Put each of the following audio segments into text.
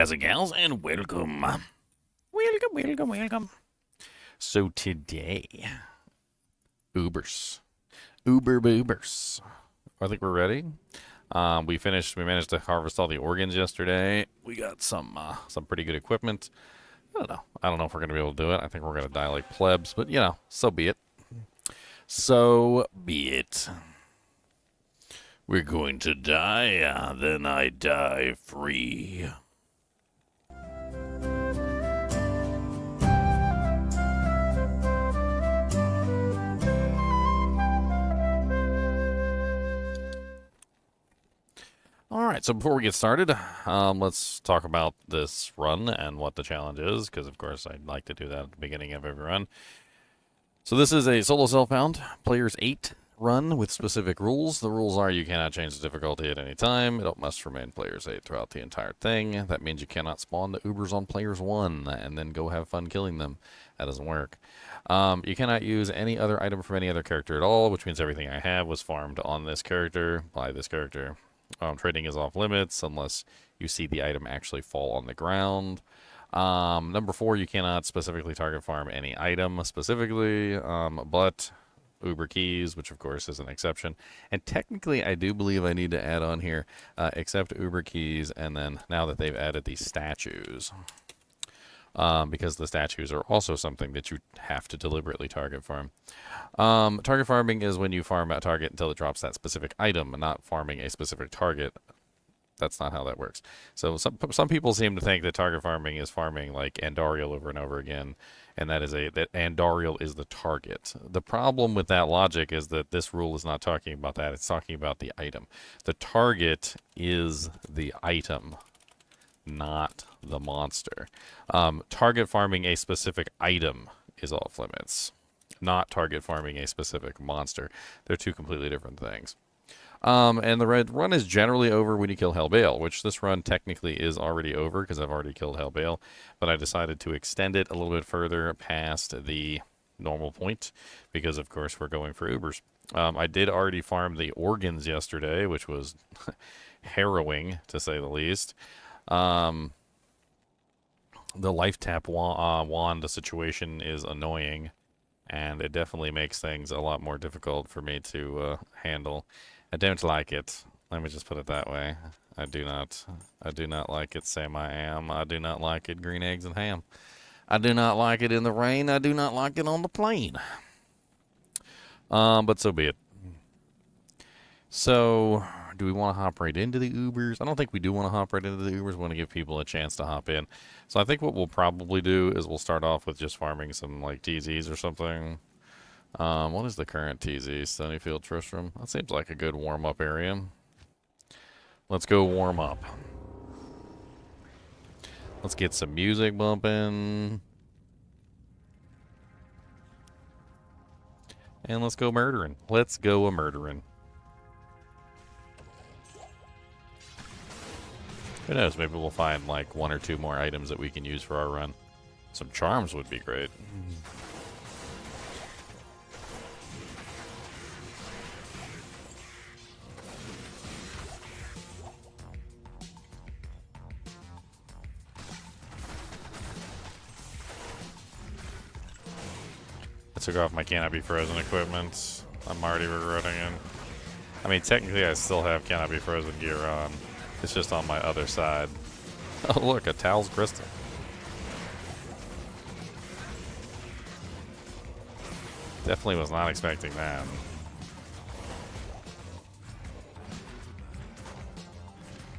Guys and gals, and welcome. Welcome. So today, Ubers. Uber boobers. I think we're ready. We managed to harvest all the organs yesterday. We got some pretty good equipment. I don't know if we're gonna be able to do it. I think we're gonna die like plebs, but so be it. So be it. We're going to die, then I die free. Alright, so before we get started, let's talk about this run and what the challenge is, because of course I'd like to do that at the beginning of every run. So this is a solo self-found, players 8 run with specific rules. The rules are you cannot change the difficulty at any time. It must remain players 8 throughout the entire thing. That means you cannot spawn the Ubers on players 1 and then go have fun killing them. That doesn't work. You cannot use any other item from any other character at all, which means everything I have was farmed on this character, by this character. Trading is off limits unless you see the item actually fall on the ground. Number 4, you cannot specifically target farm any item specifically, but Uber keys, which of course is an exception. And technically, I do believe I need to add on here, except Uber keys, and then now that they've added these statues. Because the statues are also something that you have to deliberately target farm. Target farming is when you farm a target until it drops that specific item, not farming a specific target. That's not how that works. So some people seem to think that target farming is farming like Andariel over and over again, and that Andariel is the target. The problem with that logic is that this rule is not talking about that. It's talking about the item. The target is the item, not the monster. Target farming a specific item is off limits, not target farming a specific monster. They're two completely different things. And the red run is generally over when you kill Hellbale, which this run technically is already over because I've already killed Hellbale, but I decided to extend it a little bit further past the normal point because, of course, we're going for Ubers. I did already farm the organs yesterday, which was harrowing, to say the least. The life tap wand situation is annoying, and it definitely makes things a lot more difficult for me to handle. I don't like it. Let me just put it that way. I do not like it, Sam I am. I do not like it, green eggs and ham. I do not like it in the rain. I do not like it on the plane. But so be it. So, do we want to hop right into the Ubers? I don't think we do want to hop right into the Ubers. We want to give people a chance to hop in. So I think what we'll probably do is we'll start off with just farming some like TZs or something. What is the current TZ? Sunnyfield Tristram? That seems like a good warm-up area. Let's go warm up. Let's get some music bumping. And let's go murdering. Let's go a-murdering. Who knows, maybe we'll find like 1 or 2 more items that we can use for our run. Some charms would be great. I took off my cannot be frozen equipment. I'm already regretting it. I mean, technically I still have cannot be frozen gear on. It's just on my other side. Oh look, a Tal's crystal. Definitely was not expecting that.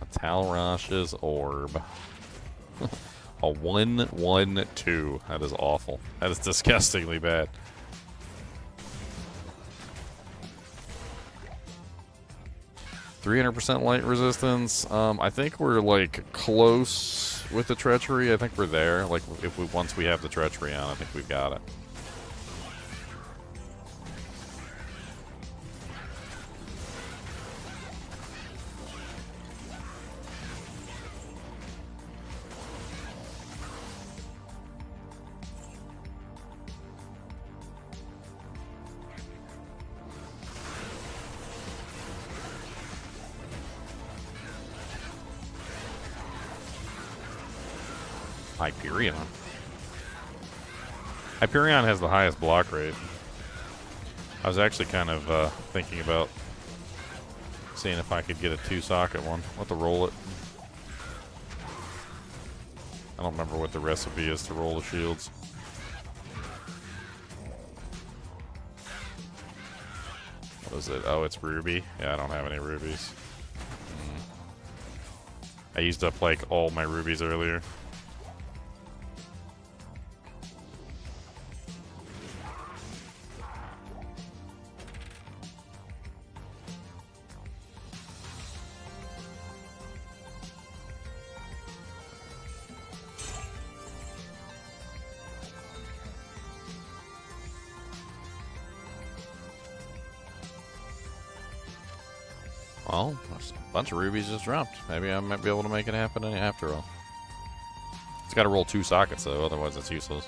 A Talrash's orb. A 1-1-2. That is awful. That is disgustingly bad. %300 light resistance. I think we're like close with the treachery. I think we're there. Like once we have the treachery on, I think we've got it. Hyperion. Hyperion has the highest block rate. I was actually kind of thinking about seeing if I could get a 2-socket one. I'll have to roll it. I don't remember what the recipe is to roll the shields. What is it? Oh, it's ruby. Yeah, I don't have any rubies. I used up like all my rubies earlier. Well, there's a bunch of rubies just dropped. Maybe I might be able to make it happen after all. It's got to roll 2 sockets, though, otherwise it's useless.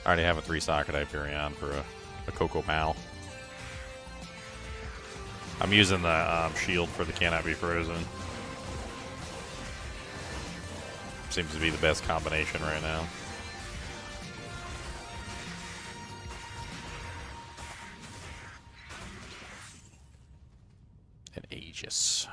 I already have a 3-socket Hyperion for a Coco Mal. I'm using the shield for the Cannot Be Frozen. Seems to be the best combination right now. And Aegis.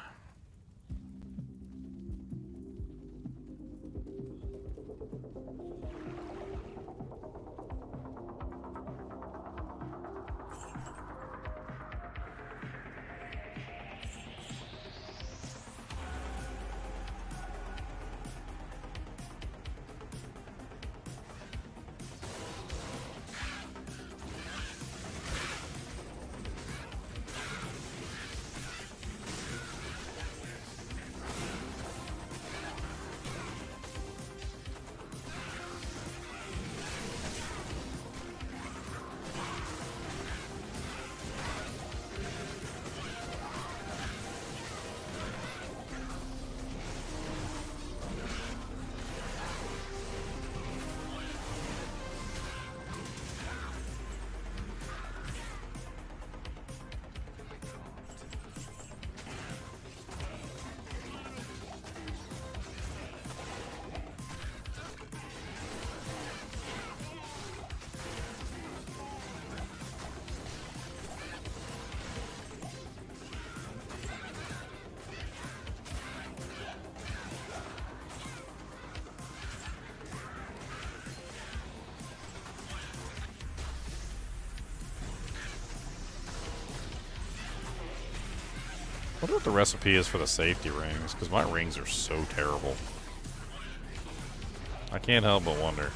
I wonder what the recipe is for the safety rings, because my rings are so terrible. I can't help but wonder.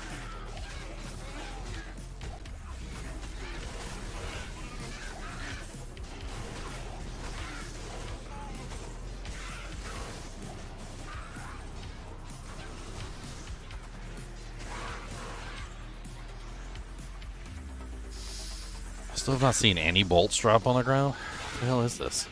I still have not seen any bolts drop on the ground. What the hell is this?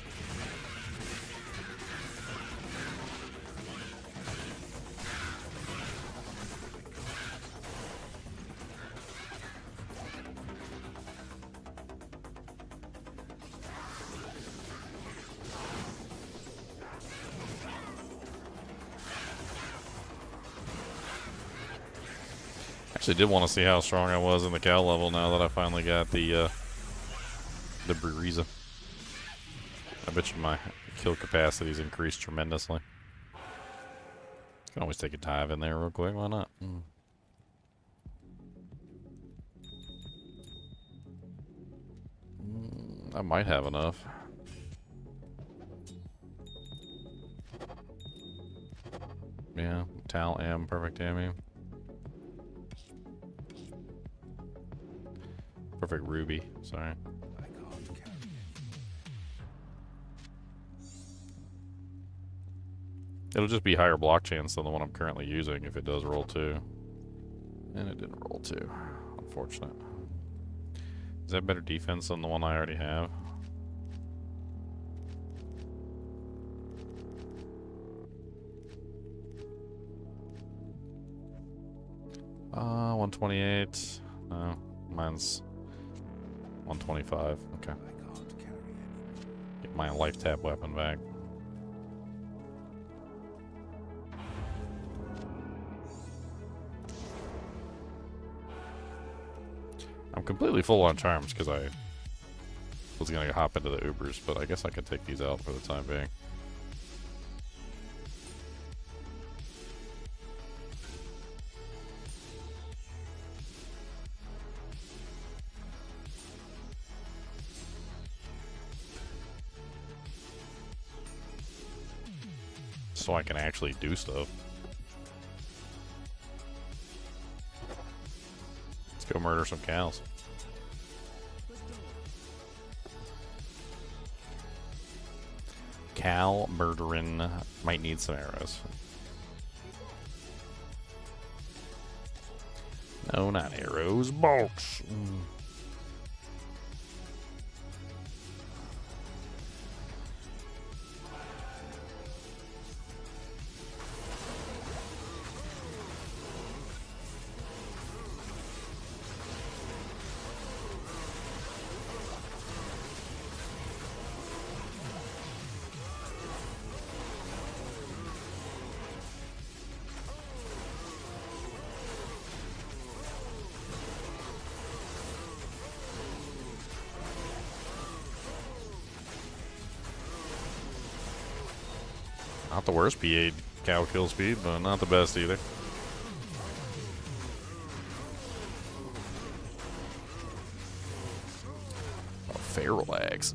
Actually did want to see how strong I was in the cow level now that I finally got the Breeza. I bet you my kill capacity's increased tremendously. Can always take a dive in there real quick, why not? I might have enough. Yeah, Tal M, perfect Ammy. Perfect Ruby, sorry. It'll just be higher block chance than the one I'm currently using if it does roll 2. And it didn't roll 2. Unfortunate. Is that better defense than the one I already have? Uh, 128. No, mine's 125. Okay. Get my life tap weapon back. I'm completely full on charms because I was going to hop into the Ubers, but I guess I could take these out for the time being. So I can actually do stuff. Let's go murder some cows. Cow murdering. Might need some arrows. No, not arrows. Bolts. Not the worst P8 cow kill speed, but not the best either. Oh, feral axe.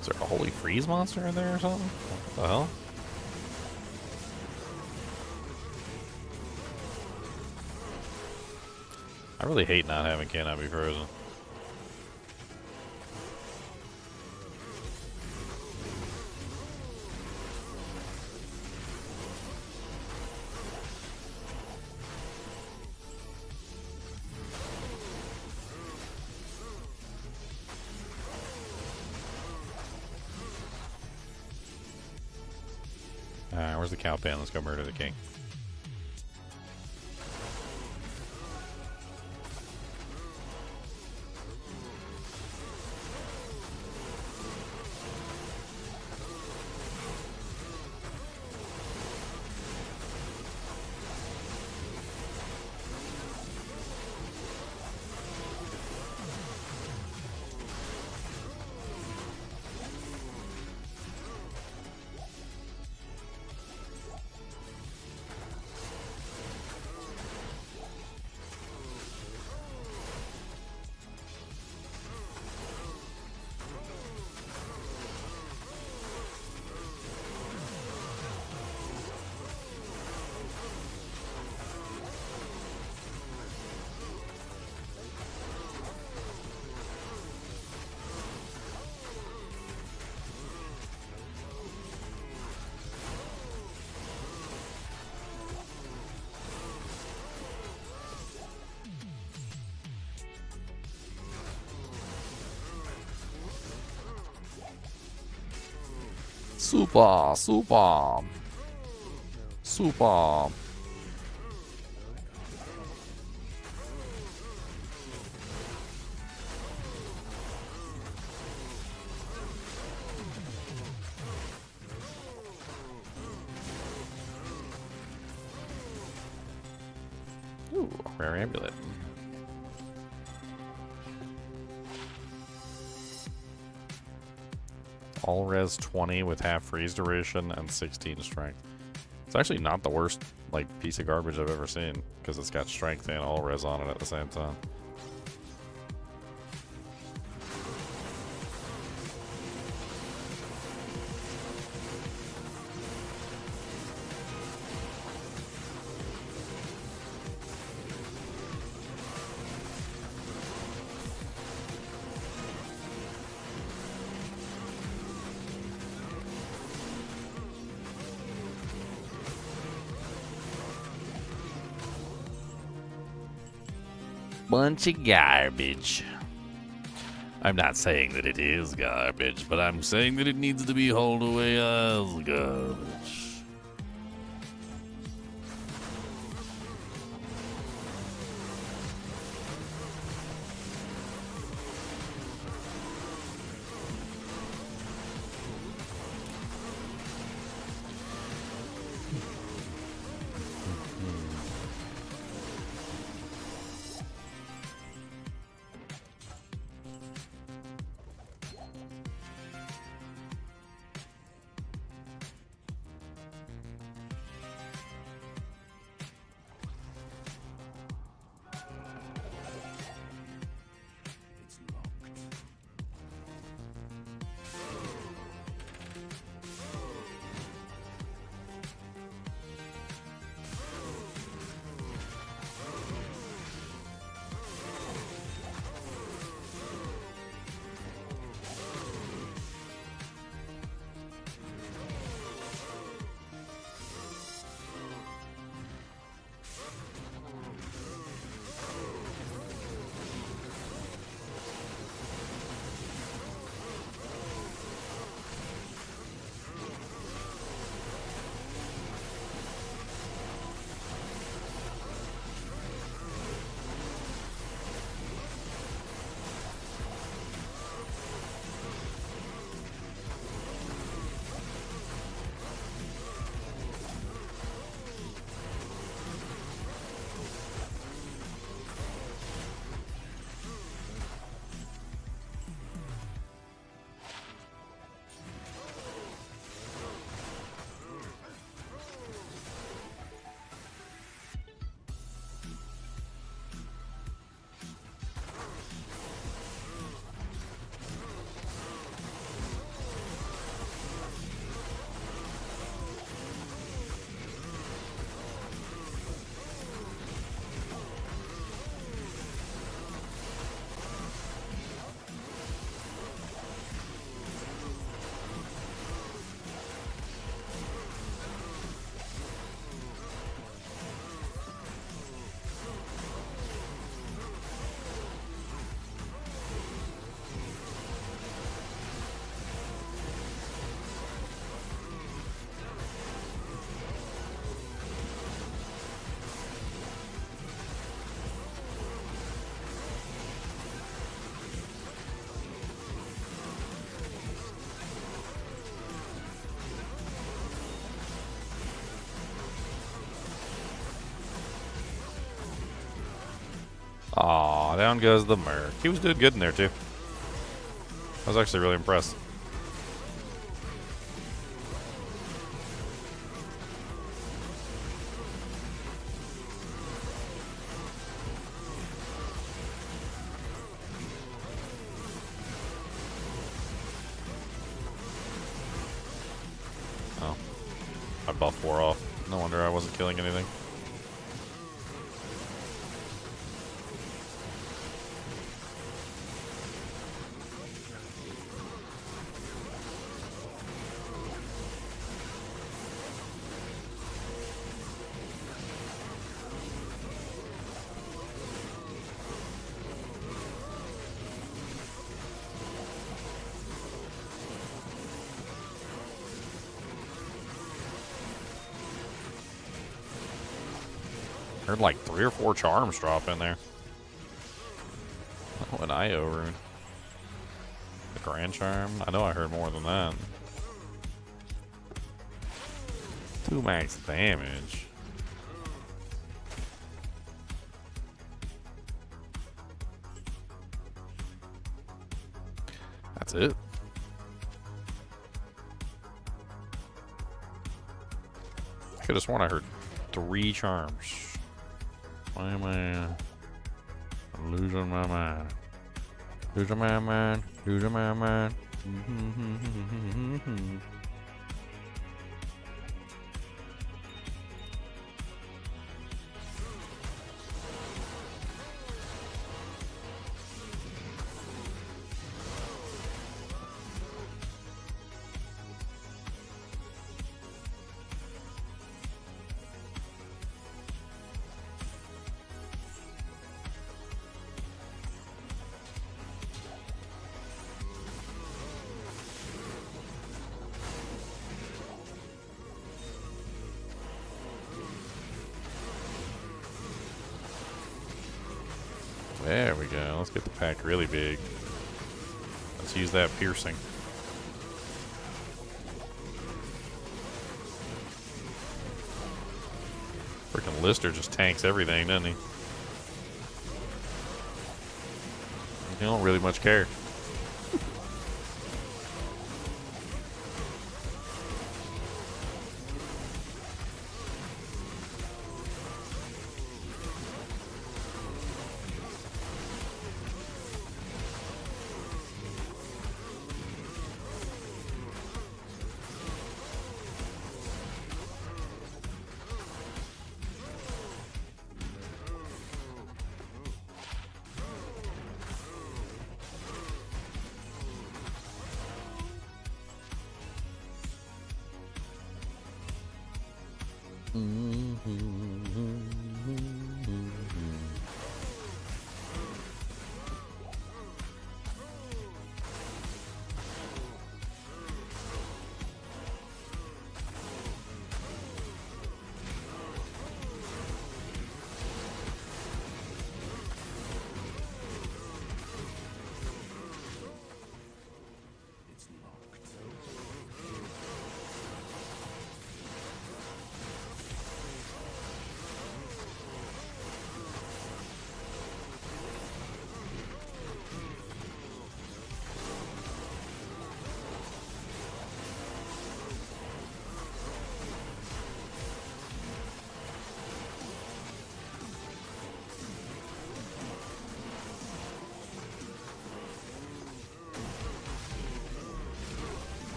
Is there a holy freeze monster in there or something? What the hell? I really hate not having cannot be frozen. Where's the cow pen? Let's go murder the king. Super, super, super. Ooh, rare amulet. All res 20 with half freeze duration and 16 strength. It's actually not the worst like piece of garbage I've ever seen because it's got strength and all res on it at the same time. Bunch of garbage. I'm not saying that it is garbage, but I'm saying that it needs to be hauled away as garbage. Aw, down goes the Merc. He was doing good in there, too. I was actually really impressed. Oh. My buff wore off. No wonder I wasn't killing anything. Heard like 3 or 4 charms drop in there. Oh, an IO rune. The Grand Charm? I know I heard more than that. 2 max damage. That's it. Could have sworn I heard 3 charms. My man. I'm losing my mind. Losing my mind. Losing my mind. There we go. Let's get the pack really big. Let's use that piercing. Freaking Lister just tanks everything, doesn't he? He don't really much care.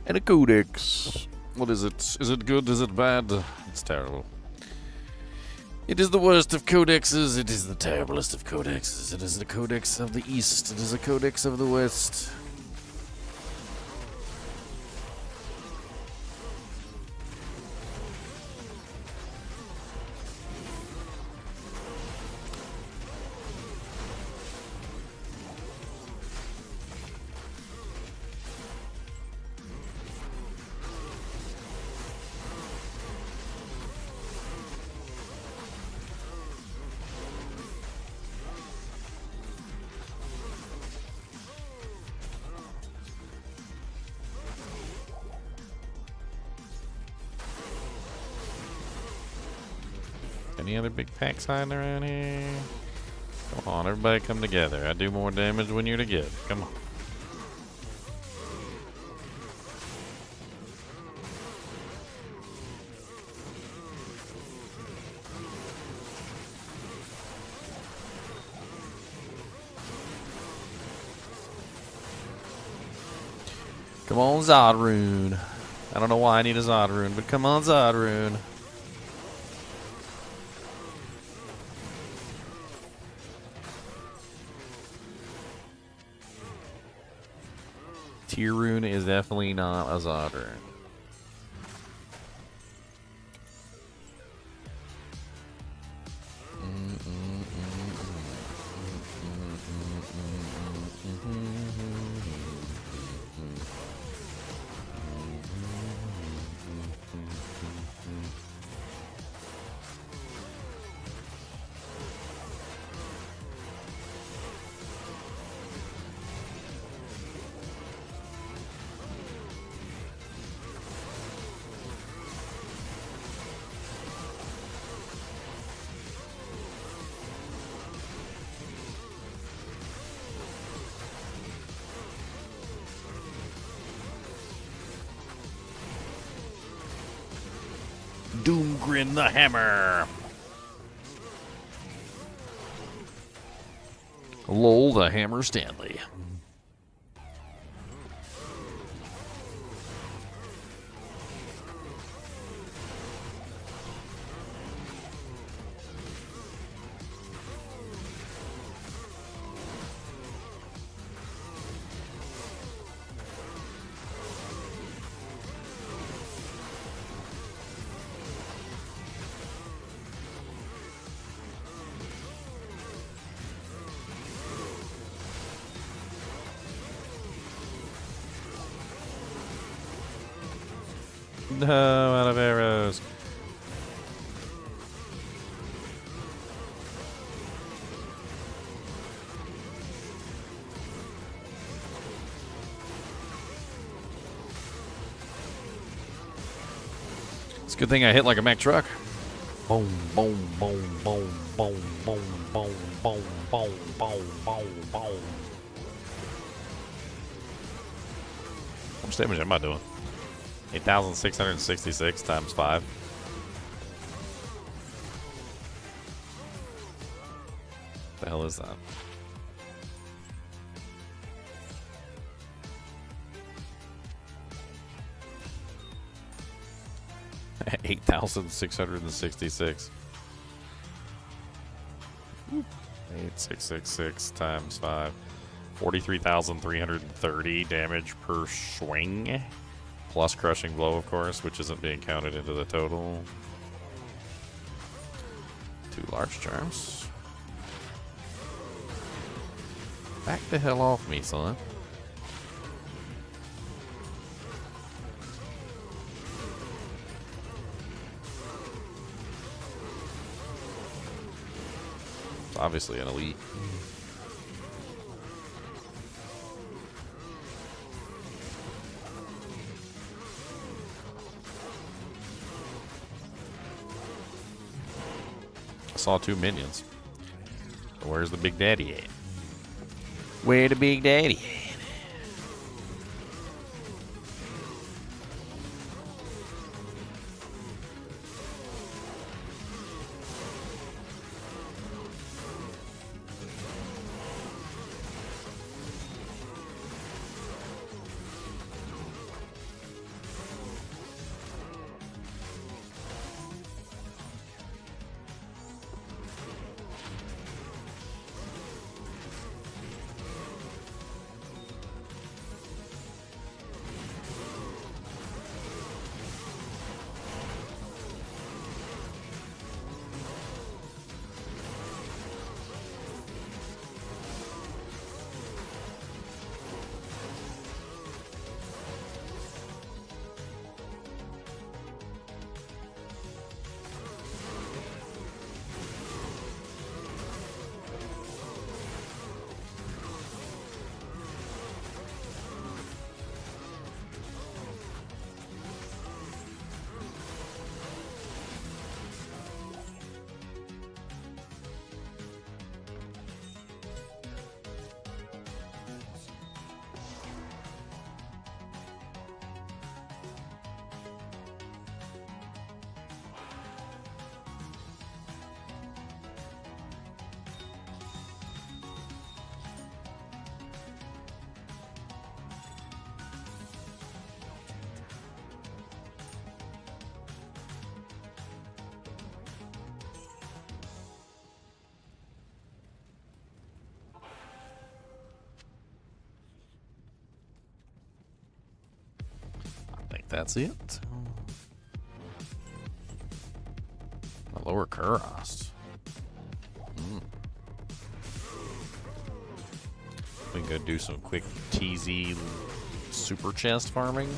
And a codex. What is it? Is it good? Is it bad? It's terrible. It is the worst of codexes. It is the terriblest of codexes. It is the codex of the East. It is the codex of the West. Any other big packs hiding around here? Come on, everybody come together. I do more damage when you're together. Come on. Come on, Zodrune. I don't know why I need a Zodrune, but come on, Zodrune. Tier Rune is definitely not a Zodrune. Doomgrin the Hammer. Lol the Hammer Stanley. No, out of arrows. It's a good thing I hit like a Mack truck. Boom, boom, boom, boom, boom, boom, boom, boom, boom, boom, boom, boom. How much damage am I doing? 8,666 times 5. What the hell is that? $8,666. 8,666 times 5. 43,330 damage per swing. Plus crushing blow, of course, which isn't being counted into the total. 2 large charms. Back the hell off me, son. It's obviously an elite. I saw 2 minions. Where's the big daddy at? Where the big daddy at? That's it. A lower Kurast. We can go do some quick TZ super chest farming.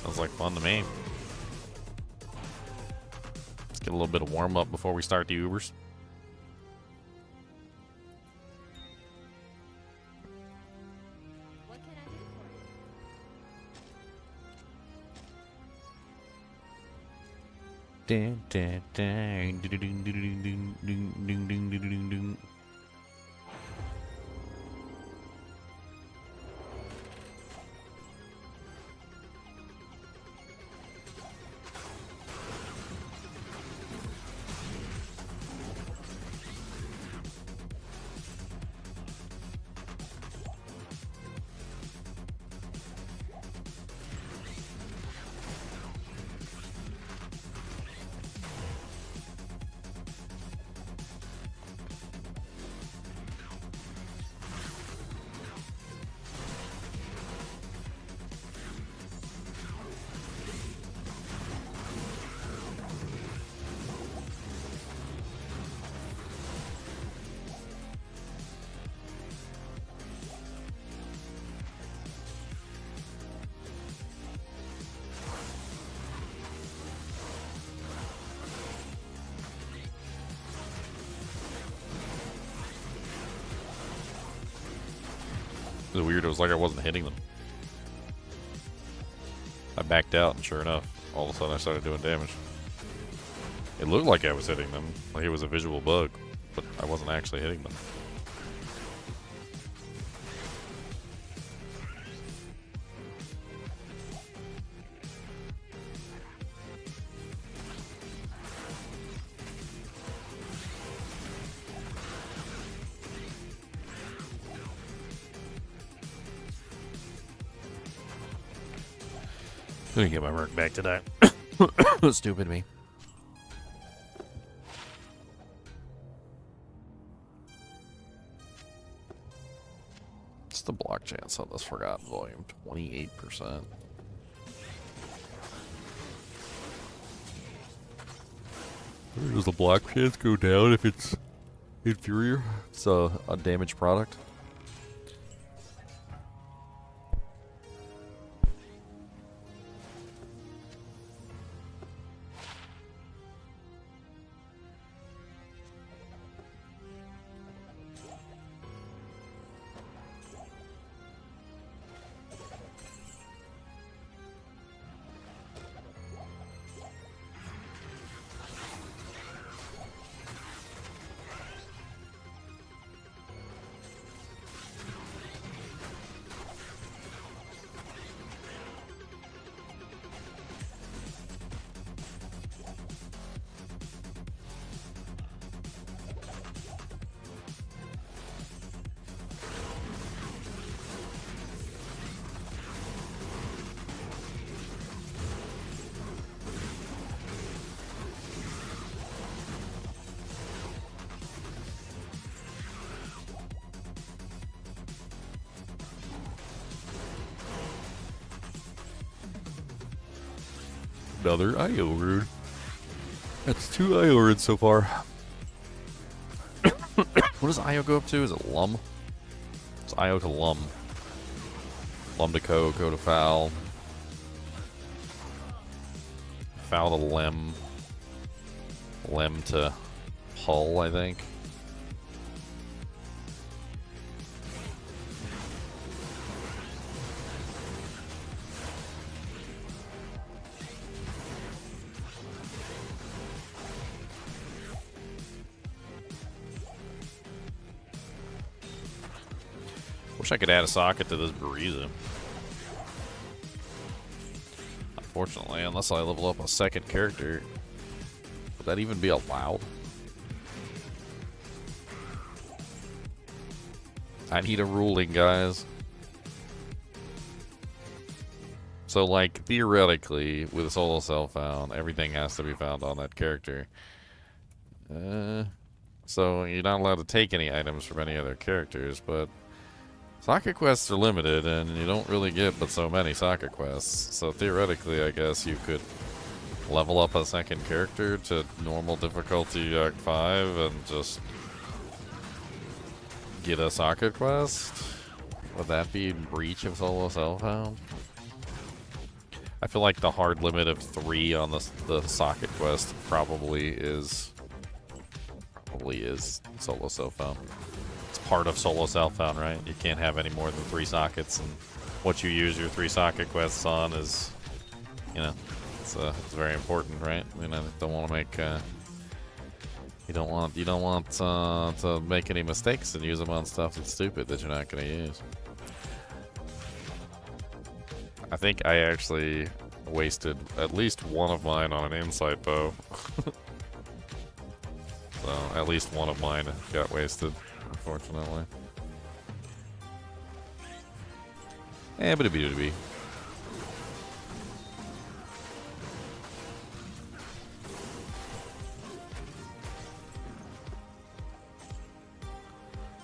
Sounds like fun to me. Let's get a little bit of warm up before we start the Ubers. Dun, dun, dun, dun, dun, dun, dun, dun, dun, dun, dun, dun. It was weird. It was like I wasn't hitting them. I backed out, and sure enough, all of a sudden I started doing damage. It looked like I was hitting them, like it was a visual bug, but I wasn't actually hitting them. I didn't get my merc back today. Stupid me. What's the block chance on this forgotten volume? 28%. Does the block chance go down if it's inferior? It's a damaged product. Another IO rune. That's 2 IO runes so far. What does IO go up to? Is it Lum? It's IO to Lum. Lum to Co to Foul. Foul to Lem. Lem to Hull, I think. Wish I could add a socket to this Bariza. Unfortunately, unless I level up a second character, would that even be allowed? I need a ruling, guys. So, like, theoretically, with a solo self found, everything has to be found on that character. So, you're not allowed to take any items from any other characters, but socket quests are limited, and you don't really get but so many socket quests. So theoretically, I guess you could level up a second character to normal difficulty 5 and just get a socket quest. Would that be in breach of solo self-found? I feel like the hard limit of 3 on the socket quest probably is solo self-found. Part of solo self-found, right? You can't have any more than 3 sockets, and what you use your 3 socket quests on is, you know, it's very important, right? You know, don't want to make you don't want to make any mistakes and use them on stuff that's stupid that you're not going to use. I think I actually wasted at least one of mine on an insight bow. So at least one of mine got wasted, unfortunately. But it'd be.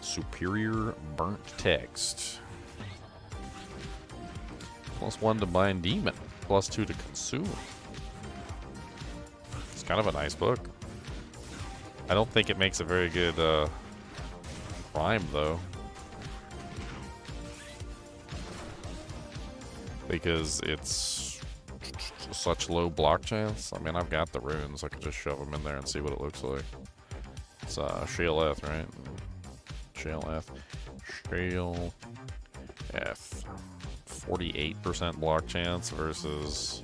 Superior burnt text. +1 to bind demon. +2 to consume. It's kind of a nice book. I don't think it makes a very good rhyme, though. Because it's such low block chance. I mean, I've got the runes. I could just shove them in there and see what it looks like. It's Shale F, right? Shale F. path. 48% block chance versus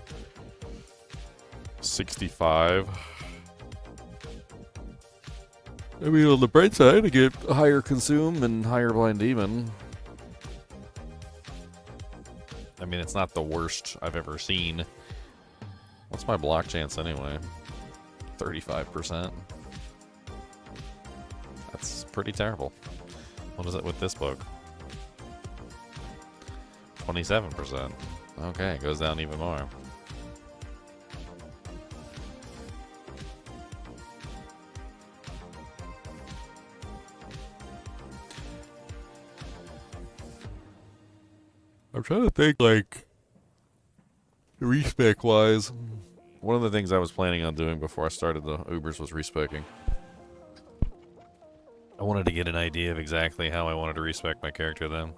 65. I mean, on the bright side, I get higher consume and higher blind demon. I mean, it's not the worst I've ever seen. What's my block chance anyway? 35%. That's pretty terrible. What is it with this book? 27%. Okay, it goes down even more. I'm trying to think, like, respec wise. One of the things I was planning on doing before I started the Ubers was respecing. I wanted to get an idea of exactly how I wanted to respec my character then.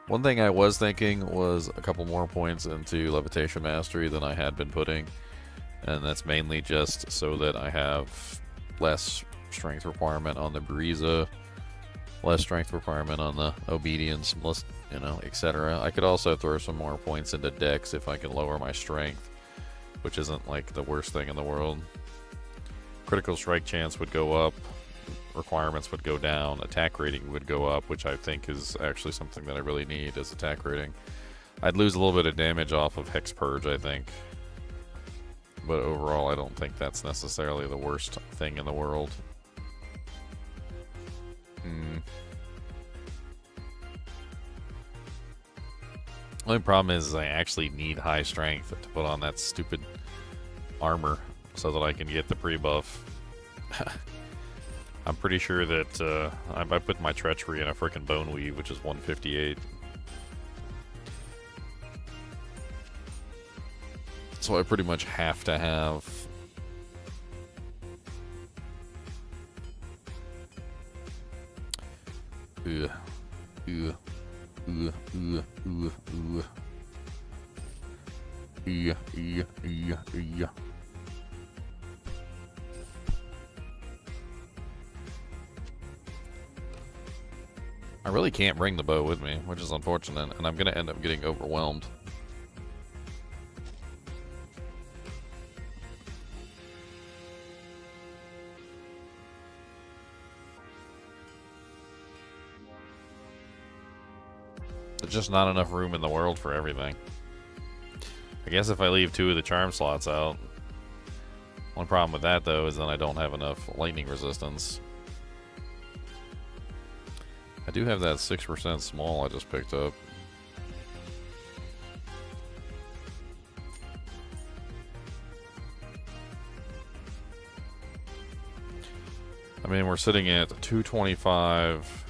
One thing I was thinking was a couple more points into Levitation Mastery than I had been putting. And that's mainly just so that I have less strength requirement on the Breeza, less strength requirement on the Obedience, less, you know, etc. I could also throw some more points into Dex if I can lower my strength, which isn't like the worst thing in the world. Critical strike chance would go up, requirements would go down, attack rating would go up, which I think is actually something that I really need as attack rating. I'd lose a little bit of damage off of Hex Purge, I think. But overall, I don't think that's necessarily the worst thing in the world. The only problem is I actually need high strength to put on that stupid armor so that I can get the pre-buff. I'm pretty sure that I put my treachery in a frickin' bone weave, which is 158. So I pretty much have to have I really can't bring the bow with me, which is unfortunate, and I'm gonna end up getting overwhelmed. There's just not enough room in the world for everything. I guess if I leave 2 of the charm slots out. One problem with that, though, is then I don't have enough lightning resistance. I do have that 6% small I just picked up. I mean, we're sitting at 225.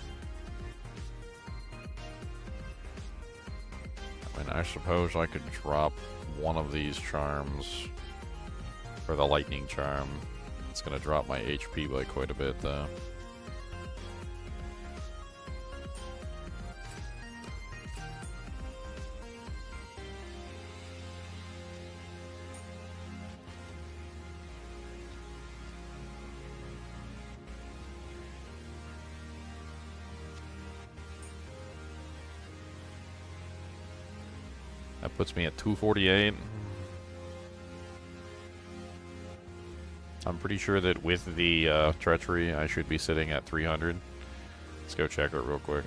I suppose I could drop one of these charms for the lightning charm. It's going to drop my HP by quite a bit, though. That puts me at 248. I'm pretty sure that with the treachery, I should be sitting at 300. Let's go check it real quick.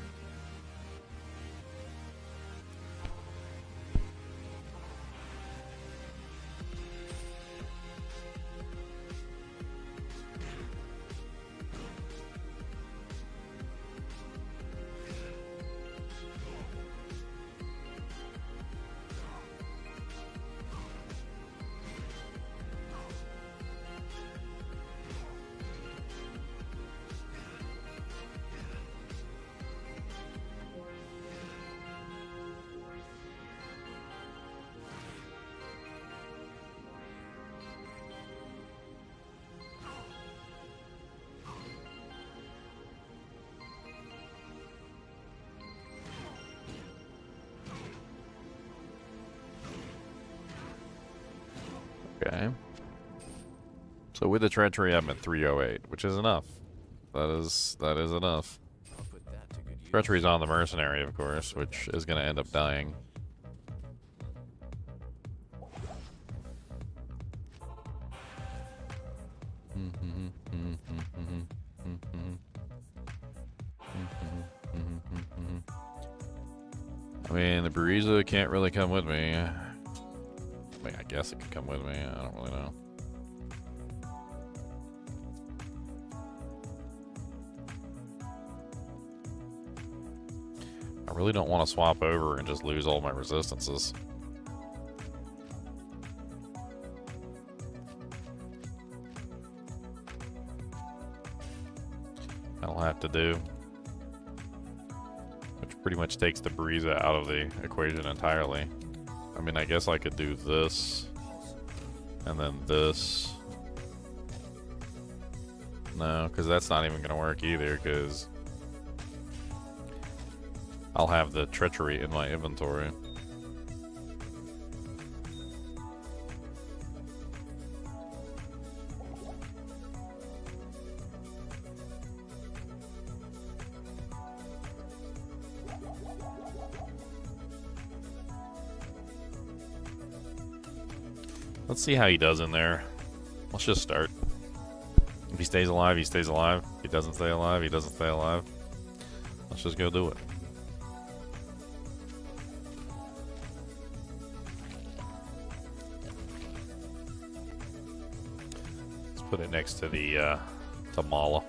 Okay. So with the treachery, I'm at 308, which is enough. That is enough. I'll put that to good use. Treachery's on the mercenary, of course, which is going to end up dying. I mean, the Bariza can't really come with me. I mean, I guess it could come with me. I don't really know. I really don't want to swap over and just lose all my resistances. That'll have to do. Which pretty much takes the Bariza out of the equation entirely. I mean, I guess I could do this. And then this. No, because that's not even going to work either, because I'll have the treachery in my inventory. Let's see how he does in there. Let's just start. If he stays alive, he stays alive. If he doesn't stay alive, he doesn't stay alive. Let's just go do it. Let's put it next to the Tamala.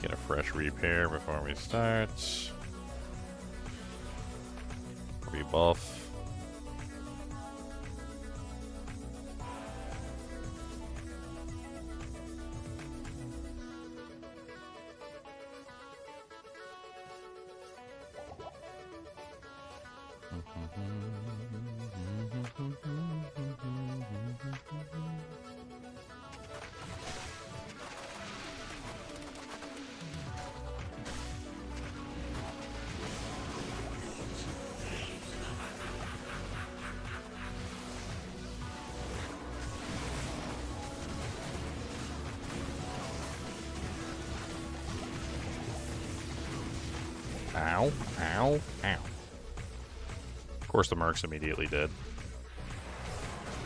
Get a fresh repair before we start. Rebuff. Ow, ow, ow. Of course the Merc's immediately dead.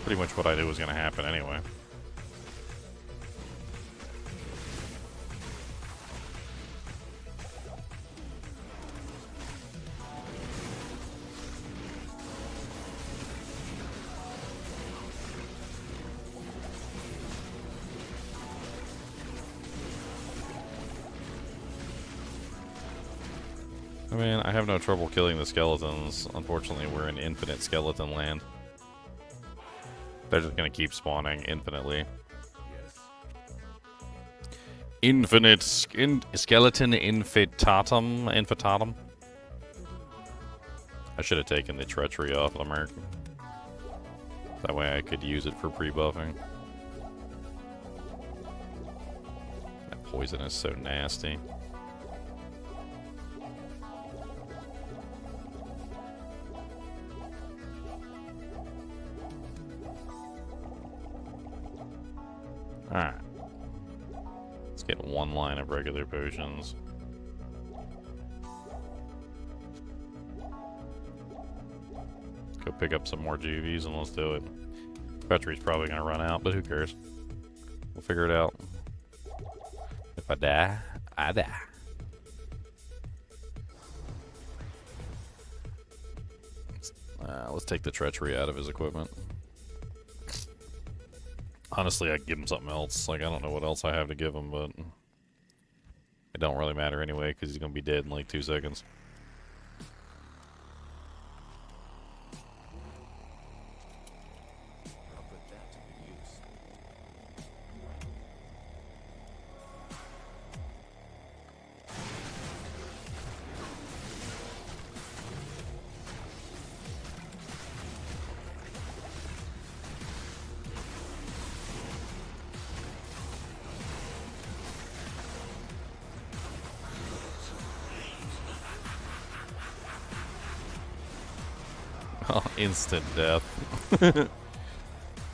Pretty much what I knew was going to happen anyway. I mean, I have no trouble killing the skeletons. Unfortunately, we're in infinite skeleton land. They're just gonna keep spawning infinitely. Yes. Infinite skeleton infitatum. I should have taken the treachery off the Merc. That way I could use it for pre-buffing. That poison is so nasty. Alright. Let's get one line of regular potions. Go pick up some more GVs and let's do it. Treachery's probably going to run out, but who cares? We'll figure it out. If I die, I die. Let's take the treachery out of his equipment. Honestly, I'd give him something else. Like, I don't know what else I have to give him, but it don't really matter anyway, because he's going to be dead in like 2 seconds. I'll put that to good use. Oh, instant death.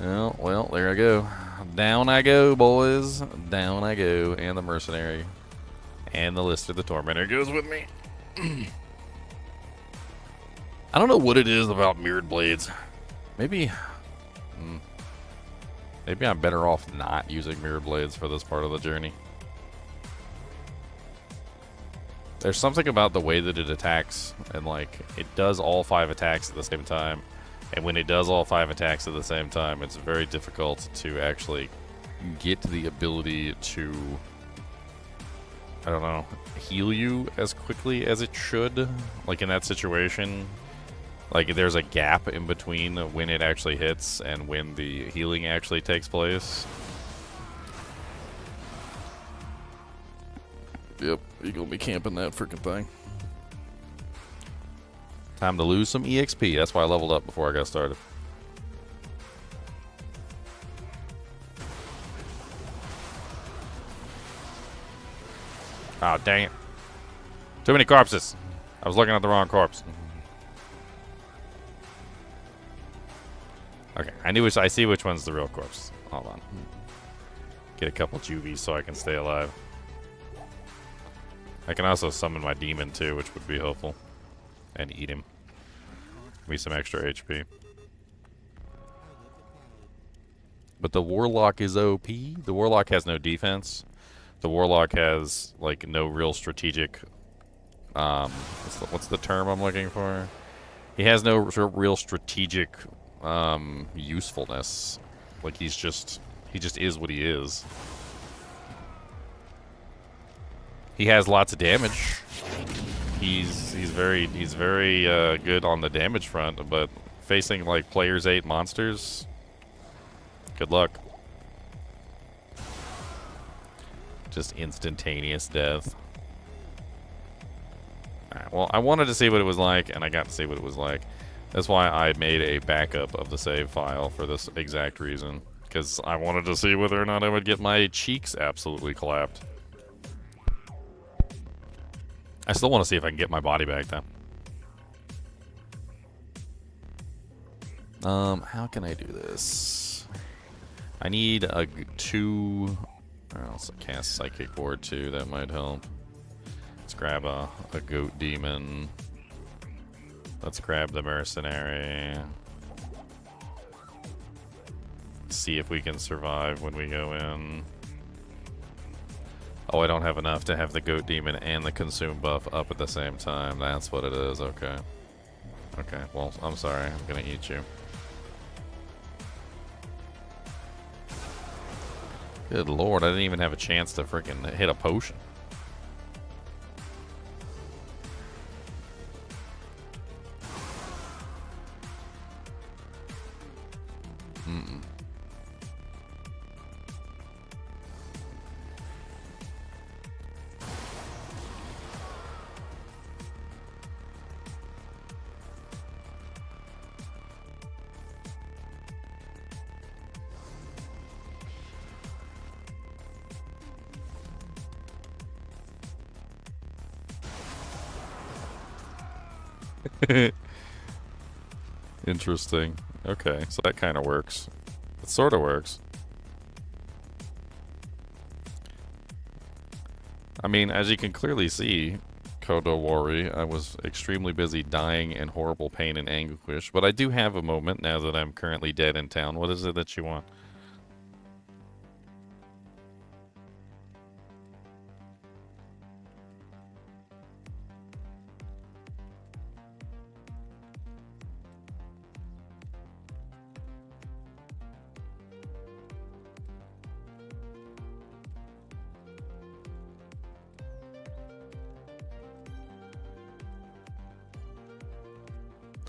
Well, there I go. Down I go, boys. Down I go. And the mercenary. And the Lister, the Tormentor, goes with me. I don't know what it is about mirrored blades. Maybe I'm better off not using mirrored blades for this part of the journey. There's something about the way that it attacks, and like it does all 5 attacks at the same time. And when it does all 5 attacks at the same time, it's very difficult to actually get the ability to, I don't know, heal you as quickly as it should. Like in that situation, like there's a gap in between when it actually hits and when the healing actually takes place. Yep, you're gonna be camping that freaking thing. Time to lose some EXP. That's why I leveled up before I got started. Oh, dang it. Too many corpses. I was looking at the wrong corpse. Okay, I see which one's the real corpse. Hold on. Get a couple juvies so I can stay alive. I can also summon my demon too, which would be helpful. And eat him. Give me some extra HP. But the Warlock is OP. The Warlock has no defense. The Warlock has, like, no real strategic... what's the term I'm looking for? He has no real strategic usefulness. Like, he just is what he is. He has lots of damage. He's very good on the damage front, but facing like players 8 monsters, good luck. Just instantaneous death. Alright, well, I wanted to see what it was like, and I got to see what it was like. That's why I made a backup of the save file for this exact reason, because I wanted to see whether or not I would get my cheeks absolutely clapped. I still want to see if I can get my body back, though. How can I do this? I need a 2... I'll cast Psychic Ward, too. That might help. Let's grab a goat demon. Let's grab the mercenary. See if we can survive when we go in. Oh, I don't have enough to have the goat demon and the consume buff up at the same time. That's what it is. Okay. Okay, well, I'm sorry. I'm gonna eat you. Good lord, I didn't even have a chance to freaking hit a potion. Mm-mm. Interesting. Okay, so that kind of works. It sort of works. I mean, as you can clearly see, Kodowari, I was extremely busy dying in horrible pain and anguish, but I do have a moment now that I'm currently dead in town. What is it that you want?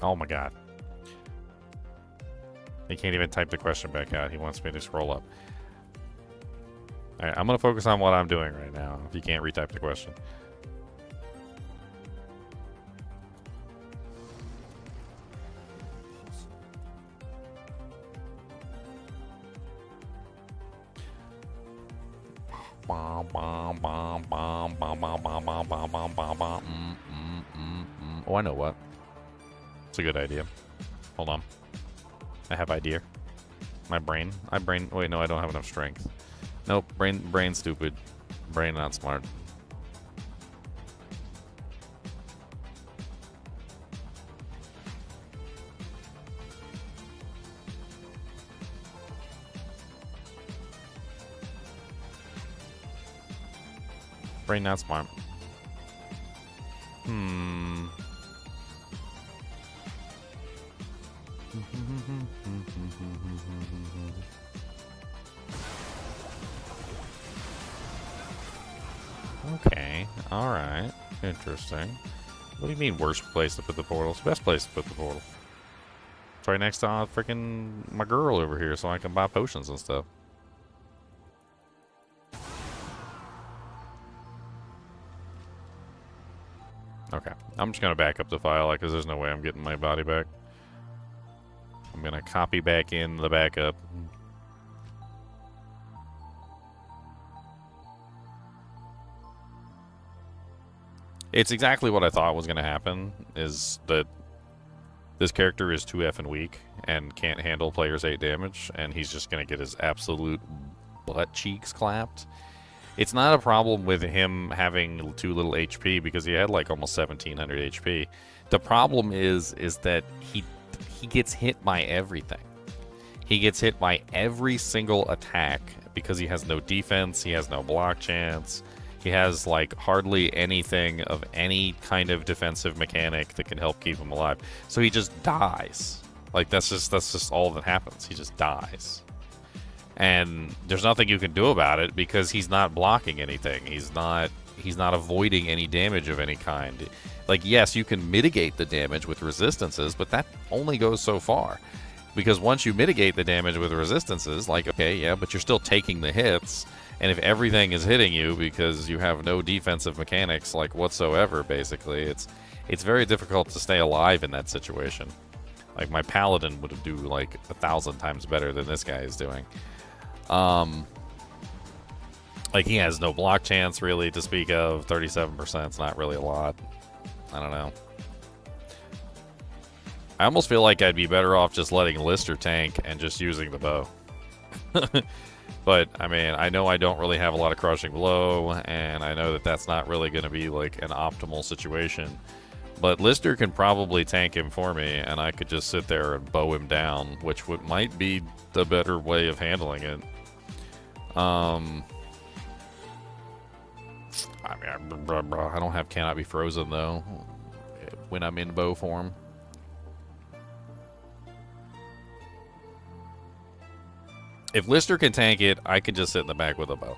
Oh my god. He can't even type the question back out. He wants me to scroll up. Alright, I'm going to focus on what I'm doing right now, if you can't retype the question. Oh, I know what. It's a good idea. Hold on. I have idea. My brain. Wait, no, I don't have enough strength. Nope. Brain stupid. Brain not smart. Brain not smart. Okay, alright. Interesting. What do you mean worst place to put the portal? It's the best place to put the portal. It's right next to freaking my girl over here so I can buy potions and stuff. Okay, I'm just gonna back up the file because there's no way I'm getting my body back. I'm gonna copy back in the backup. It's exactly what I thought was gonna happen, is that this character is too effing weak and can't handle players 8 damage, and he's just gonna get his absolute butt cheeks clapped. It's not a problem with him having too little HP because he had like almost 1700 HP. The problem is that he gets hit by everything. He gets hit by every single attack because he has no defense, he has no block chance, he has like hardly anything of any kind of defensive mechanic that can help keep him alive. So he just dies. Like that's just all that happens. He just dies. And there's nothing you can do about it because he's not blocking anything. He's not avoiding any damage of any kind. Like, yes, you can mitigate the damage with resistances, but that only goes so far. Because once you mitigate the damage with resistances, like, okay, yeah, but you're still taking the hits, and if everything is hitting you because you have no defensive mechanics, like, whatsoever, basically, it's very difficult to stay alive in that situation. Like, my paladin would do, like, 1,000 times better than this guy is doing. Like, he has no block chance, really, to speak of. 37% is not really a lot. I don't know. I almost feel like I'd be better off just letting Lister tank and just using the bow. But, I mean, I know I don't really have a lot of crushing blow, and I know that that's not really going to be, like, an optimal situation. But Lister can probably tank him for me, and I could just sit there and bow him down, which might be the better way of handling it. I mean, I don't have cannot be frozen, though, when I'm in bow form. If Lister can tank it, I can just sit in the back with a bow.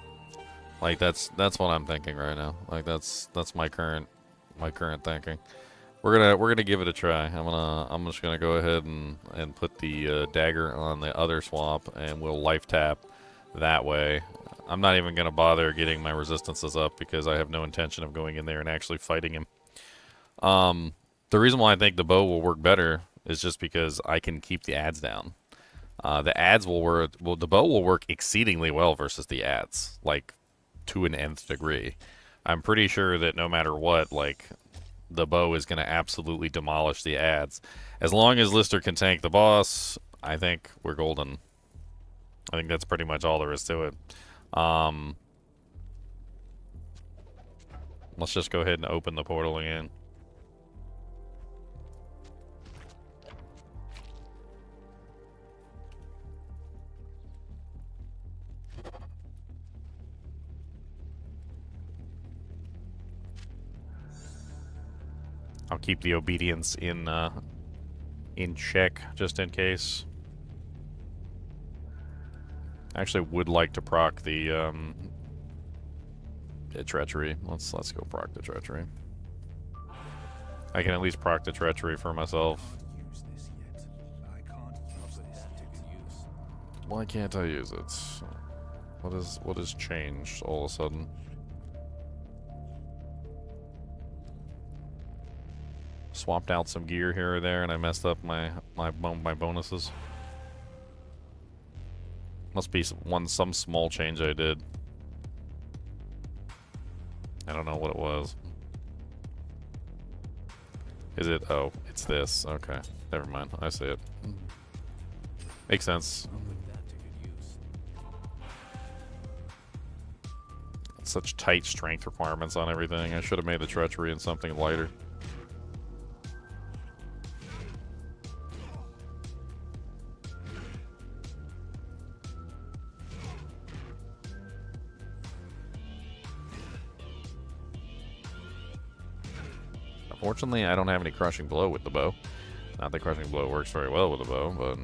Like that's what I'm thinking right now. Like that's my current thinking. We're gonna give it a try. I'm just gonna go ahead and put the dagger on the other swap, and we'll life tap that way. I'm not even gonna bother getting my resistances up because I have no intention of going in there and actually fighting him. The reason why I think the bow will work better is just because I can keep the adds down. The adds will work. Well, the bow will work exceedingly well versus the adds, like to an nth degree. I'm pretty sure that no matter what, like the bow is going to absolutely demolish the adds. As long as Lister can tank the boss, I think we're golden. I think that's pretty much all there is to it. Let's just go ahead and open the portal again. I'll keep the obedience in check just in case. I actually would like to proc the treachery. Let's go proc the treachery. I can at least proc the treachery for myself. Use this yet. I can't put that to good use. Why can't I use it? What has changed all of a sudden? Swapped out some gear here or there, and I messed up my bonuses. Must be some small change I did. I don't know what it was. Is it? Oh, it's this. Okay, never mind. I see it. Makes sense. Put that to good use. Such tight strength requirements on everything. I should have made the treachery and something lighter. Unfortunately, I don't have any crushing blow with the bow. Not that crushing blow works very well with the bow, but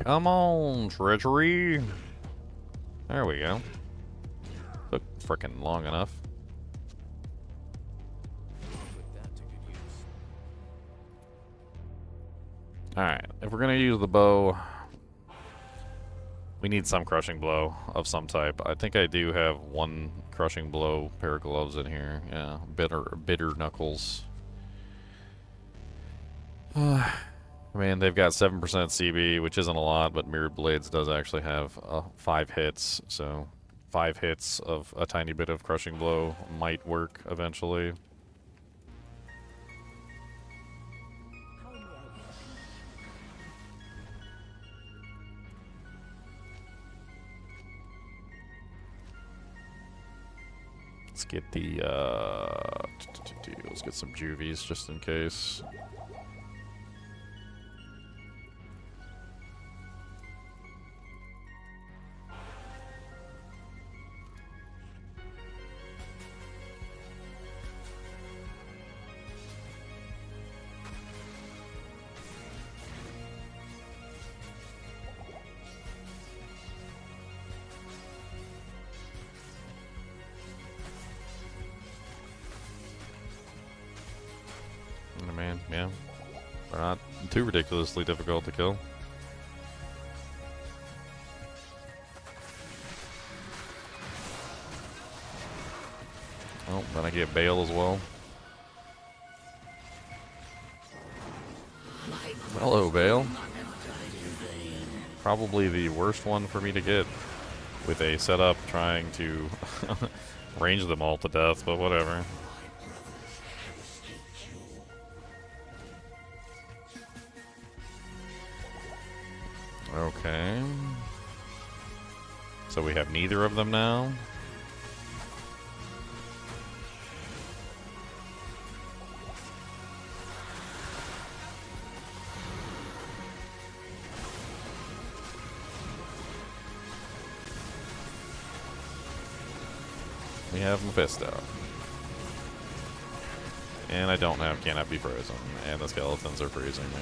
come on, treachery. There we go. Took frickin' long enough. Put that to good use. Alright, if we're gonna use the bow, we need some crushing blow of some type. I think I do have one crushing blow pair of gloves in here. Yeah, bitter knuckles. I mean, they've got 7% CB, which isn't a lot, but Mirrored Blades does actually have 5 hits, so 5 hits of a tiny bit of crushing blow might work eventually. Let's get the, let's get some juvies just in case. Man, yeah. They're not too ridiculously difficult to kill. Oh, then I get Bale as well. Hello, Bale. Probably the worst one for me to get with a setup trying to range them all to death, but whatever. Okay. So we have neither of them now. We have Mephisto. And I don't have Cannot Be Frozen. And the skeletons are freezing me.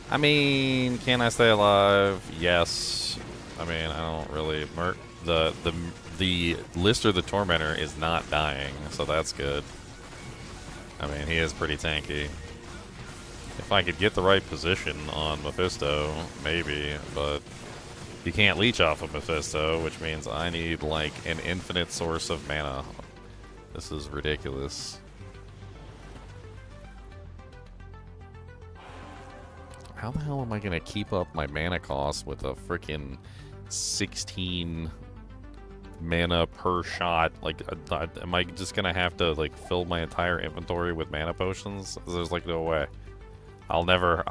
I mean, can I stay alive? Yes. I mean, I don't really... The Lister the Tormentor is not dying, so that's good. I mean, he is pretty tanky. If I could get the right position on Mephisto, maybe, but you can't leech off of Mephisto, which means I need, like, an infinite source of mana. This is ridiculous. How the hell am I gonna keep up my mana cost with a freaking 16 mana per shot? Like, am I just gonna have to like fill my entire inventory with mana potions? There's like no way. I'll never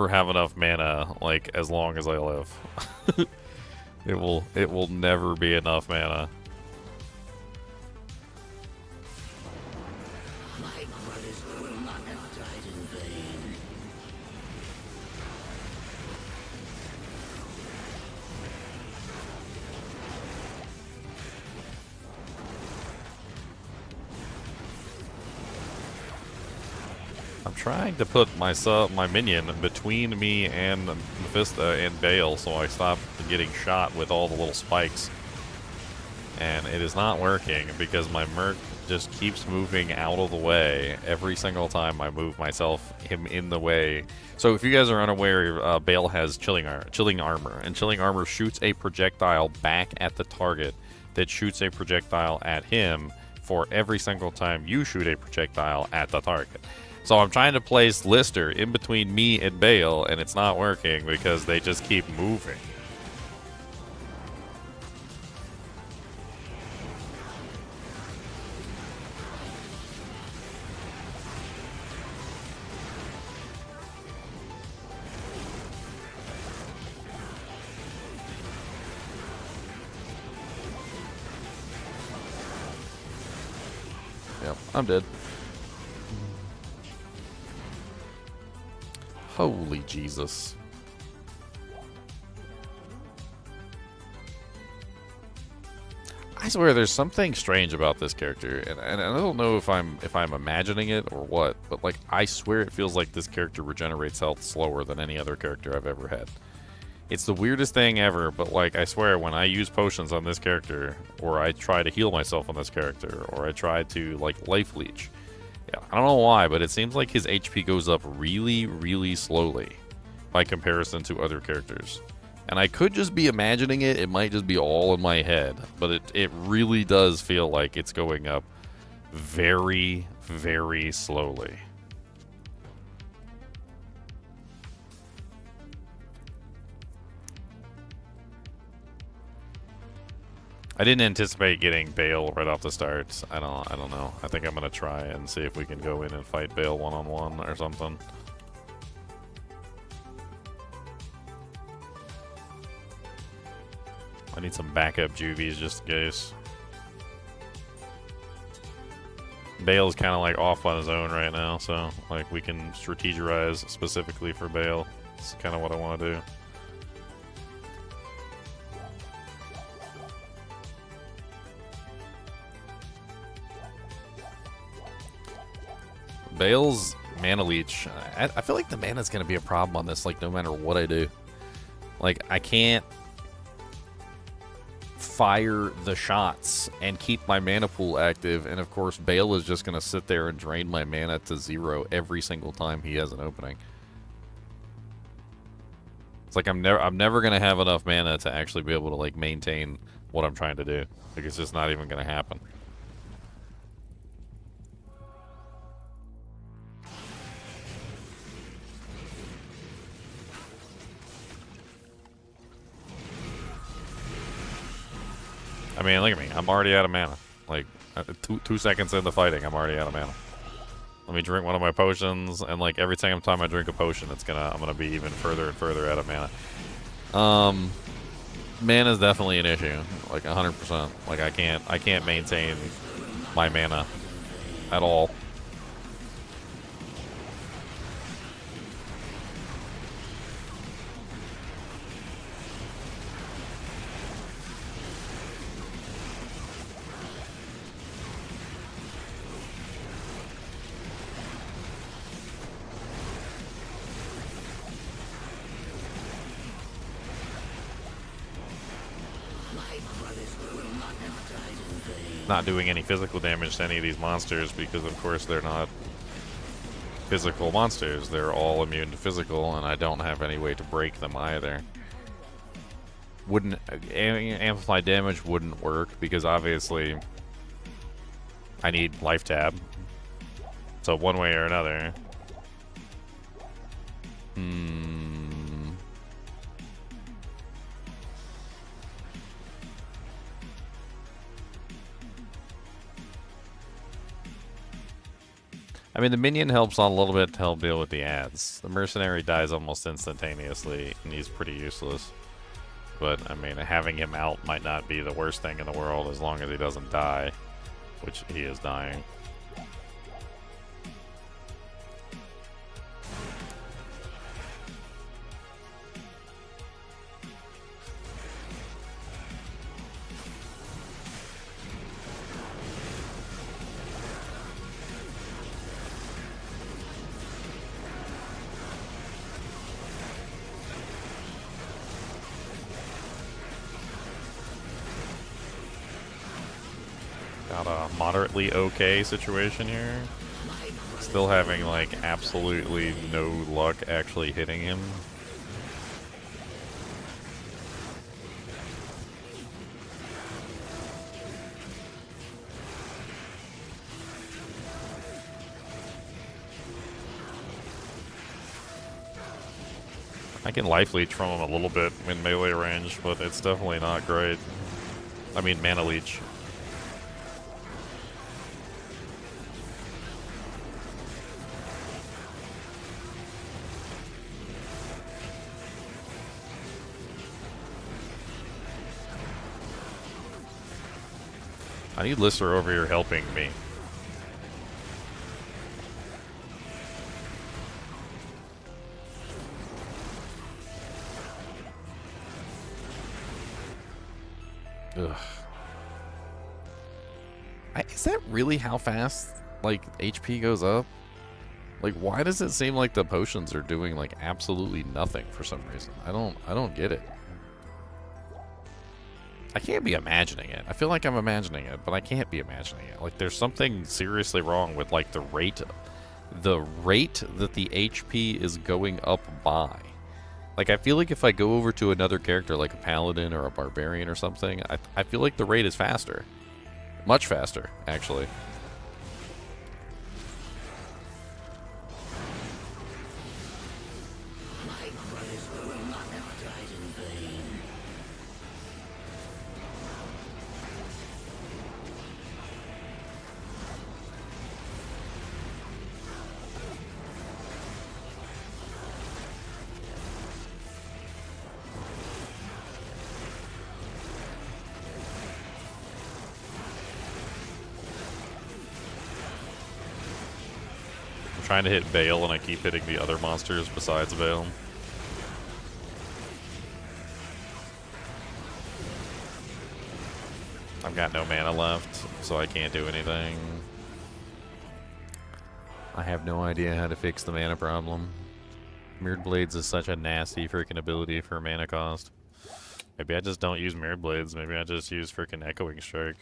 have enough mana like as long as I live. It will never be enough mana. I'm trying to put my minion between me and Mephisto and Bale so I stop getting shot with all the little spikes. And it is not working because my Merc just keeps moving out of the way every single time I move him in the way. So if you guys are unaware, Bale has chilling armor, and chilling armor shoots a projectile back at the target that shoots a projectile at him for every single time you shoot a projectile at the target. So I'm trying to place Lister in between me and Bale, and it's not working because they just keep moving. Yep, I'm dead. Holy Jesus. I swear there's something strange about this character, and I don't know if I'm imagining it or what, but like I swear it feels like this character regenerates health slower than any other character I've ever had. It's the weirdest thing ever, but like I swear when I use potions on this character, or I try to heal myself on this character, or I try to like life leech, yeah, I don't know why, but it seems like his HP goes up really, really slowly by comparison to other characters. And I could just be imagining it, it might just be all in my head, but it really does feel like it's going up very, very slowly. I didn't anticipate getting Bale right off the start. I don't know. I think I'm gonna try and see if we can go in and fight Bale one-on-one or something. I need some backup juvies just in case. Bale's kind of like off on his own right now, so like we can strategize specifically for Bale. It's kind of what I want to do. Bale's mana leech, I feel like the mana's going to be a problem on this, like, no matter what I do. Like, I can't fire the shots and keep my mana pool active, and of course, Bale is just going to sit there and drain my mana to 0 every single time he has an opening. It's like I'm never going to have enough mana to actually be able to, like, maintain what I'm trying to do. Like, it's just not even going to happen. I mean, look at me. I'm already out of mana. Like, two seconds into fighting, I'm already out of mana. Let me drink one of my potions, and like every time I drink a potion, I'm gonna be even further and further out of mana. Mana is definitely an issue, like 100%. Like I can't maintain my mana at all. Not doing any physical damage to any of these monsters because of course they're not physical monsters. They're all immune to physical, and I don't have any way to break them either. Wouldn't amplify damage wouldn't work because obviously I need life tab. So one way or another. I mean, the minion helps on a little bit to help deal with the ads. The mercenary dies almost instantaneously, and he's pretty useless. But, I mean, having him out might not be the worst thing in the world as long as he doesn't die, which he is dying. Got a moderately okay situation here. Still having, like, absolutely no luck actually hitting him. I can life leech from him a little bit in melee range, but it's definitely not great. I mean, mana leech. I need Lister over here helping me. Ugh. Is that really how fast, like, HP goes up? Like, why does it seem like the potions are doing, like, absolutely nothing for some reason? I don't get it. I can't be imagining it. I feel like I'm imagining it, but I can't be imagining it. Like, there's something seriously wrong with, like, the rate that the HP is going up by. Like, I feel like if I go over to another character, like a paladin or a barbarian or something, I feel like the rate is faster. Much faster, actually. Trying to hit Bale and I keep hitting the other monsters besides Bale. I've got no mana left, so I can't do anything. I have no idea how to fix the mana problem. Mirrored Blades is such a nasty freaking ability for mana cost. Maybe I just don't use Mirrored Blades. Maybe I just use freaking Echoing Strike.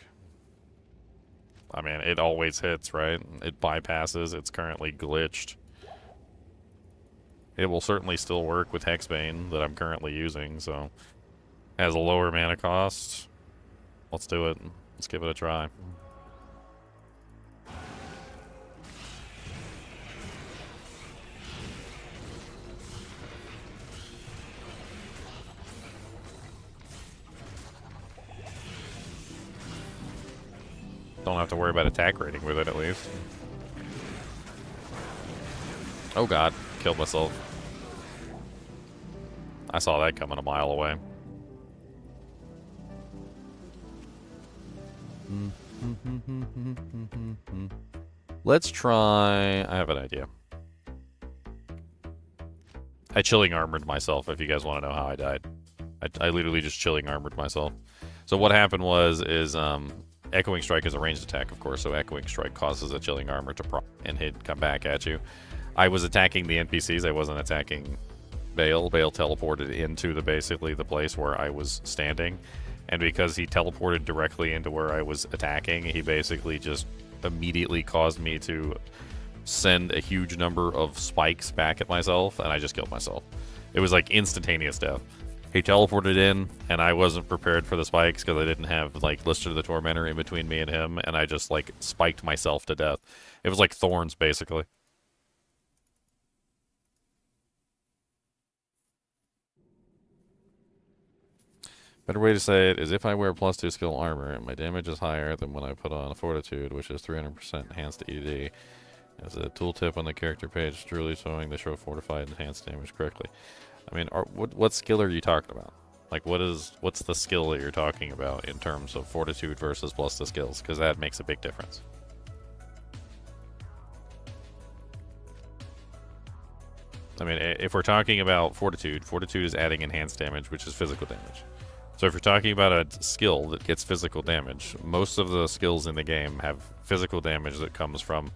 I mean, it always hits, right? It bypasses. It's currently glitched. It will certainly still work with Hexbane that I'm currently using, so... Has a lower mana cost. Let's do it. Let's give it a try. Don't have to worry about attack rating with it, at least. Oh god, killed myself. I saw that coming a mile away. Let's try... I have an idea. I chilling armored myself, if you guys want to know how I died. I literally just chilling armored myself. So what happened was, Echoing Strike is a ranged attack, of course, so Echoing Strike causes a chilling armor to proc and come back at you. I was attacking the NPCs, I wasn't attacking Bale. Bale teleported into basically the place where I was standing, and because he teleported directly into where I was attacking, he basically just immediately caused me to send a huge number of spikes back at myself, and I just killed myself. It was like instantaneous death. He teleported in, and I wasn't prepared for the spikes because I didn't have, like, Lister the Tormentor in between me and him, and I just, like, spiked myself to death. It was like thorns, basically. Better way to say it is if I wear +2 skill armor, and my damage is higher than when I put on a Fortitude, which is 300% enhanced ED. As a tooltip on the character page, truly showing the show fortified enhanced damage correctly. I mean, what skill are you talking about? Like, what's the skill that you're talking about in terms of Fortitude versus +2 skills? Because that makes a big difference. I mean, if we're talking about Fortitude, Fortitude is adding enhanced damage, which is physical damage. So if you're talking about a skill that gets physical damage, most of the skills in the game have physical damage that comes from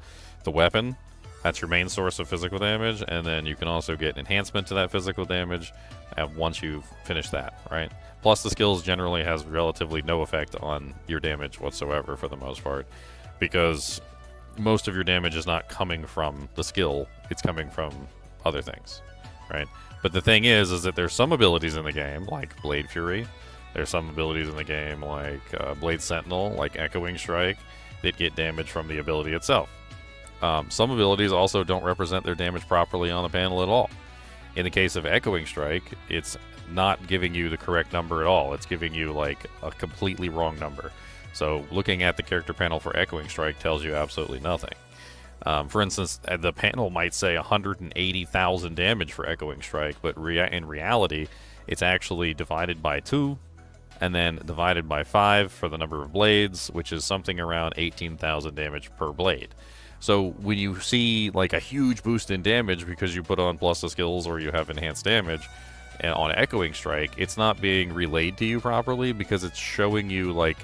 the weapon That's your main source of physical damage, and then you can also get enhancement to that physical damage once you've finished that, right? Plus, the skills generally has relatively no effect on your damage whatsoever for the most part, because most of your damage is not coming from the skill, it's coming from other things, right? But the thing is that there's some abilities in the game, like Blade Fury, there's some abilities in the game like Blade Sentinel, like Echoing Strike, that get damage from the ability itself. Some abilities also don't represent their damage properly on the panel at all. In the case of Echoing Strike, it's not giving you the correct number at all. It's giving you like a completely wrong number. So looking at the character panel for Echoing Strike tells you absolutely nothing. For instance, the panel might say 180,000 damage for Echoing Strike, but in reality, it's actually divided by 2 and then divided by 5 for the number of blades, which is something around 18,000 damage per blade. So when you see like a huge boost in damage because you put on plus the skills or you have enhanced damage on Echoing Strike, it's not being relayed to you properly because it's showing you like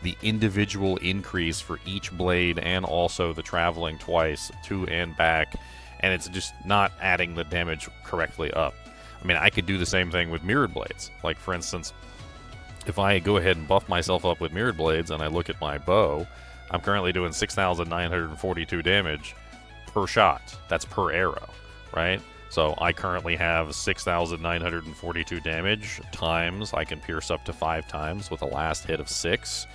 the individual increase for each blade and also the traveling twice to and back, and it's just not adding the damage correctly up. I mean, I could do the same thing with mirrored blades. Like, for instance, if I go ahead and buff myself up with mirrored blades and I look at my bow, I'm currently doing 6,942 damage per shot. That's per arrow, right? So I currently have 6,942 damage times, I can pierce up to 5 times with a last hit of 6.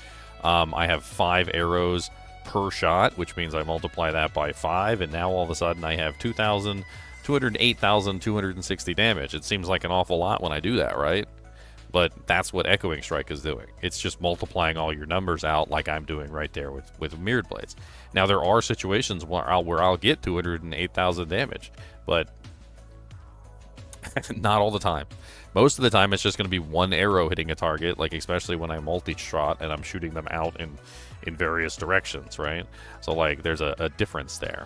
I have 5 arrows per shot, which means I multiply that by 5, and now all of a sudden I have 208,260 damage. It seems like an awful lot when I do that, right? But that's what Echoing Strike is doing. It's just multiplying all your numbers out like I'm doing right there with Mirrored Blades. Now, there are situations where I'll get 208,000 damage, but not all the time. Most of the time, it's just going to be one arrow hitting a target, like especially when I multi-shot and I'm shooting them out in various directions, right? So, like, there's a difference there.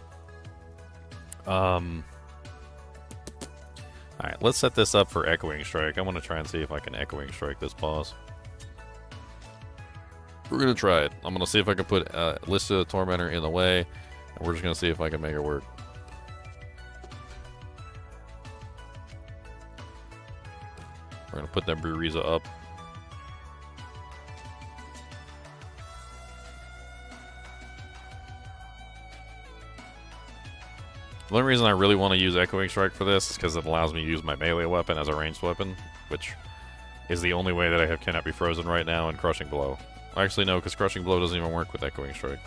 Alright, let's set this up for Echoing Strike. I want to try and see if I can Echoing Strike this boss. We're going to try it. I'm going to see if I can put Lista the Tormentor in the way, and we're just going to see if I can make it work. We're going to put that Buriza up. The only reason I really want to use Echoing Strike for this is because it allows me to use my melee weapon as a ranged weapon, which is the only way that I cannot be frozen right now in Crushing Blow. Actually, no, because Crushing Blow doesn't even work with Echoing Strike.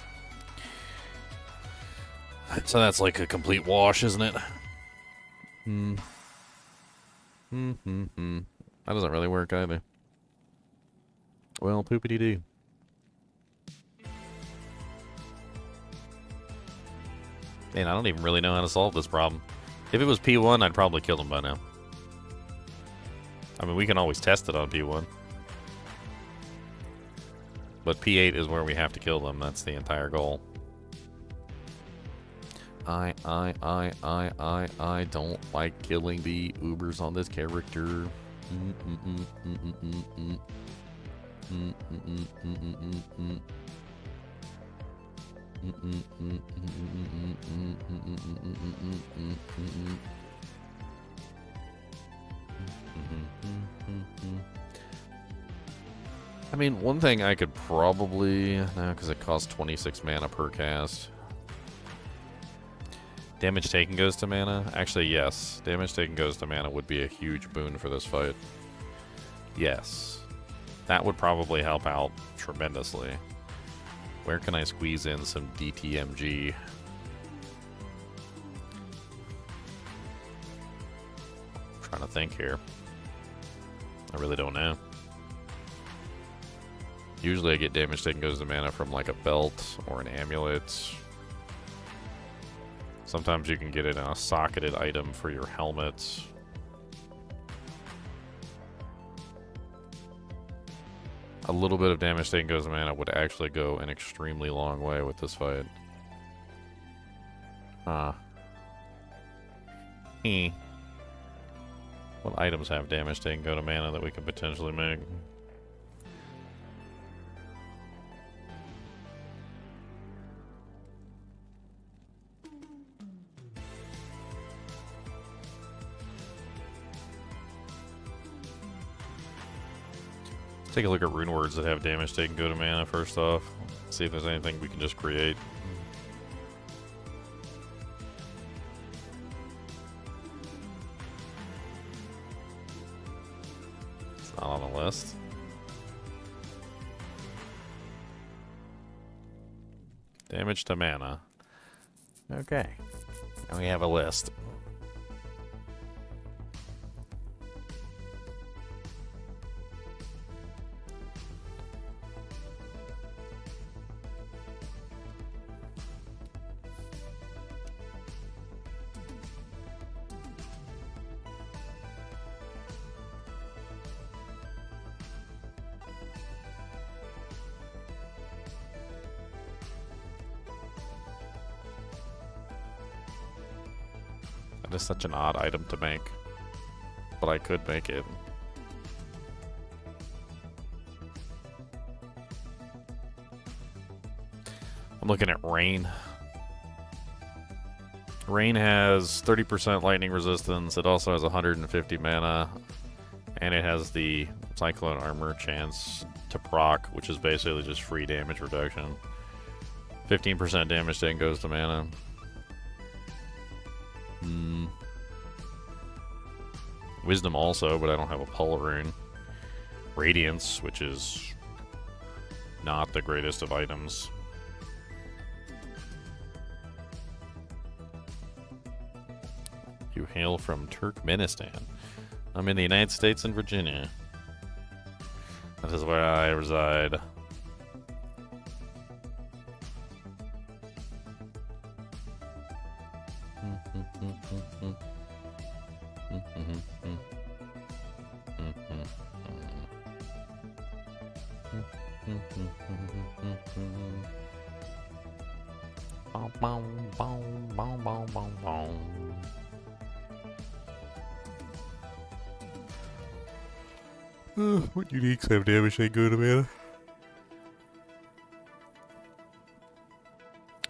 So that's like a complete wash, isn't it? That doesn't really work either. Well, poopity-doo. Man, I don't even really know how to solve this problem. If it was P1, I'd probably kill him by now. I mean, we can always test it on P1. But P8 is where we have to kill them. That's the entire goal. I don't like killing the Ubers on this character. I mean, one thing I could probably... No, because it costs 26 mana per cast. Damage taken goes to mana? Actually, yes. Damage taken goes to mana would be a huge boon for this fight. Yes. That would probably help out tremendously. Where can I squeeze in some DTMG? I'm trying to think here. I really don't know. Usually I get damage taken goes to mana from like a belt or an amulet. Sometimes you can get it in a socketed item for your helmet. A little bit of damage taken goes to mana would actually go an extremely long way with this fight. Huh. What items have damage taken go to mana that we could potentially make? Take a look at rune words that have damage taken go to mana first off. See if there's anything we can just create. It's not on the list. Damage to mana. Okay. And we have a list. That is such an odd item to make. But I could make it. I'm looking at Rain. Rain has 30% lightning resistance. It also has 150 mana. And it has the Cyclone Armor chance to proc, which is basically just free damage reduction. 15% damage taken goes to mana. Wisdom also, but I don't have a Pull rune. Radiance, which is not the greatest of items. You hail from Turkmenistan. I'm in the United States and Virginia. That is where I reside. What uniques have damage they go to mana?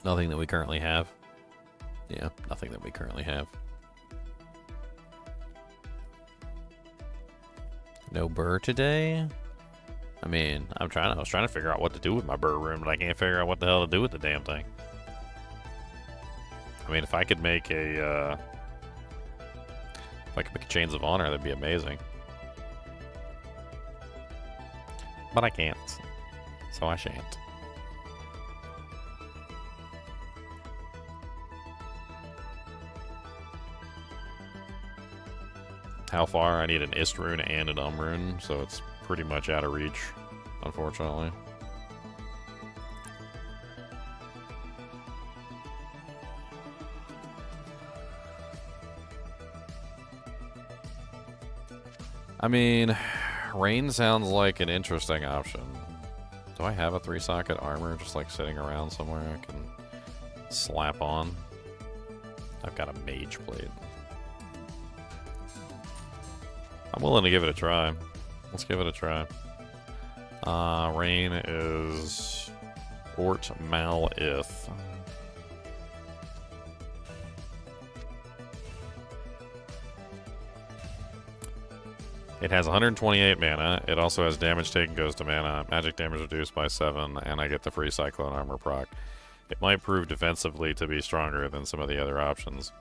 Nothing that we currently have. Yeah, nothing that we currently have. No burr today? I mean, I was trying to figure out what to do with my burr room, but I can't figure out what the hell to do with the damn thing. I mean, if I could make a Chains of Honor, that'd be amazing. But I can't. So I shan't. How far? I need an Ist rune and an rune, so it's pretty much out of reach, unfortunately. I mean, Rain sounds like an interesting option. Do I have a 3-socket armor just like sitting around somewhere I can slap on? I've got a mage blade. I'm willing to give it a try. Let's give it a try. Rain is Ort Mal Ith. It has 128 mana. It also has damage taken goes to mana, magic damage reduced by 7, and I get the free Cyclone Armor proc. It might prove defensively to be stronger than some of the other options.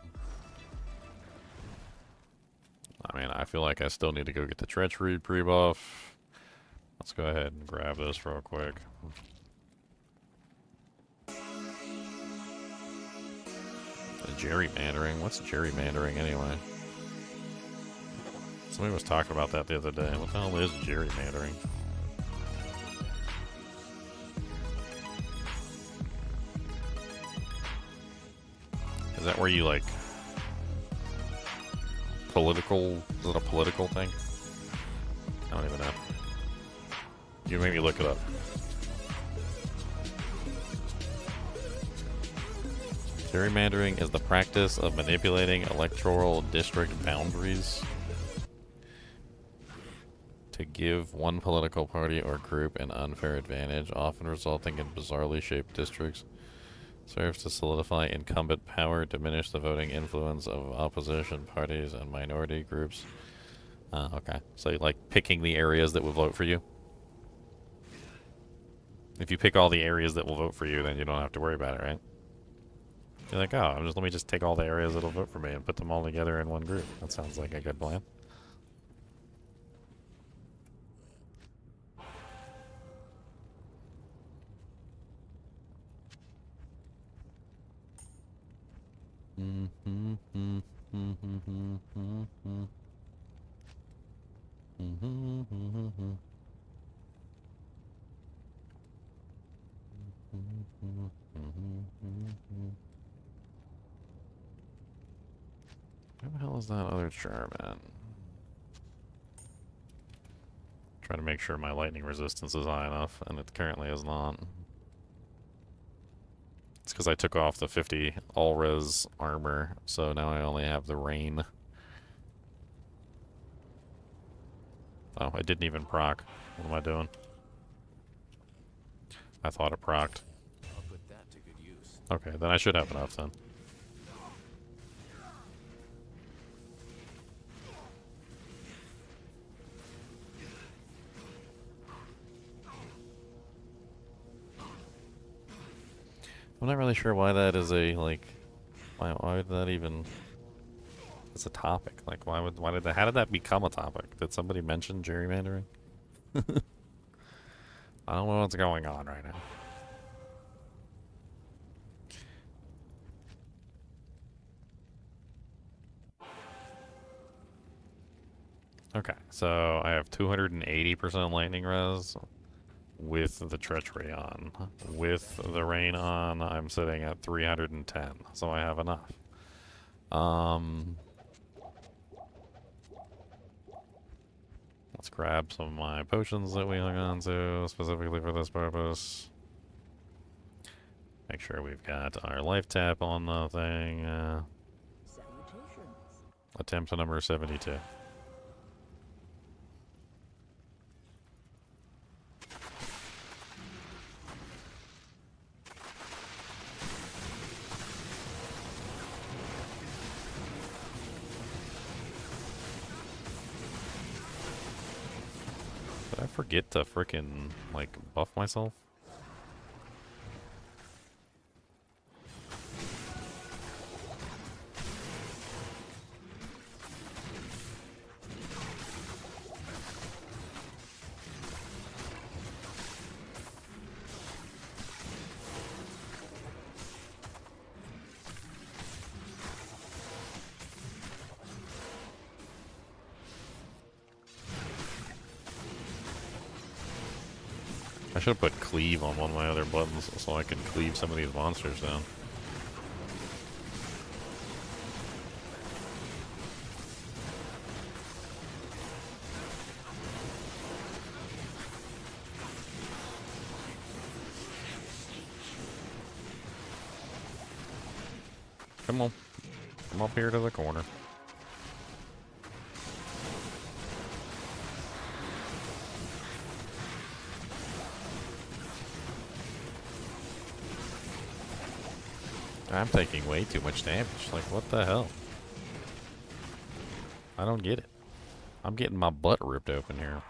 I mean, I feel like I still need to go get the Treachery pre-buff. Let's go ahead and grab this real quick. Gerrymandering? What's gerrymandering anyway? Somebody was talking about that the other day. What the hell is gerrymandering? Is that where you, like, political? Is it a political thing? I don't even know. You maybe look it up. Gerrymandering is the practice of manipulating electoral district boundaries to give one political party or group an unfair advantage, often resulting in bizarrely shaped districts. Serves to solidify incumbent power, diminish the voting influence of opposition parties and minority groups. Okay. So you like picking the areas that will vote for you? If you pick all the areas that will vote for you, then you don't have to worry about it, right? You're like, oh, let me just take all the areas that'll vote for me and put them all together in one group. That sounds like a good plan. Where the hell is that other German? Trying to make sure my lightning resistance is high enough, and it currently is not. It's because I took off the 50 all-res armor, so now I only have the rain. Oh, I didn't even proc. What am I doing? I thought it procced. I'll put that to good use. Okay, then I should have enough then. I'm not really sure why that is a, like, why would that even, it's a topic. Like, why did that, how did that become a topic? Did somebody mention gerrymandering? I don't know what's going on right now. Okay, so I have 280% lightning res with the treachery on. With the rain on, I'm sitting at 310, so I have enough. Let's grab some of my potions that we hung on to specifically for this purpose. Make sure we've got our life tap on the thing. Attempt number 72. Did I forget to frickin', like, buff myself? I should have put cleave on one of my other buttons so I can cleave some of these monsters down. Come on. Come up here to the corner. I'm taking way too much damage. Like, what the hell? I don't get it. I'm getting my butt ripped open here.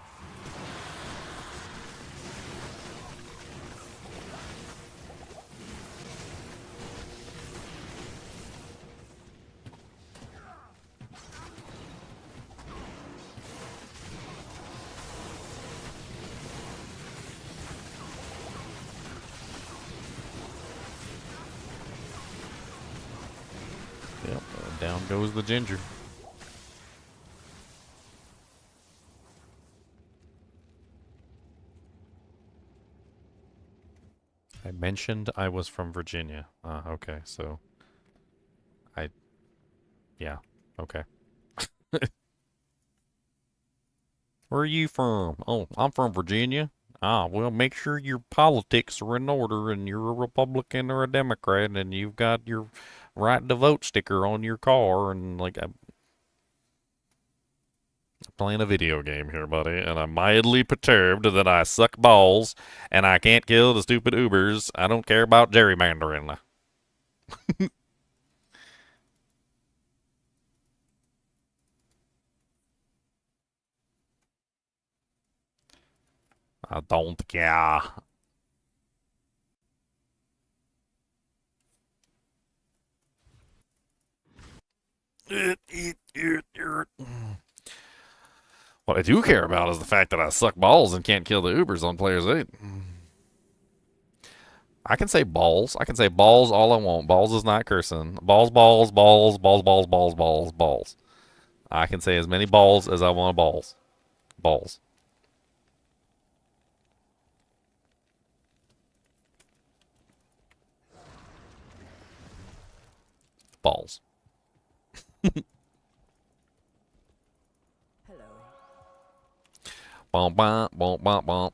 Yep, down goes the ginger. I mentioned I was from Virginia. Okay, so yeah, okay. Where are you from? Oh, I'm from Virginia. Ah, well, make sure your politics are in order and you're a Republican or a Democrat and you've got your right to vote sticker on your car and, like, I'm playing a video game here, buddy, and I'm mildly perturbed that I suck balls and I can't kill the stupid Ubers. I don't care about gerrymandering. I don't care. What I do care about is the fact that I suck balls and can't kill the Ubers on Players 8. I can say balls. I can say balls all I want. Balls is not cursing. Balls, balls, balls, balls, balls, balls, balls, balls. I can say as many balls as I want balls. Balls. Balls. Hello. Bom, bom, bom, bom, bom.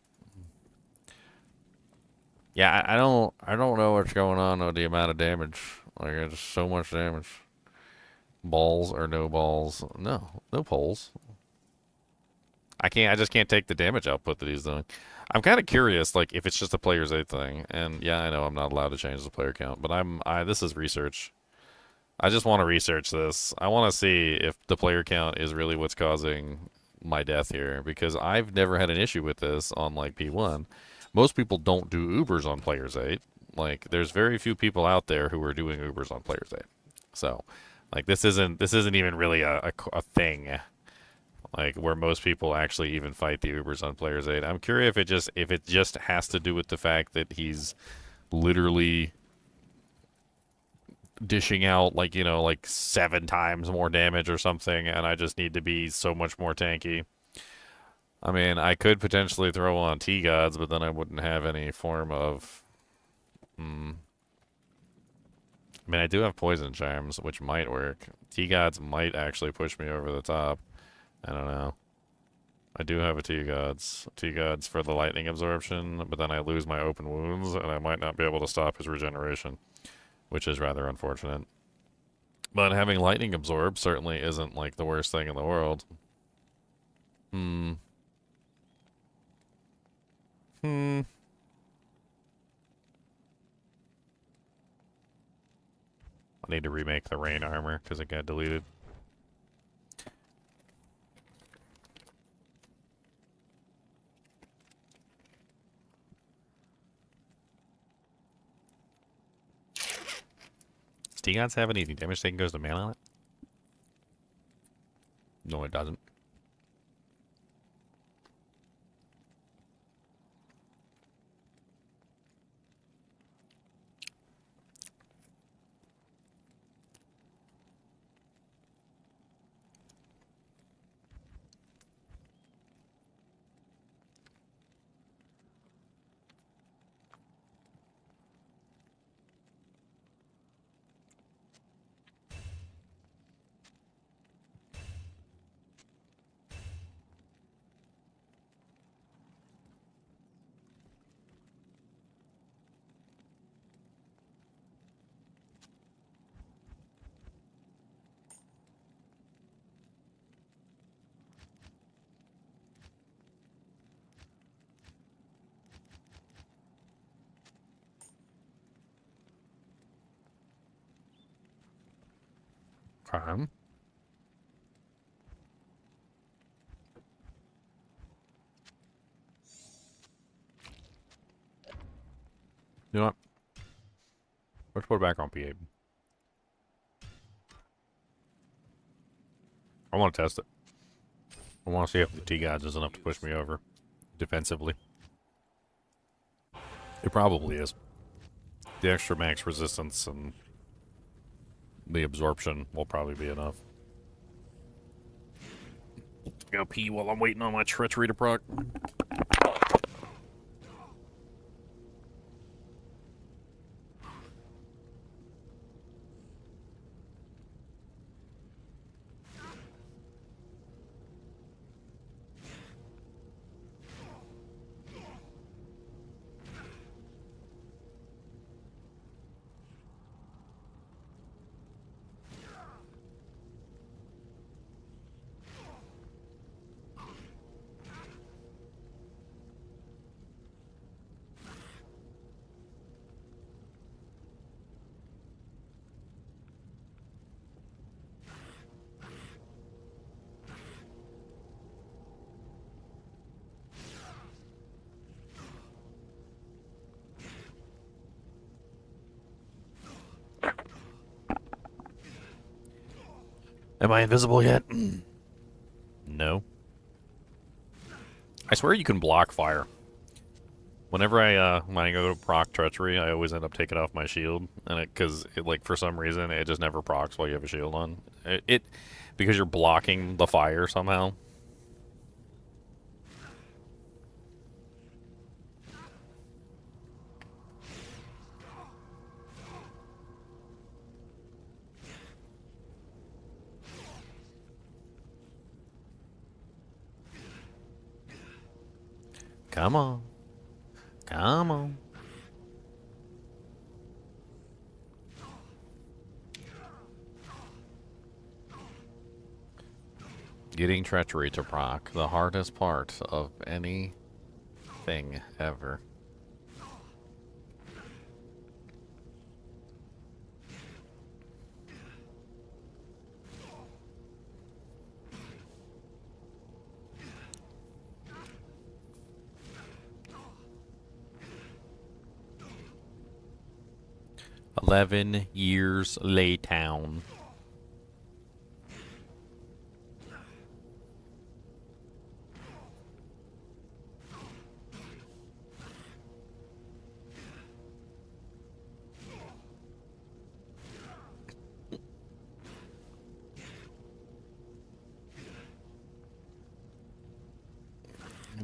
Yeah, I don't know what's going on with the amount of damage. Like, it's so much damage. Balls or no balls? No, no poles. I just can't take the damage output that he's doing. I'm kind of curious, like, if it's just a player's 8 thing. And yeah, I know I'm not allowed to change the player count, but this is research. I just want to research this. I want to see if the player count is really what's causing my death here, because I've never had an issue with this on, like, P1. Most people don't do Ubers on Players 8. Like, there's very few people out there who are doing Ubers on Players 8. So, like, this isn't even really a thing, like, where most people actually even fight the Ubers on Players 8. I'm curious if it just has to do with the fact that he's literally dishing out, like, you know, like 7 times more damage or something, and I just need to be so much more tanky. I mean, I could potentially throw on T-Gods, but then I wouldn't have any form of... I mean, I do have Poison Charms, which might work. T-Gods might actually push me over the top. I don't know. I do have a T-Gods. T-Gods for the lightning absorption, but then I lose my open wounds, and I might not be able to stop his regeneration, which is rather unfortunate. But having lightning absorb certainly isn't, like, the worst thing in the world. I need to remake the rain armor because it got deleted. Does T-Gods have any damage taken goes to mana on it? No, it doesn't. Okay. You know what? Let's put it back on P8. I want to test it. I want to see if the T-Gods is enough to push me over defensively. It probably is. The extra max resistance and the absorption will probably be enough. Go pee while I'm waiting on my treachery to proc. Am I invisible yet? No. I swear you can block fire. Whenever when I go to proc treachery, I always end up taking off my shield, and because like for some reason it just never procs while you have a shield on. Because you're blocking the fire somehow. Come on. Come on. Getting treachery to proc, the hardest part of anything ever. "11 years later."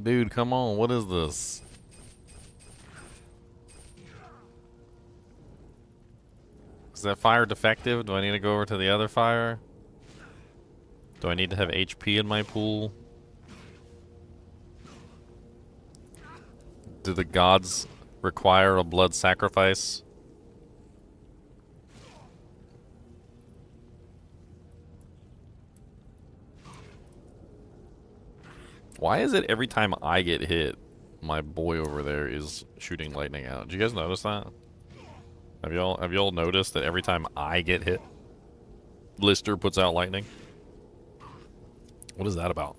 Dude, come on, what is this? Is that fire defective? Do I need to go over to the other fire? Do I need to have HP in my pool? Do the gods require a blood sacrifice? Why is it every time I get hit, my boy over there is shooting lightning out? Did you guys notice that? Have y'all noticed that every time I get hit, Lister puts out lightning? What is that about?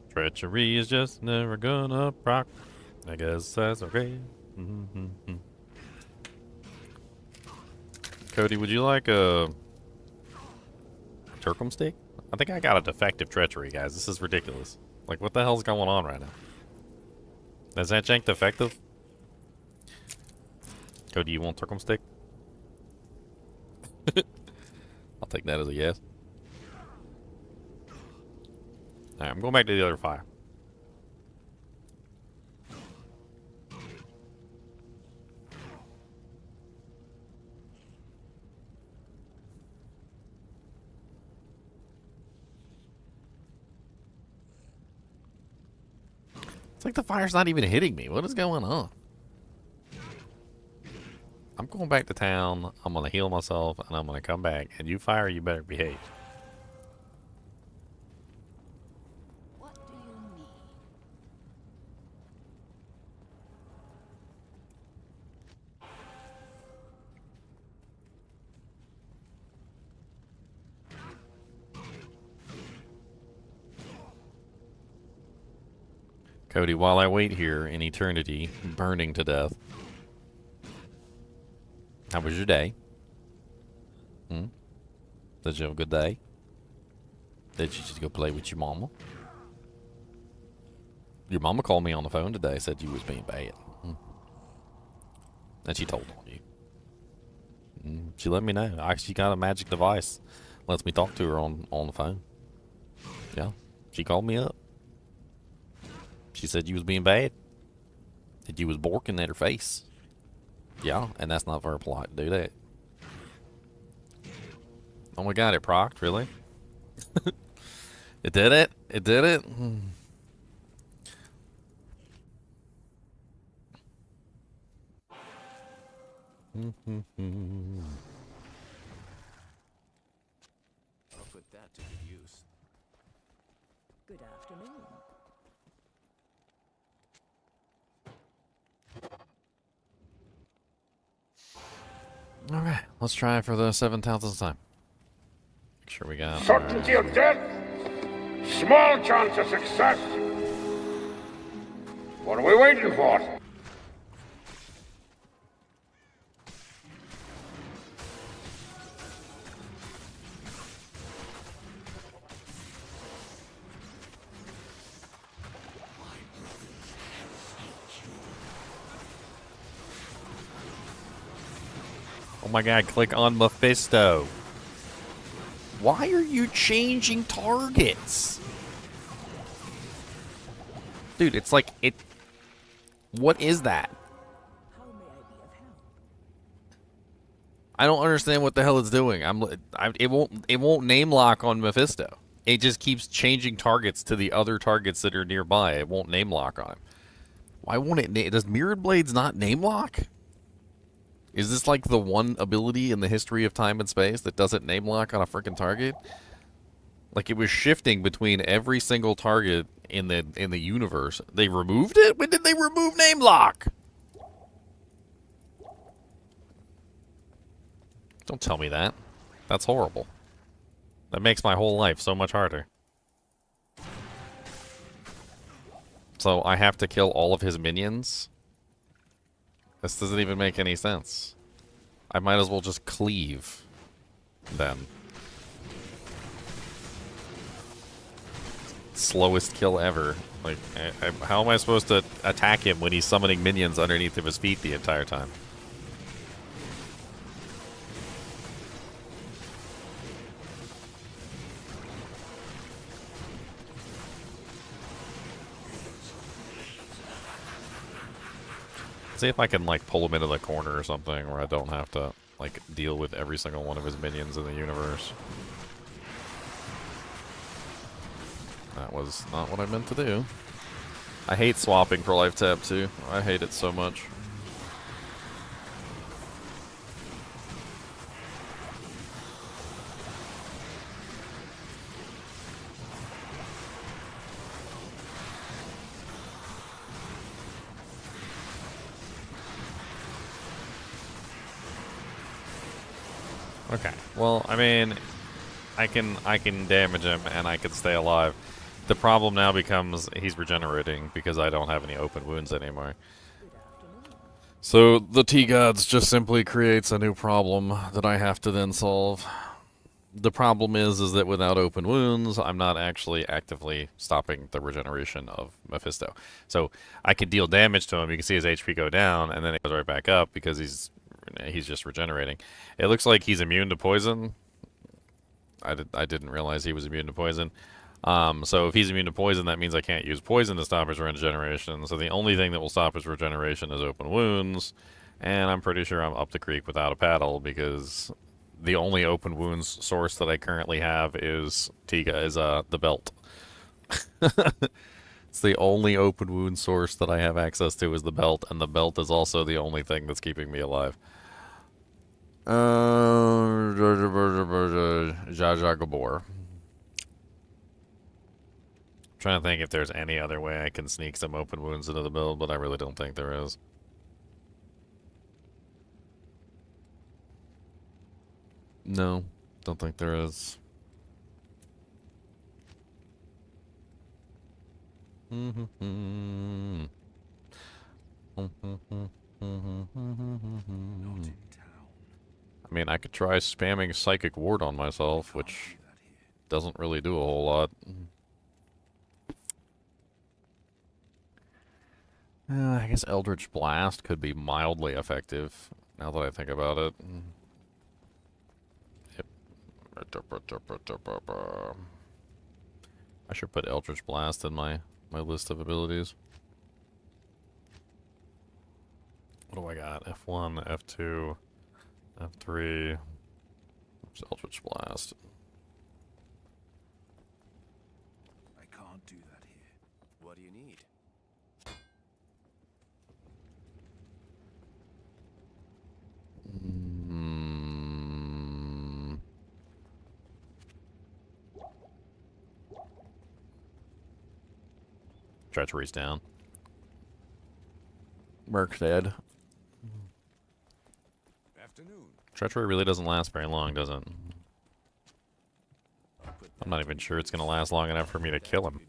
Treachery is just never gonna proc. I guess that's okay. Cody, would you like a Turkum stick? I think I got a defective treachery, guys. This is ridiculous. Like, what the hell's going on right now? Is that jank defective? Cody, you want Turkum stick? I'll take that as a yes. Alright, I'm going back to the other fire. It's like the fire's not even hitting me. What is going on? I'm going back to town. I'm going to heal myself, and I'm going to come back. And you fire, you better behave. What do you need? Cody, while I wait here in eternity, burning to death, how was your day? Did you have a good day? Did you just go play with your mama? Your mama called me on the phone today, said you was being bad. And she told on you. She let me know. She got a magic device. Lets me talk to her on the phone. Yeah. She called me up. She said you was being bad. That you was borking at her face. Yeah, and that's not very polite to do that. Oh my god, it procced, really? It did it? It did it? I'll put that to good use. Good afternoon. Okay, let's try it for the 7,000th time. Make sure we got. Certainty of death, small chance of success. What are we waiting for? Oh my god, click on Mephisto. Why are you changing targets? Dude, it's like it. What is that? I don't understand what the hell it's doing. It won't name lock on Mephisto. It just keeps changing targets to the other targets that are nearby. It won't name lock on him. Why won't it? Does Mirrored Blades not name lock? Is this like the one ability in the history of time and space that doesn't name lock on a freaking target? Like it was shifting between every single target in the universe. They removed it? When did they remove name lock? Don't tell me that. That's horrible. That makes my whole life so much harder. So I have to kill all of his minions? This doesn't even make any sense. I might as well just cleave then. Slowest kill ever. Like, how am I supposed to attack him when he's summoning minions underneath of his feet the entire time? See if I can, like, pull him into the corner or something where I don't have to, like, deal with every single one of his minions in the universe. That was not what I meant to do. I hate swapping for life tab, too. I hate it so much. Okay. Well, I mean, I can damage him and I can stay alive. The problem now becomes he's regenerating because I don't have any open wounds anymore. So the T-Gods just simply creates a new problem that I have to then solve. The problem is that without open wounds, I'm not actually actively stopping the regeneration of Mephisto. So I can deal damage to him. You can see his HP go down, and then it goes right back up because he's just regenerating. It looks like he's immune to poison. I didn't realize he was immune to poison. So if he's immune to poison, that means I can't use poison to stop his regeneration. So the only thing that will stop his regeneration is open wounds. And I'm pretty sure I'm up the creek without a paddle because the only open wounds source that I currently have is the belt. It's the only open wound source that I have access to is the belt, and the belt is also the only thing that's keeping me alive. Jaja Gabor. Trying to think if there's any other way I can sneak some open wounds into the build, but I really don't think there is. No, don't think there is. Not in town. I mean, I could try spamming Psychic Ward on myself, which doesn't really do a whole lot. I guess Eldritch Blast could be mildly effective, now that I think about it. Yep. I should put Eldritch Blast in my list of abilities. What do I got? F1, F2, F3. There's Eldritch Blast. I can't do that here. What do you need? Treachery's down. Merc's dead. Afternoon. Treachery really doesn't last very long, does it? I'm not even sure it's going to last long enough for me to kill him.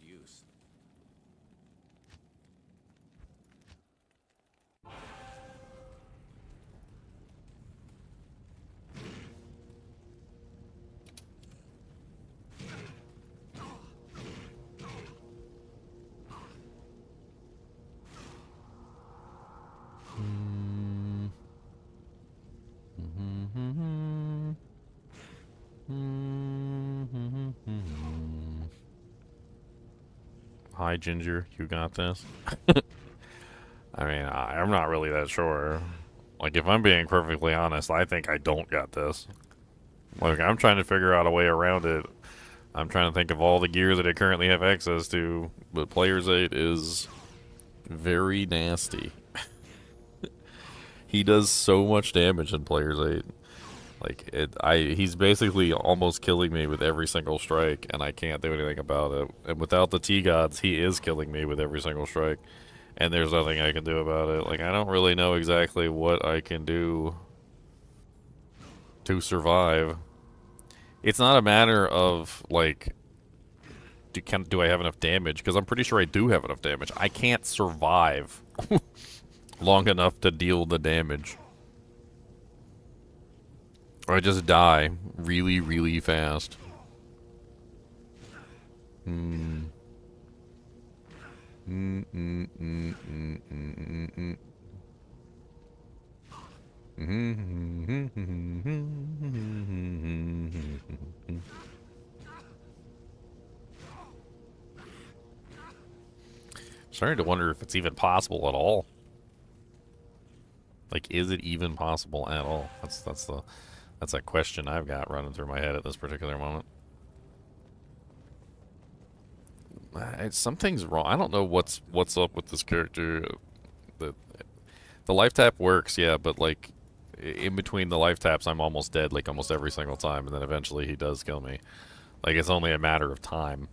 Hi, Ginger. You got this? I mean, I'm not really that sure. Like, if I'm being perfectly honest, I think I don't got this. Like, I'm trying to figure out a way around it. I'm trying to think of all the gear that I currently have access to, but Player's 8 is very nasty. He does so much damage in Player's 8. Like, he's basically almost killing me with every single strike, and I can't do anything about it. And without the T-Gods, he is killing me with every single strike, and there's nothing I can do about it. Like, I don't really know exactly what I can do to survive. It's not a matter of, like, do I have enough damage? Because I'm pretty sure I do have enough damage. I can't survive long enough to deal the damage. Or I just die really, really fast. Starting to wonder if it's even possible at all. Like, is it even possible at all? That's a question I've got running through my head at this particular moment. Something's wrong. I don't know what's up with this character. The life tap works, yeah, but like in between the life taps, I'm almost dead like almost every single time, and then eventually he does kill me. Like, it's only a matter of time.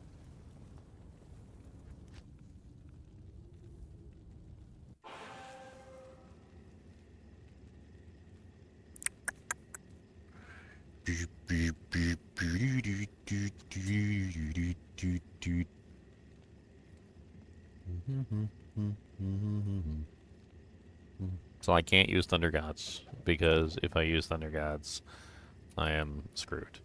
So I can't use Thunder Gods, because if I use Thunder Gods, I am screwed.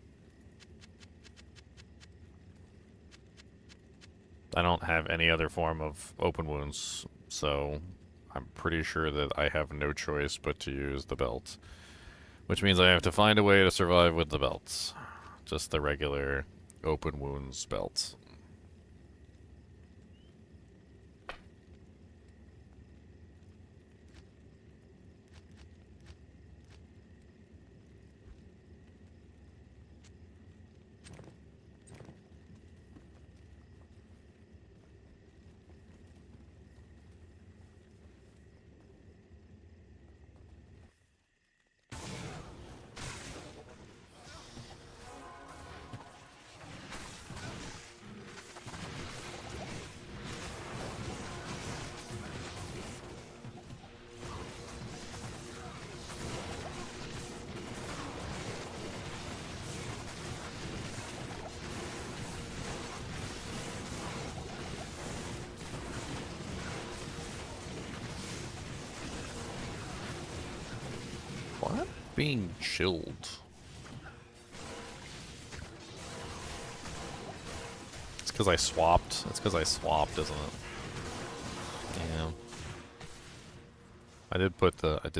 I don't have any other form of open wounds, so I'm pretty sure that I have no choice but to use the belt. Which means I have to find a way to survive with the belts. Just the regular open wounds belts. What? Being chilled. It's because I swapped. It's because I swapped, isn't it? Yeah. I did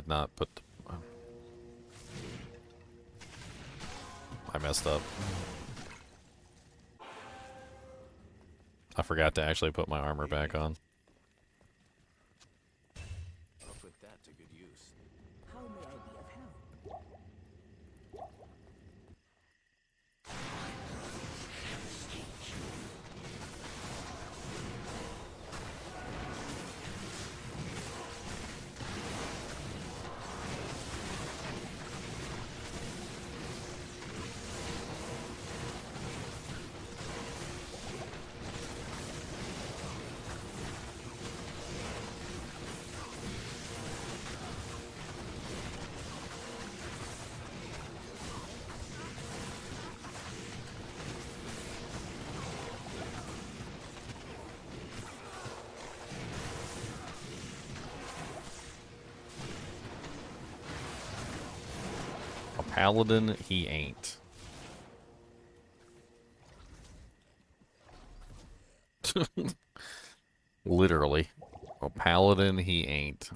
not put the... I messed up. I forgot to actually put my armor back on. I'll put that to good use. How may I be of help? paladin he ain't. Literally. A paladin he ain't.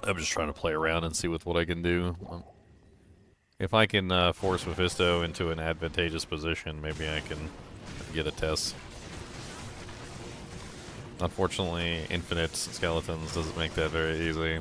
I'm just trying to play around and see with what I can do. If I can force Mephisto into an advantageous position, maybe I can get a test. Unfortunately, infinite skeletons doesn't make that very easy.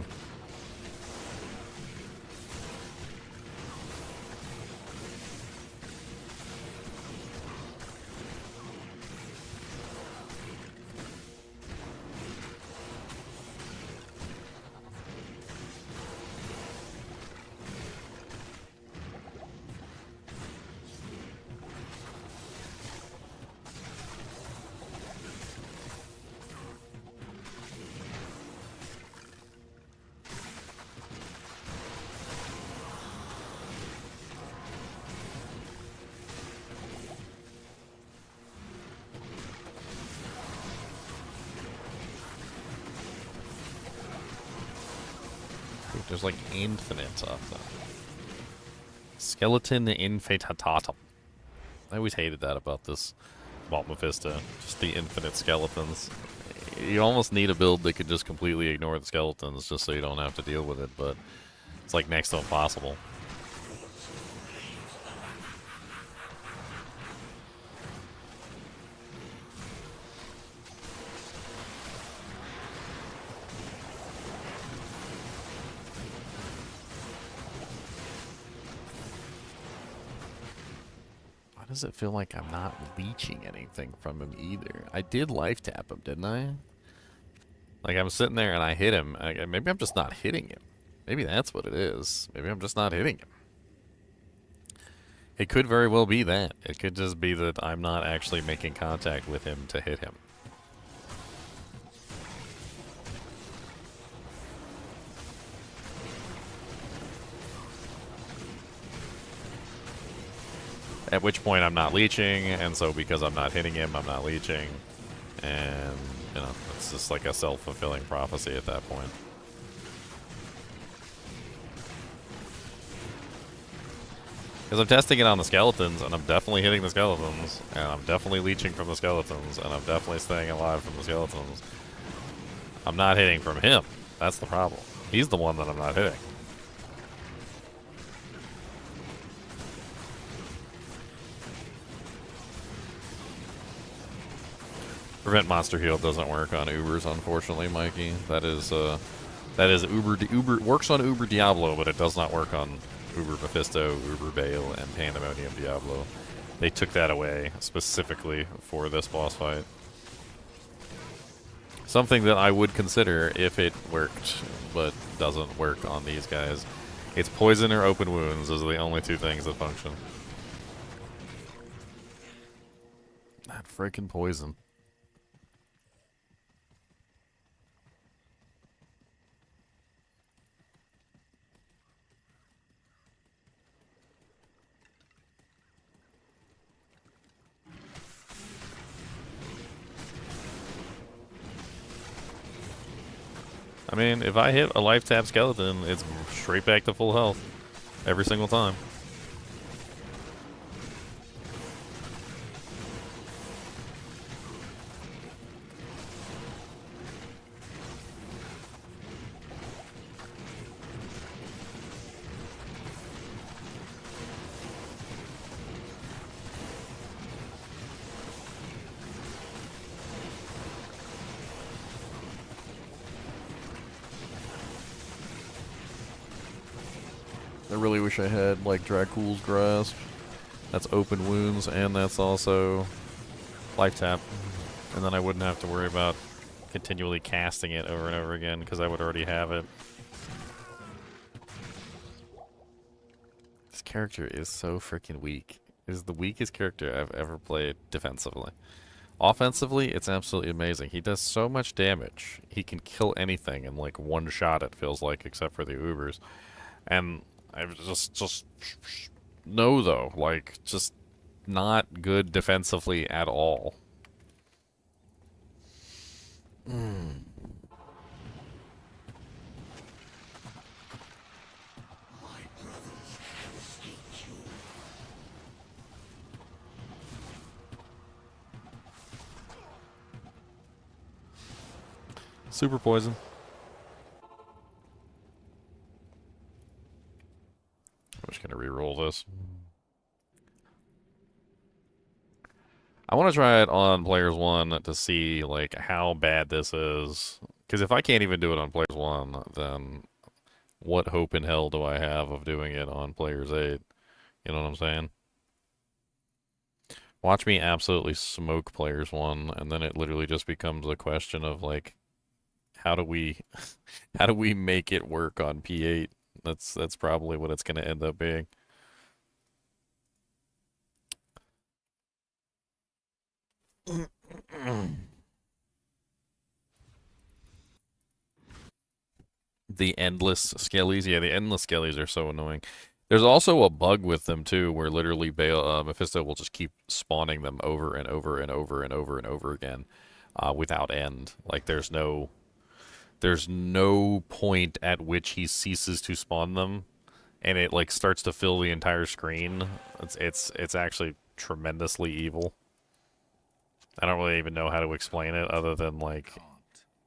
There's like infinite of them. Skeleton infatatum. I always hated that about this Vault Mephisto. Just the infinite skeletons. You almost need a build that could just completely ignore the skeletons just so you don't have to deal with it, but it's like next to impossible. Does it feel like I'm not leeching anything from him either? I did life tap him, didn't I? Like, I'm sitting there and I hit him. Maybe I'm just not hitting him. Maybe that's what it is. Maybe I'm just not hitting him. It could very well be that. It could just be that I'm not actually making contact with him to hit him. At which point I'm not leeching, and so because I'm not hitting him, I'm not leeching. And, you know, it's just like a self-fulfilling prophecy at that point. Because I'm testing it on the skeletons, and I'm definitely hitting the skeletons, and I'm definitely leeching from the skeletons, and I'm definitely staying alive from the skeletons. I'm not hitting from him. That's the problem. He's the one that I'm not hitting. Prevent monster heal doesn't work on Ubers, unfortunately, Mikey. That is Uber works on Uber Diablo, but it does not work on Uber Mephisto, Uber Bale, and Pandemonium Diablo. They took that away specifically for this boss fight. Something that I would consider if it worked, but doesn't work on these guys. It's poison or open wounds. Those are the only two things that function. That freaking poison. I mean, if I hit a life tap skeleton, it's straight back to full health every single time. I really wish I had, like, Dracul's Grasp. That's open wounds, and that's also life tap. And then I wouldn't have to worry about continually casting it over and over again, because I would already have it. This character is so freaking weak. is the weakest character I've ever played defensively. Offensively, it's absolutely amazing. He does so much damage. He can kill anything in like one shot, it feels like, except for the Ubers. And I just no though, like just not good defensively at all. Super poison. I'm just gonna re-roll this. I want to try it on Players 1 to see like how bad this is. Because if I can't even do it on Players 1, then what hope in hell do I have of doing it on Players 8? You know what I'm saying? Watch me absolutely smoke Players 1, and then it literally just becomes a question of like, how do we, how do we make it work on P8? That's probably what it's going to end up being. The endless skellies. Yeah, the endless skellies are so annoying. There's also a bug with them too, where literally Mephisto will just keep spawning them over and over and over and over and over again, without end. Like there's no point at which he ceases to spawn them, and it like starts to fill the entire screen. It's actually tremendously evil. I don't really even know how to explain it other than like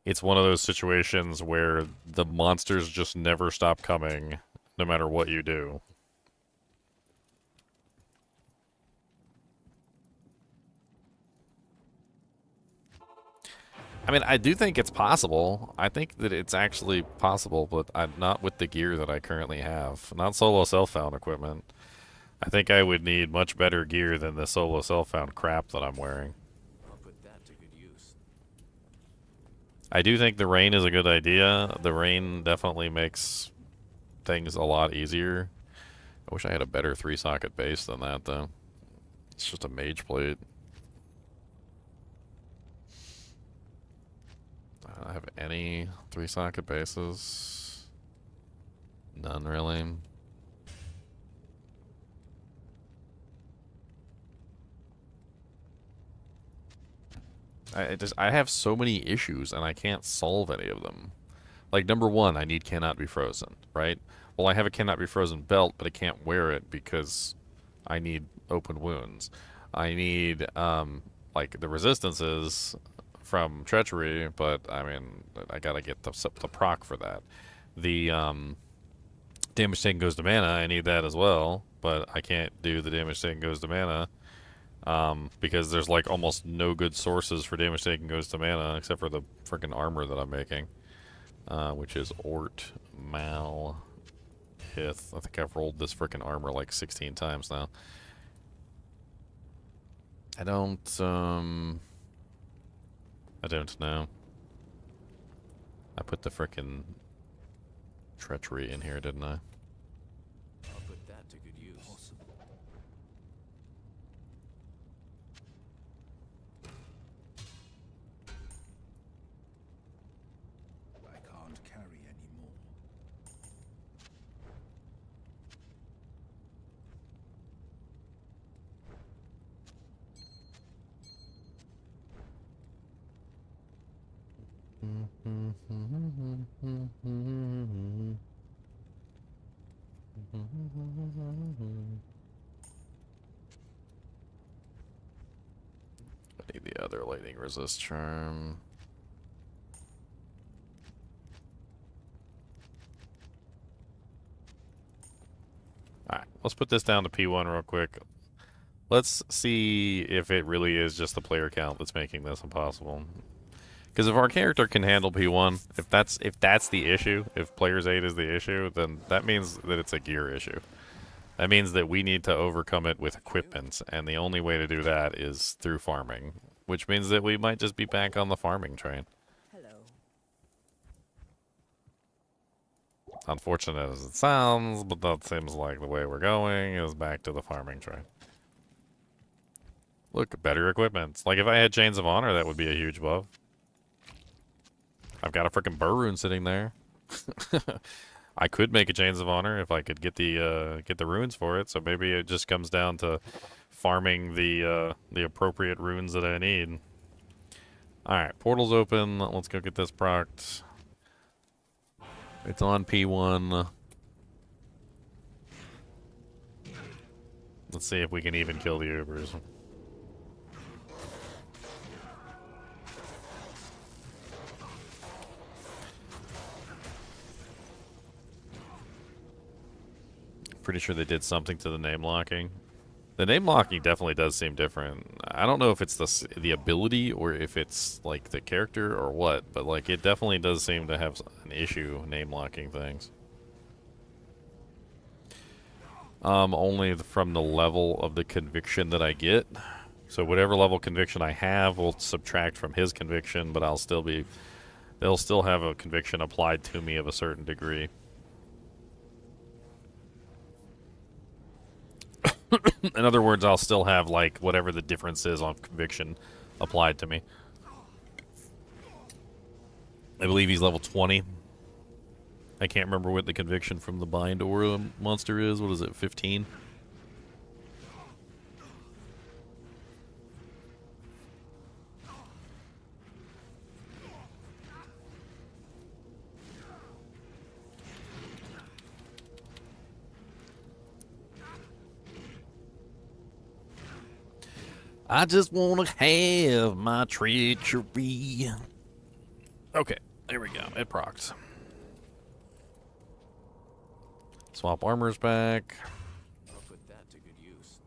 it's one of those situations where the monsters just never stop coming no matter what you do. I mean, I do think it's possible. I think that it's actually possible, but I'm not with the gear that I currently have. Not solo self-found equipment. I think I would need much better gear than the solo self-found crap that I'm wearing. I'll put that to good use. I do think the rain is a good idea. The rain definitely makes things a lot easier. I wish I had a better 3-socket base than that, though. It's just a mage plate. I don't have any 3-socket bases. None, really. I have so many issues, and I can't solve any of them. Like, number one, I need cannot be frozen, right? Well, I have a cannot be frozen belt, but I can't wear it because I need open wounds. I need, like, the resistances from treachery, but, I mean, I gotta get the proc for that. The, damage taken goes to mana, I need that as well, but I can't do the damage taken goes to mana. Because there's like almost no good sources for damage taken goes to mana except for the freaking armor that I'm making, which is Ort Mal Hith. I think I've rolled this freaking armor like 16 times now. I don't know. I put the frickin' treachery in here, didn't I? I'll put that to good use. Possible. I can't carry any more. I need the other lightning resist charm. Alright, let's put this down to P1 real quick. Let's see if it really is just the player count that's making this impossible. Because if our character can handle P1, if that's the issue, if Players 8 is the issue, then that means that it's a gear issue. That means that we need to overcome it with equipment, and the only way to do that is through farming, which means that we might just be back on the farming train. Hello. Unfortunate as it sounds, but that seems like the way we're going is back to the farming train. Look, better equipment. Like, if I had Chains of Honor, that would be a huge buff. I've got a freaking burr rune sitting there. I could make a Chains of Honor if I could get the runes for it. So maybe it just comes down to farming the appropriate runes that I need. All right, portal's open. Let's go get this procced. It's on P1. Let's see if we can even kill the Ubers. Pretty sure they did something to the name locking. The name locking definitely does seem different. I don't know if it's the ability or if it's like the character or what, but like it definitely does seem to have an issue name locking things. Only from the level of the conviction that I get. So whatever level conviction I have will subtract from his conviction, but they'll still have a conviction applied to me of a certain degree. In other words, I'll still have, like, whatever the difference is on conviction applied to me. I believe he's level 20. I can't remember what the conviction from the Bind Aura monster is. What is it, 15? I just want to have my treachery. Okay, there we go. It procs. Swap armors back. I'll put that to good use.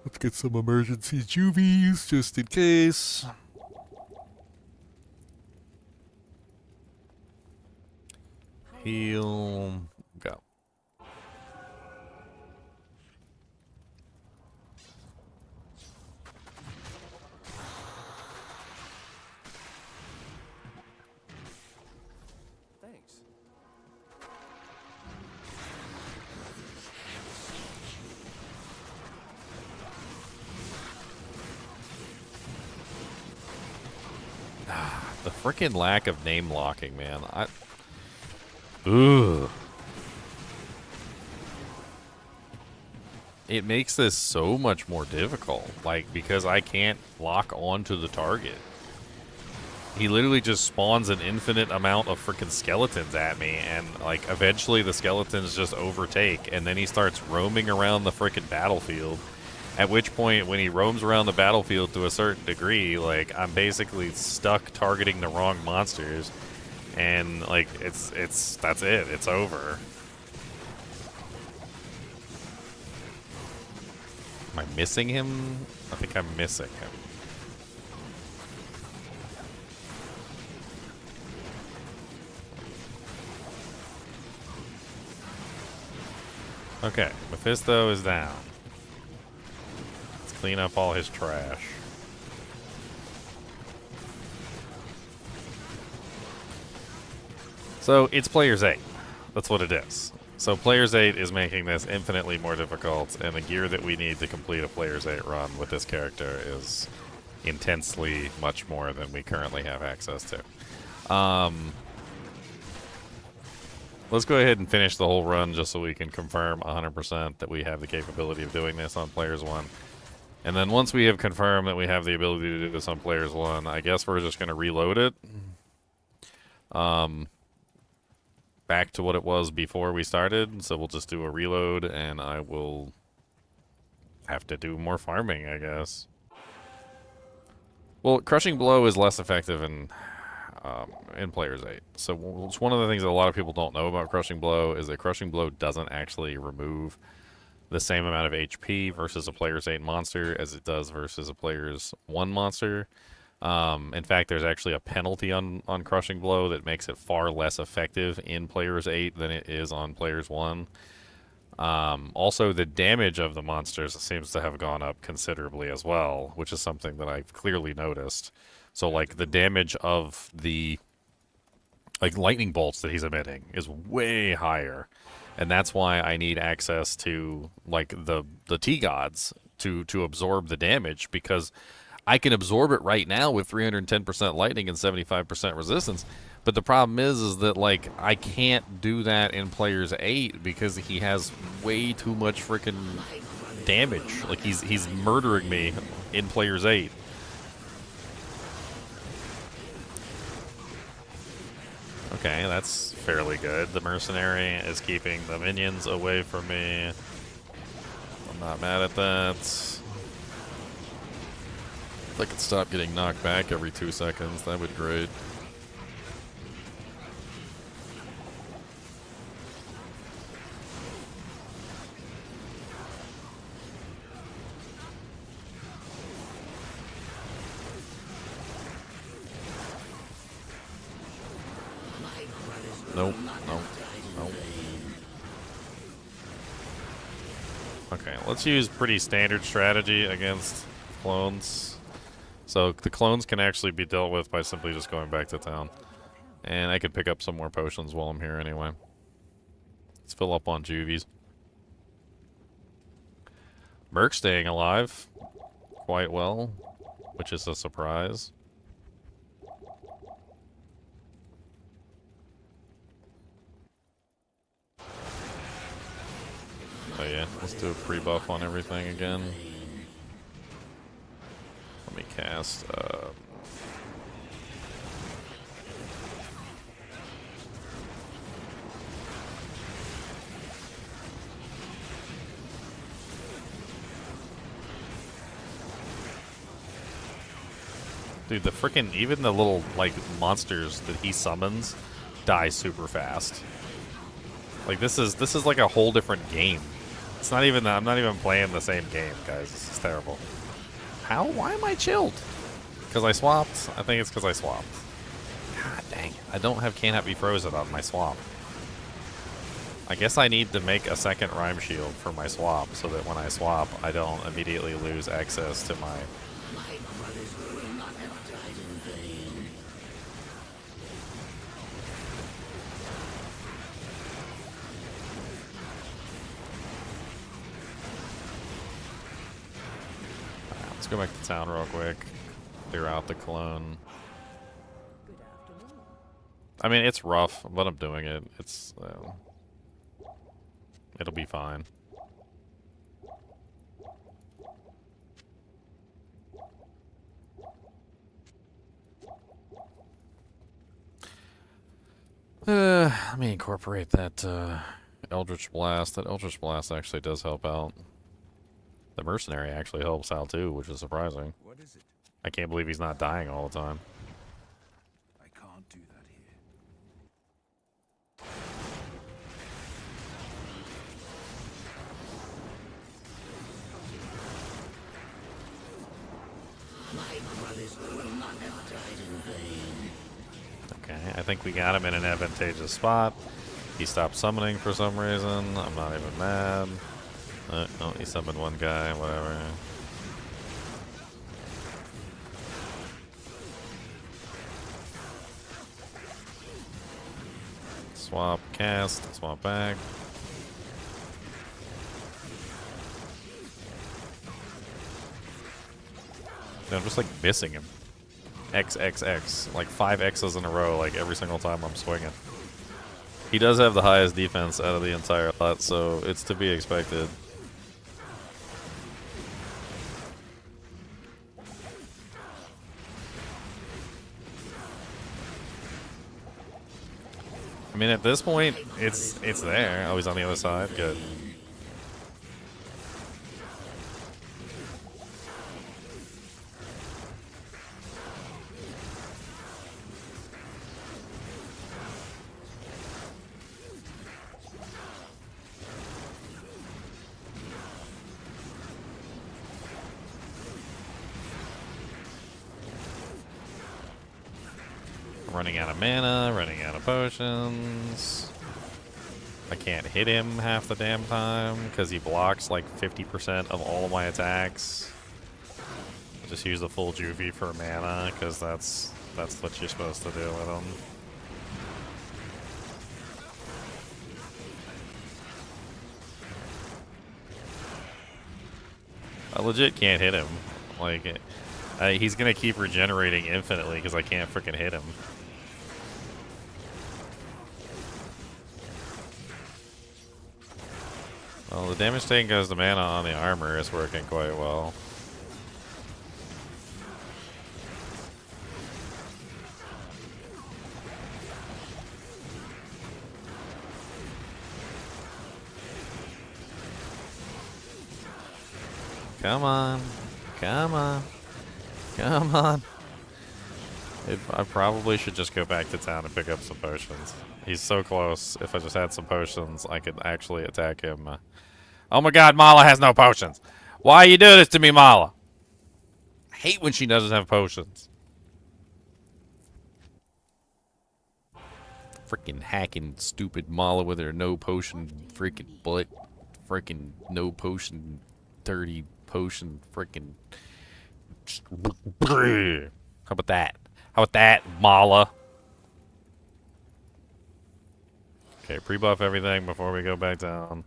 Let's get some emergency juvies just in case. Heal. Go. Thanks. The freaking lack of name locking, man. Ugh. It makes this so much more difficult, like, because I can't lock onto the target. He literally just spawns an infinite amount of freaking skeletons at me, and, like, eventually the skeletons just overtake, and then he starts roaming around the freaking battlefield. At which point, when he roams around the battlefield to a certain degree, like, I'm basically stuck targeting the wrong monsters. And, like, that's it. It's over. Am I missing him? I think I'm missing him. Okay, Mephisto is down. Let's clean up all his trash. So, it's Player's 8. That's what it is. So, Player's 8 is making this infinitely more difficult, and the gear that we need to complete a Player's 8 run with this character is intensely much more than we currently have access to. Let's go ahead and finish the whole run just so we can confirm 100% that we have the capability of doing this on Players 1. And then once we have confirmed that we have the ability to do this on Players 1, I guess we're just going to reload it. Back to what it was before we started, so we'll just do a reload, and I will have to do more farming, I guess. Well, Crushing Blow is less effective in Player's 8. So it's one of the things that a lot of people don't know about Crushing Blow is that Crushing Blow doesn't actually remove the same amount of HP versus a Player's 8 monster as it does versus a Player's 1 monster. In fact, there's actually a penalty on Crushing Blow that makes it far less effective in Player's 8 than it is on Player's 1. Also, the damage of the monsters seems to have gone up considerably as well, which is something that I've clearly noticed. So, like, the damage of the like lightning bolts that he's emitting is way higher, and that's why I need access to like the T gods to absorb the damage, because I can absorb it right now with 310% lightning and 75% resistance. But the problem is that like I can't do that in players 8 because he has way too much freaking damage. Like he's murdering me in players 8. Okay, that's fairly good. The mercenary is keeping the minions away from me. I'm not mad at that. If I could stop getting knocked back every 2 seconds, that would be great. Nope, nope, nope. Okay, let's use pretty standard strategy against clones. So the clones can actually be dealt with by simply just going back to town. And I could pick up some more potions while I'm here anyway. Let's fill up on juvies. Merc's staying alive quite well, which is a surprise. Oh yeah, let's do a pre-buff on everything again. Let me cast, dude, the frickin' even the little, like, monsters that he summons die super fast. Like, this is like a whole different game. It's not even, I'm not even playing the same game, guys. This is terrible. How? Why am I chilled? Because I swapped? I think it's because I swapped. God dang. I don't have Cannot Be Frozen on my swap. I guess I need to make a second Rhyme Shield for my swap so that when I swap, I don't immediately lose access to my... Let's go back to town real quick. Clear out the clone. I mean, it's rough, but I'm doing it. It's... it'll be fine. Let me incorporate that Eldritch Blast. That Eldritch Blast actually does help out. The mercenary actually helps out too, which is surprising. What is it? I can't believe he's not dying all the time. I can't do that here. Okay, I think we got him in an advantageous spot. He stopped summoning for some reason. I'm not even mad. Oh, he summoned one guy, whatever. Swap, cast, swap back. I'm just like missing him. XXX. Like 5 X's in a row, like every single time I'm swinging. He does have the highest defense out of the entire lot, so it's to be expected. I mean, at this point, it's there. Oh, he's on the other side. Good. Running out of mana, running out of potions. I can't hit him half the damn time because he blocks like 50% of all of my attacks. Just use the full juvie for mana because that's what you're supposed to do with him. I legit can't hit him. Like, he's gonna keep regenerating infinitely because I can't freaking hit him. Well, the damage taken goes to mana on the armor is working quite well. Come on. Come on. Come on. I probably should just go back to town and pick up some potions. He's so close. If I just had some potions, I could actually attack him. Oh my god, Mala has no potions. Why you do this to me, Mala? I hate when she doesn't have potions. Freaking hacking stupid Mala with her no potion freaking butt. Freaking no potion, dirty potion freaking. How about that? How about that, Mala? Okay, pre-buff everything before we go back down.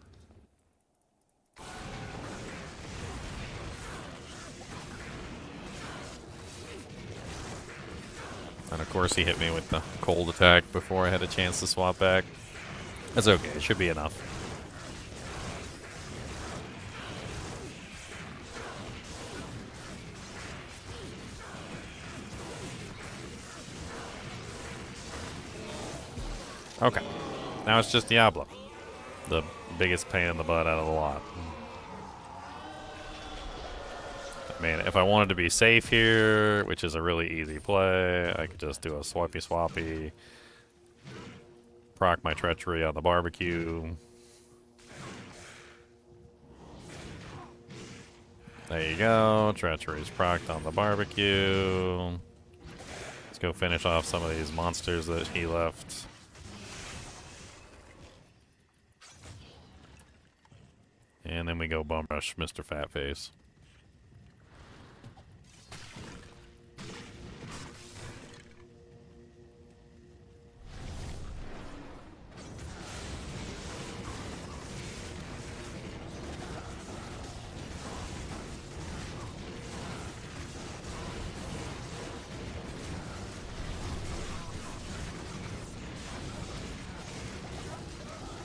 And of course he hit me with the cold attack before I had a chance to swap back. That's okay, it should be enough. Okay, now it's just Diablo. The biggest pain in the butt out of the lot. I mean, if I wanted to be safe here, which is a really easy play, I could just do a swappy, proc my treachery on the barbecue. There you go, treachery's procced on the barbecue. Let's go finish off some of these monsters that he left. And then we go bum rush Mr. Fatface.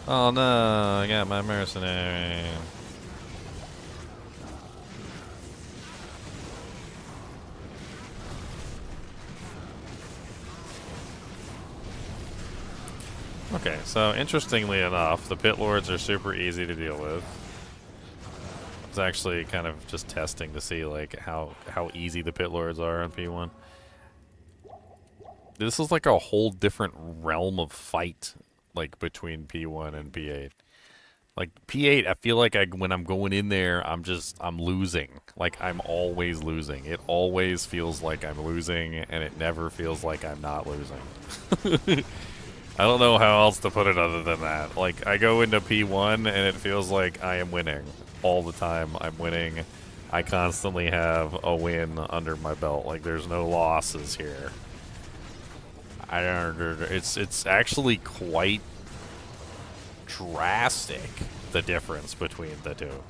Oh no, I got my mercenary. Okay, so interestingly enough, the pit lords are super easy to deal with. I was actually kind of just testing to see like how easy the pit lords are on P1. This is like a whole different realm of fight, like between P1 and P8. Like P8, I feel like when I'm going in there, I'm losing. Like I'm always losing. It always feels like I'm losing, and it never feels like I'm not losing. I don't know how else to put it other than that. Like I go into P1 and it feels like I am winning all the time. I'm winning. I constantly have a win under my belt. Like there's no losses here. I don't. It's actually quite drastic, the difference between the two.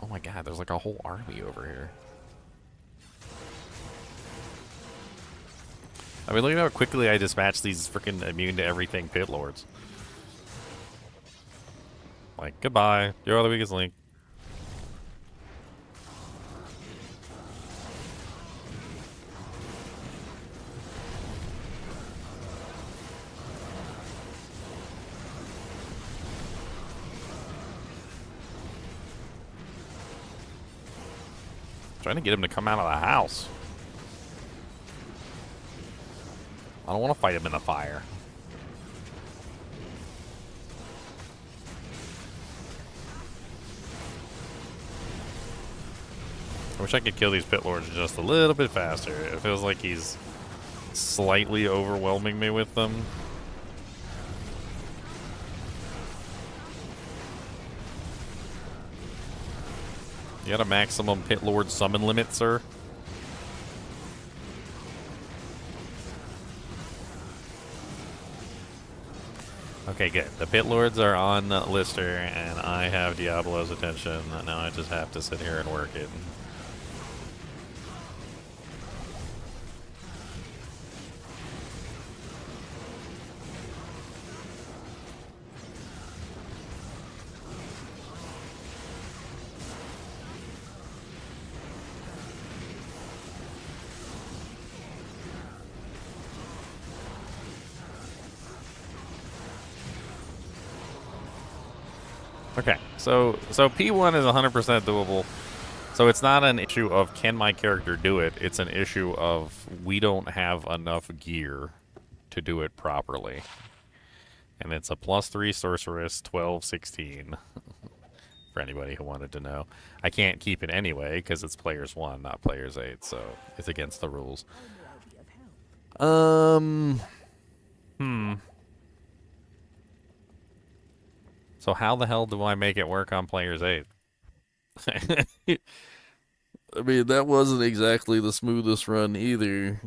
Oh my god, there's like a whole army over here. I mean, look at how quickly I dispatch these freaking immune to everything pit lords. Like, goodbye. You're the weakest link. Trying to get him to come out of the house. I don't want to fight him in the fire. I wish I could kill these pit lords just a little bit faster. It feels like he's slightly overwhelming me with them. You got a maximum pit lord summon limit, sir? Okay, good. The pit lords are on Lister, and I have Diablo's attention. Now I just have to sit here and work it. Okay, so P1 is 100% doable. So it's not an issue of can my character do it. It's an issue of we don't have enough gear to do it properly. And it's a +3 sorceress, 12, 16. For anybody who wanted to know. I can't keep it anyway because it's players 1, not players 8. So it's against the rules. So how the hell do I make it work on players 8? I mean, that wasn't exactly the smoothest run either.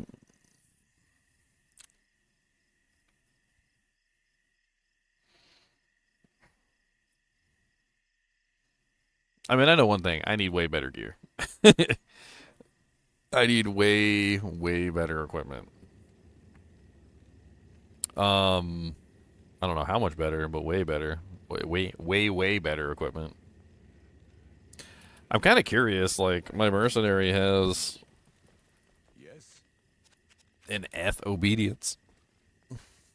I mean, I know one thing. I need way better gear. I need way, way better equipment. I don't know how much better, but way better. Way better equipment. I'm kind of curious, like, my mercenary has an F obedience.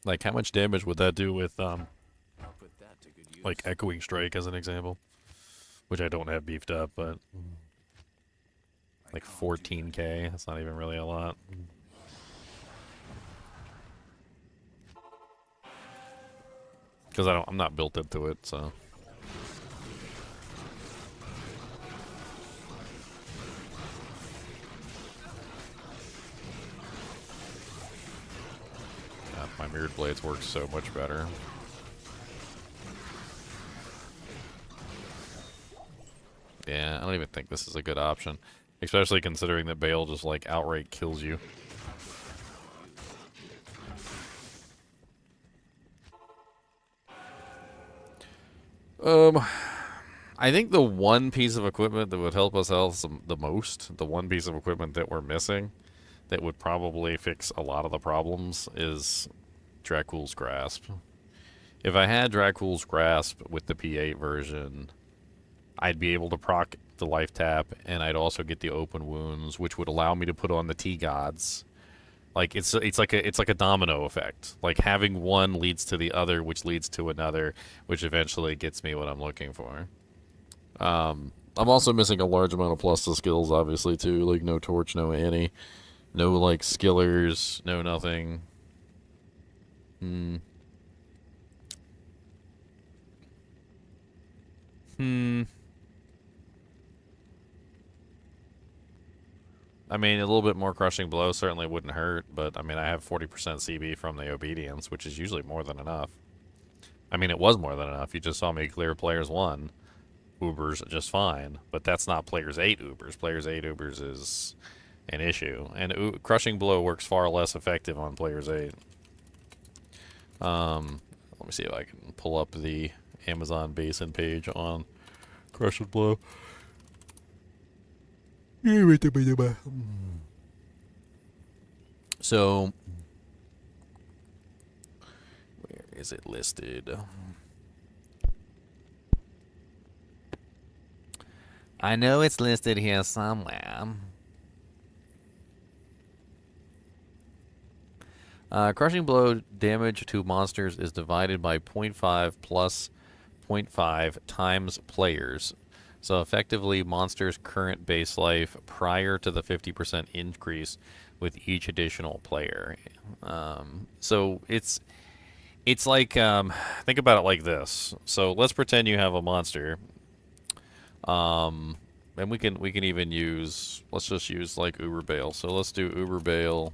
Like, how much damage would that do with, like, Echoing Strike as an example? Which I don't have beefed up, but like 14k, that's not even really a lot. Because I'm not built into it, so. God, my Mirrored Blades work so much better. Yeah, I don't even think this is a good option. Especially considering that Bale just, like, outright kills you. I think the one piece of equipment that would help us out the most, the one piece of equipment that we're missing, that would probably fix a lot of the problems, is Dracula's Grasp. If I had Dracula's Grasp with the P8 version, I'd be able to proc the life tap, and I'd also get the open wounds, which would allow me to put on the T-Gods. Like it's like a domino effect. Like having one leads to the other, which leads to another, which eventually gets me what I'm looking for. I'm also missing a large amount of plus to skills, obviously too. Like no torch, no Annie, no like skillers, no nothing. I mean, a little bit more crushing blow certainly wouldn't hurt, but I mean, I have 40% CB from the obedience, which is usually more than enough. I mean, it was more than enough. You just saw me clear players 1 Ubers just fine, but that's not players 8 Ubers. Players 8 Ubers is an issue, and crushing blow works far less effective on players 8. Let me see if I can pull up the Amazon Basin page on crushing blow. So, where is it listed? I know it's listed here somewhere. Crushing blow damage to monsters is divided by 0.5 plus 0.5 times players. So effectively, monsters' current base life prior to the 50% increase with each additional player. So it's like think about it like this. So let's pretend you have a monster, and we can even use, let's just use like Uber Bale. So let's do Uber Bale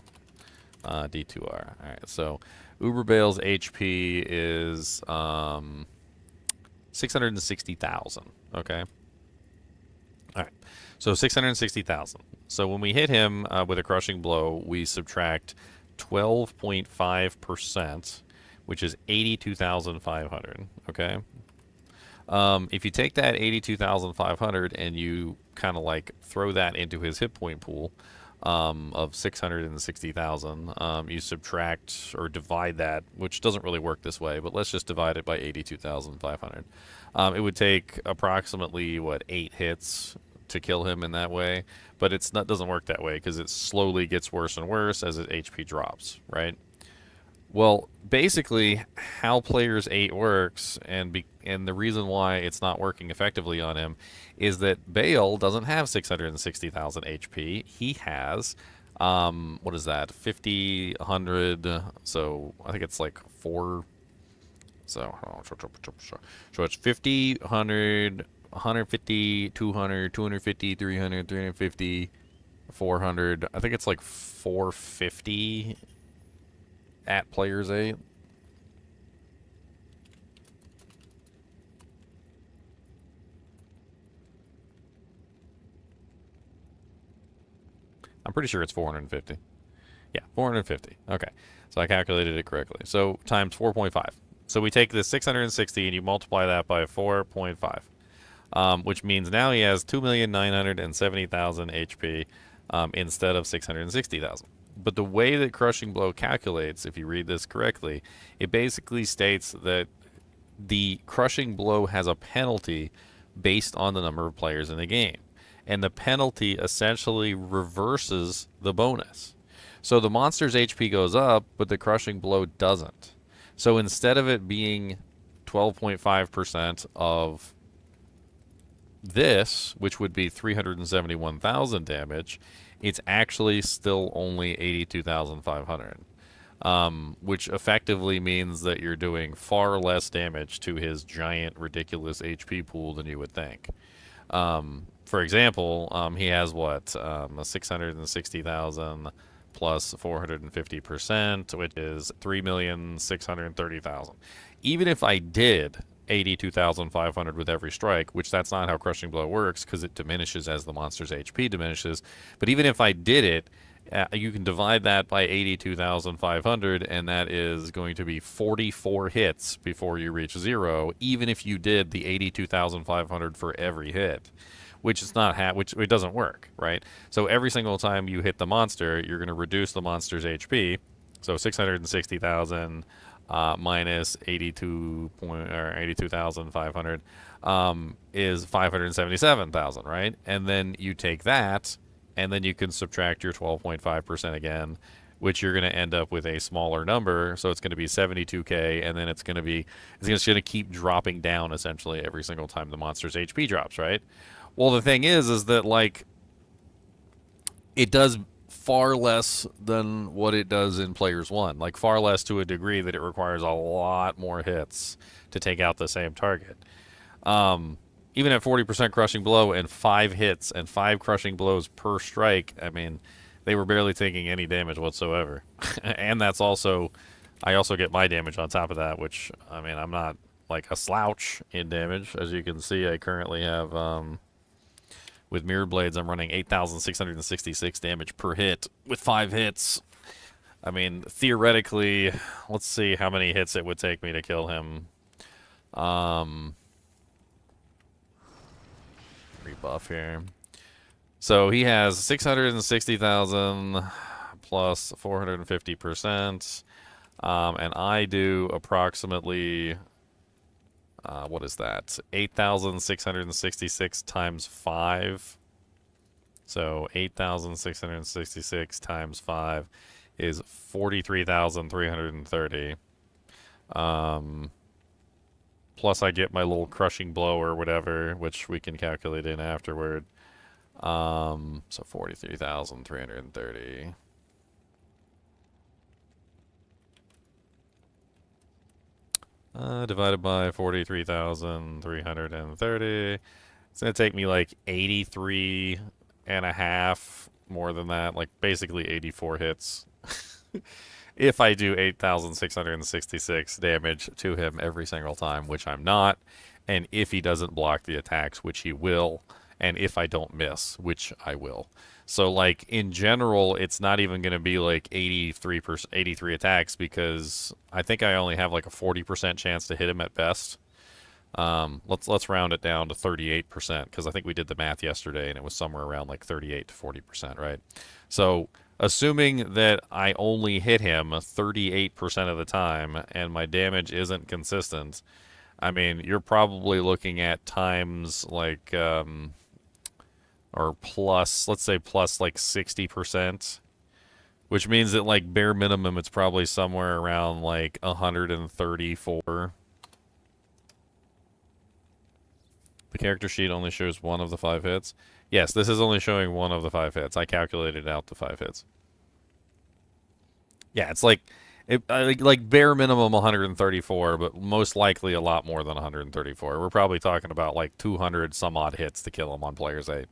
D2R. All right. So Uber Bale's HP is 660,000. Okay. All right, so 660,000. So when we hit him with a crushing blow, we subtract 12.5%, which is 82,500. Okay. If you take that 82,500 and you kind of like throw that into his hit point pool of 660,000, you subtract or divide that, which doesn't really work this way, but let's just divide it by 82,500. It would take approximately, what, 8 hits to kill him in that way, but it's not, doesn't work that way because it slowly gets worse and worse as his HP drops, right? Well, basically, how Players 8 works, and the reason why it's not working effectively on him, is that Bale doesn't have 660,000 HP. He has, what is that, 50, 100, so I think it's like 4, so it's 50, 100, 150, 200, 250, 300, 350, 400, I think it's like 450 at Players 8. I'm pretty sure it's 450. Yeah, 450. Okay. So I calculated it correctly. So times 4.5. So we take this 660 and you multiply that by 4.5, which means now he has 2,970,000 HP instead of 660,000. But the way that Crushing Blow calculates, if you read this correctly, it basically states that the Crushing Blow has a penalty based on the number of players in the game. And the penalty essentially reverses the bonus. So the monster's HP goes up, but the Crushing Blow doesn't. So instead of it being 12.5% of this, which would be 371,000 damage, it's actually still only 82,500, which effectively means that you're doing far less damage to his giant, ridiculous HP pool than you would think. For example, he has what, a 660,000 plus 450%, which is 3,630,000. Even if I did 82,500 with every strike, which that's not how Crushing Blow works because it diminishes as the monster's HP diminishes. But even if I did it, you can divide that by 82,500, and that is going to be 44 hits before you reach 0, even if you did the 82,500 for every hit, which is not which it doesn't work, right? So every single time you hit the monster, you're going to reduce the monster's HP. So 660,000 minus 82,500 is 577,000, right? And then you take that, and then you can subtract your 12.5% again, which you're going to end up with a smaller number. So it's going to be 72k, and then it's going to keep dropping down essentially every single time the monster's HP drops, right? Well, the thing is that like it does far less than what it does in Players 1, like far less to a degree that it requires a lot more hits to take out the same target. Even at 40% Crushing Blow and 5 hits and 5 Crushing Blows per strike, I mean, they were barely taking any damage whatsoever. And that's also, I also get my damage on top of that, which, I mean, I'm not like a slouch in damage. As you can see, I currently have, with Mirror Blades, I'm running 8,666 damage per hit with 5 hits. I mean, theoretically, let's see how many hits it would take me to kill him. Rebuff here. So he has 660,000 plus 450%. And I do approximately, what is that? 8,666 times 5. So 8,666 times 5 is 43,330. Plus I get my little Crushing Blow or whatever, which we can calculate in afterward. So 43,330. Divided by 43,330. It's going to take me like 83 and a half, more than that, like basically 84 hits. If I do 8,666 damage to him every single time, which I'm not, and if he doesn't block the attacks, which he will, and if I don't miss, which I will. So like in general, it's not even going to be like 83 attacks because I think I only have like a 40% chance to hit him at best. Let's round it down to 38% because I think we did the math yesterday and it was somewhere around like 38 to 40%, right? So assuming that I only hit him 38% of the time and my damage isn't consistent, I mean, you're probably looking at times like or plus, let's say plus like 60%, which means that like bare minimum it's probably somewhere around like 134. The character sheet only shows one of the 5 hits. Yes, this is only showing one of the 5 hits. I calculated out the 5 hits. Yeah, it's like like bare minimum 134, but most likely a lot more than 134. We're probably talking about like 200 some odd hits to kill him on player's 8.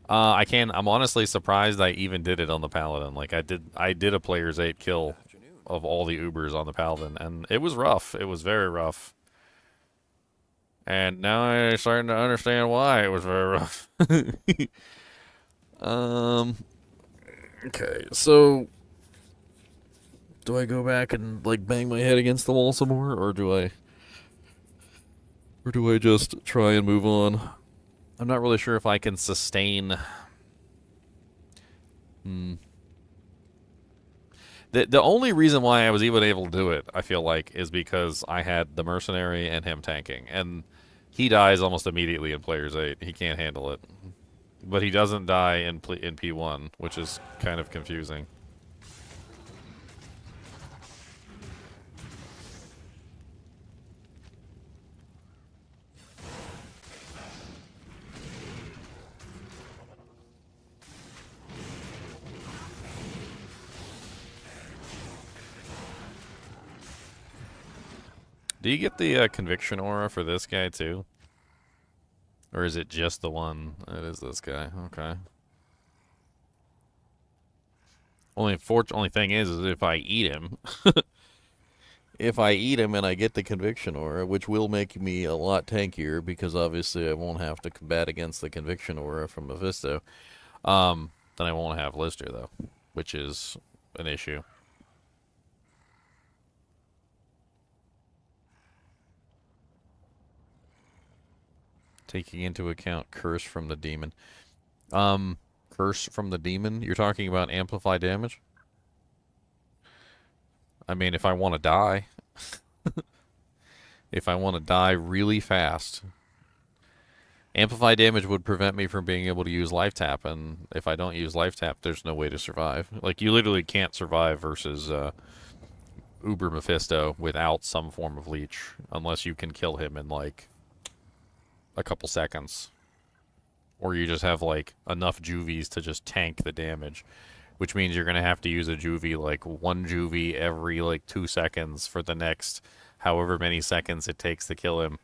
I'm honestly surprised I even did it on the Paladin. Like I did a player's 8 kill of all the Ubers on the Paladin, and it was rough. It was very rough. And now I'm starting to understand why it was very rough. Okay, so do I go back and like bang my head against the wall some more, or do I just try and move on? I'm not really sure if I can sustain. The only reason why I was even able to do it, I feel like, is because I had the mercenary and him tanking, and he dies almost immediately in player's 8. He can't handle it, but he doesn't die in P1, which is kind of confusing. Do you get the conviction aura for this guy too? Or is it just the one? It is this guy. Okay. Only thing is if I eat him, if I eat him and I get the conviction aura, which will make me a lot tankier because obviously I won't have to combat against the conviction aura from Mephisto. Then I won't have Lister though, which is an issue. Taking into account curse from the demon. Curse from the demon? You're talking about amplify damage? I mean, if I want to die. If I want to die really fast. Amplify damage would prevent me from being able to use life tap, and if I don't use life tap, there's no way to survive. Like, you literally can't survive versus Uber Mephisto without some form of leech, unless you can kill him in, like, a couple seconds. Or you just have, like, enough juvies to just tank the damage. Which means you're going to have to use a juvie, like, 1 juvie every, like, 2 seconds for the next however many seconds it takes to kill him.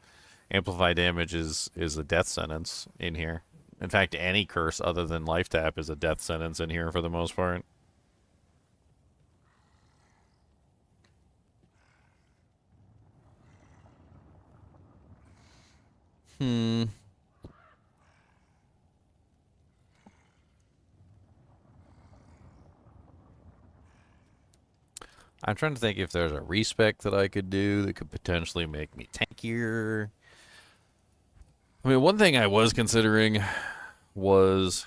Amplify damage is a death sentence in here. In fact, any curse other than life tap is a death sentence in here for the most part. I'm trying to think if there's a respec that I could do that could potentially make me tankier. I mean, one thing I was considering was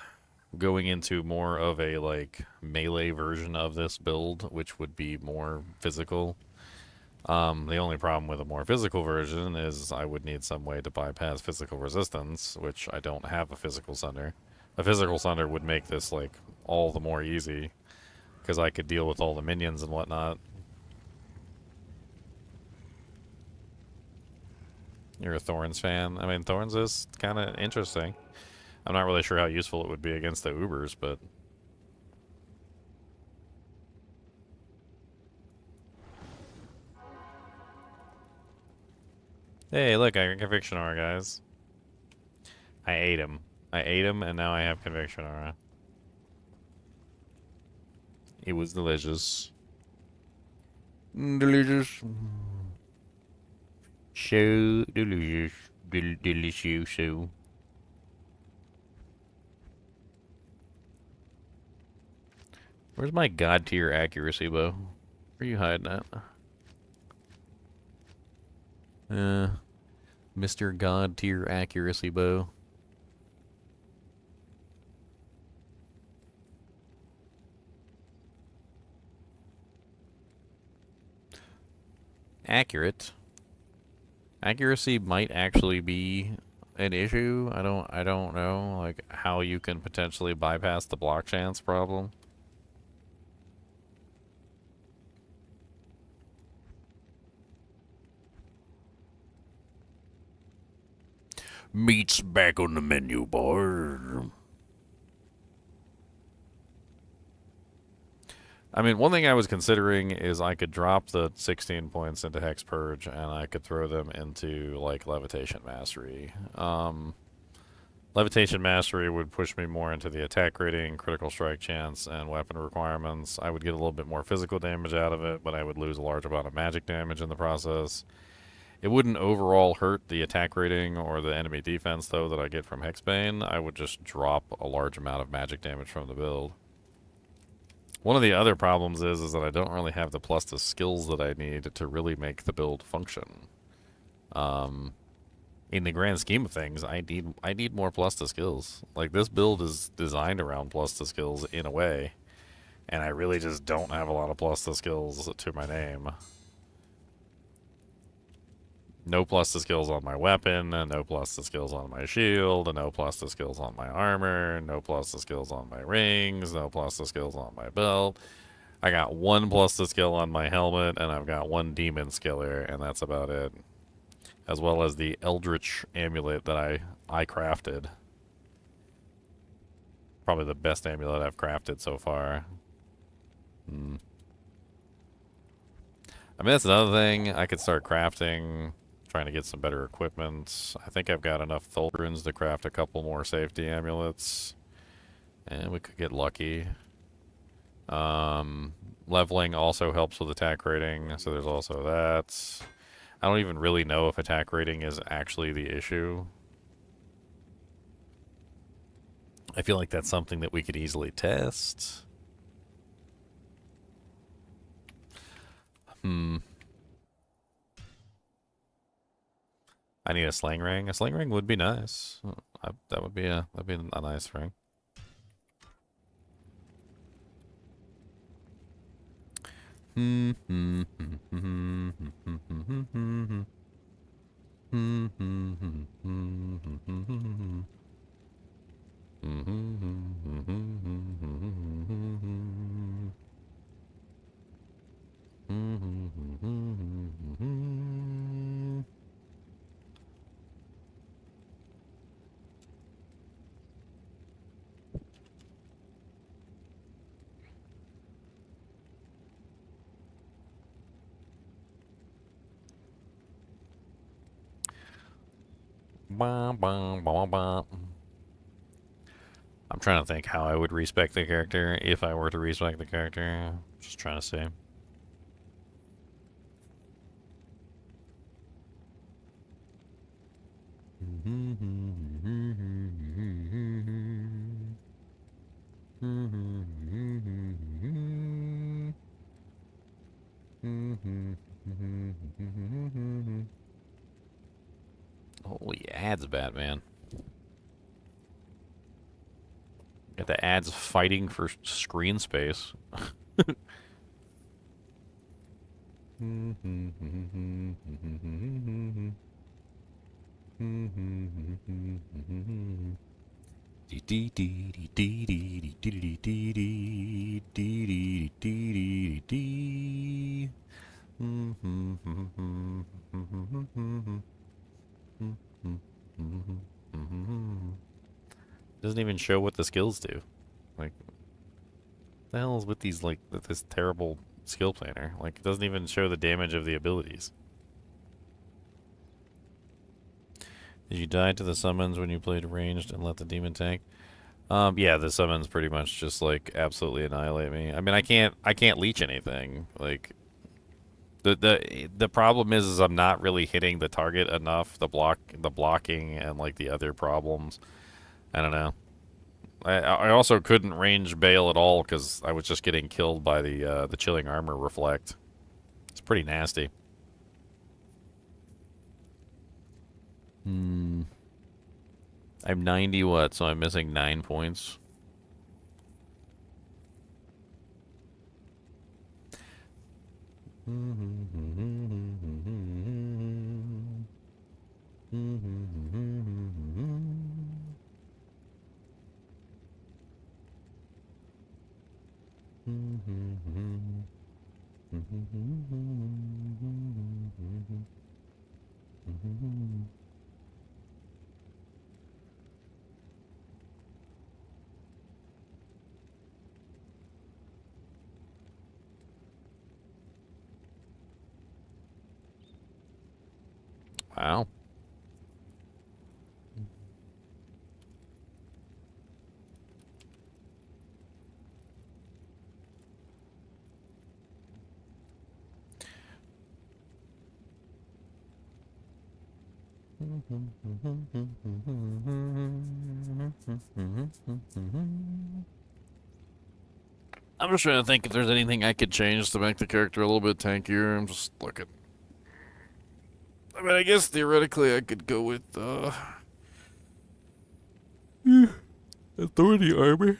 going into more of a, like, melee version of this build, which would be more physical. The only problem with a more physical version is I would need some way to bypass physical resistance, which I don't have a physical sunder. A physical sunder would make this, like, all the more easy, because I could deal with all the minions and whatnot. You're a Thorns fan? I mean, Thorns is kind of interesting. I'm not really sure how useful it would be against the Ubers, but... Hey, look, I got Conviction Aura, guys. I ate him. I ate him, and now I have Conviction Aura. It was delicious. Delicious. So delicious. Delicious. Where's my god tier accuracy bow? Where are you hiding at? Mr. God tier accuracy bow. Accurate. Accuracy might actually be an issue. I don't know like how you can potentially bypass the block chance problem. Meat's back on the menu, boy. I mean, one thing I was considering is I could drop the 16 points into Hex Purge and I could throw them into, like, Levitation Mastery. Levitation Mastery would push me more into the attack rating, critical strike chance, and weapon requirements. I would get a little bit more physical damage out of it, but I would lose a large amount of magic damage in the process. It wouldn't overall hurt the attack rating or the enemy defense, though, that I get from Hexbane. I would just drop a large amount of magic damage from the build. One of the other problems is that I don't really have the plus to skills that I need to really make the build function. In the grand scheme of things, I need more plus to skills. Like, this build is designed around plus to skills in a way, and I really just don't have a lot of plus to skills to my name. No plus to skills on my weapon, and no plus to skills on my shield, and no plus to skills on my armor, no plus to skills on my rings, no plus to skills on my belt. I got 1 plus to skill on my helmet, and I've got 1 demon skiller, and that's about it. As well as the Eldritch amulet that I crafted. Probably the best amulet I've crafted so far. I mean, that's another thing. I could start crafting, trying to get some better equipment. I think I've got enough Thulgruns to craft a couple more safety amulets. And we could get lucky. Leveling also helps with attack rating, so there's also that. I don't even really know if attack rating is actually the issue. I feel like that's something that we could easily test. I need a sling ring. A sling ring would be nice. That would be a nice ring. I'm trying to think how I would respec the character if I were to respec the character. Just trying to see. Holy ads, Batman. Got the ads fighting for screen space. Doesn't even show what the skills do. Like, what the hell is with these, like, with this terrible skill planner? Like, it doesn't even show the damage of the abilities. Did you die to the summons when you played ranged and let the demon tank? Yeah, the summons pretty much just, like, absolutely annihilate me. I mean, I can't leech anything. Like, The problem is I'm not really hitting the target enough. The blocking and like the other problems. I don't know. I also couldn't range bail at all because I was just getting killed by the chilling armor reflect. It's pretty nasty. I'm 90 what, so I'm missing 9 points. Wow. I'm just trying to think if there's anything I could change to make the character a little bit tankier. I'm just looking. I mean, I guess theoretically I could go with authority armor.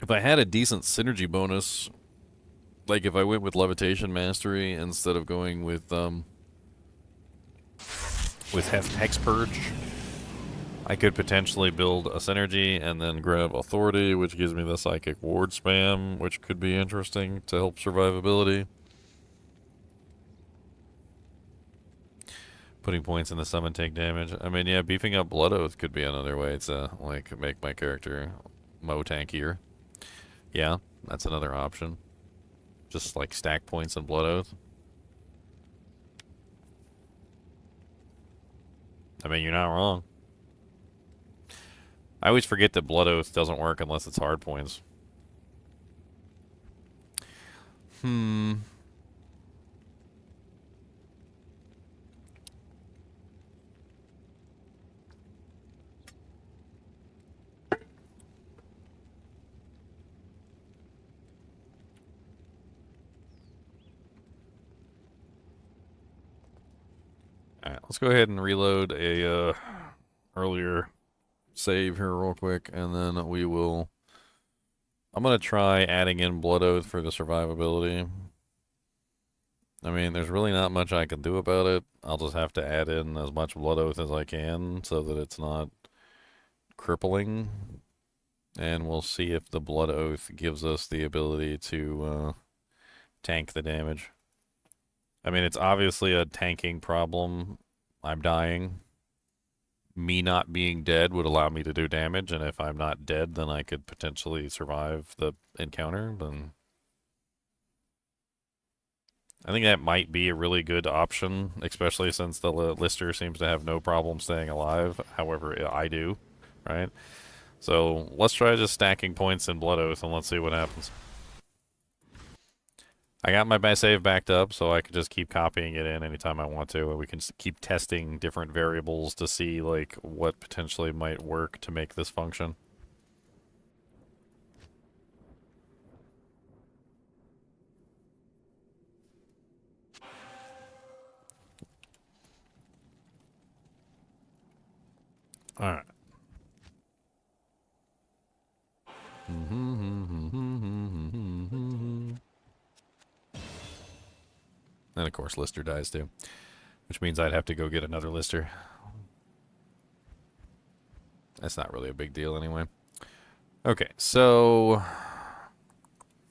If I had a decent synergy bonus, like if I went with levitation mastery instead of going with hex purge, I could potentially build a synergy and then grab authority, which gives me the psychic ward spam, which could be interesting to help survivability. Putting points in the summon take damage. I mean, yeah, beefing up Blood Oath could be another way to like make my character mo tankier. Yeah, that's another option. Just like stack points in Blood Oath. I mean, you're not wrong. I always forget that Blood Oath doesn't work unless it's hard points. Alright, let's go ahead and reload a earlier save here real quick, and then we will... I'm going to try adding in Blood Oath for the survivability. I mean, there's really not much I can do about it. I'll just have to add in as much Blood Oath as I can so that it's not crippling. And we'll see if the Blood Oath gives us the ability to tank the damage. I mean, it's obviously a tanking problem. I'm dying. Me not being dead would allow me to do damage, and if I'm not dead, then I could potentially survive the encounter. But I think that might be a really good option, especially since the Lister seems to have no problem staying alive. However, I do, right? So let's try just stacking points in Blood Oath, and let's see what happens. I got my save backed up, so I can just keep copying it in anytime I want to, and we can keep testing different variables to see like what potentially might work to make this function. All right. And of course, Lister dies too, which means I'd have to go get another Lister. That's not really a big deal anyway. Okay, so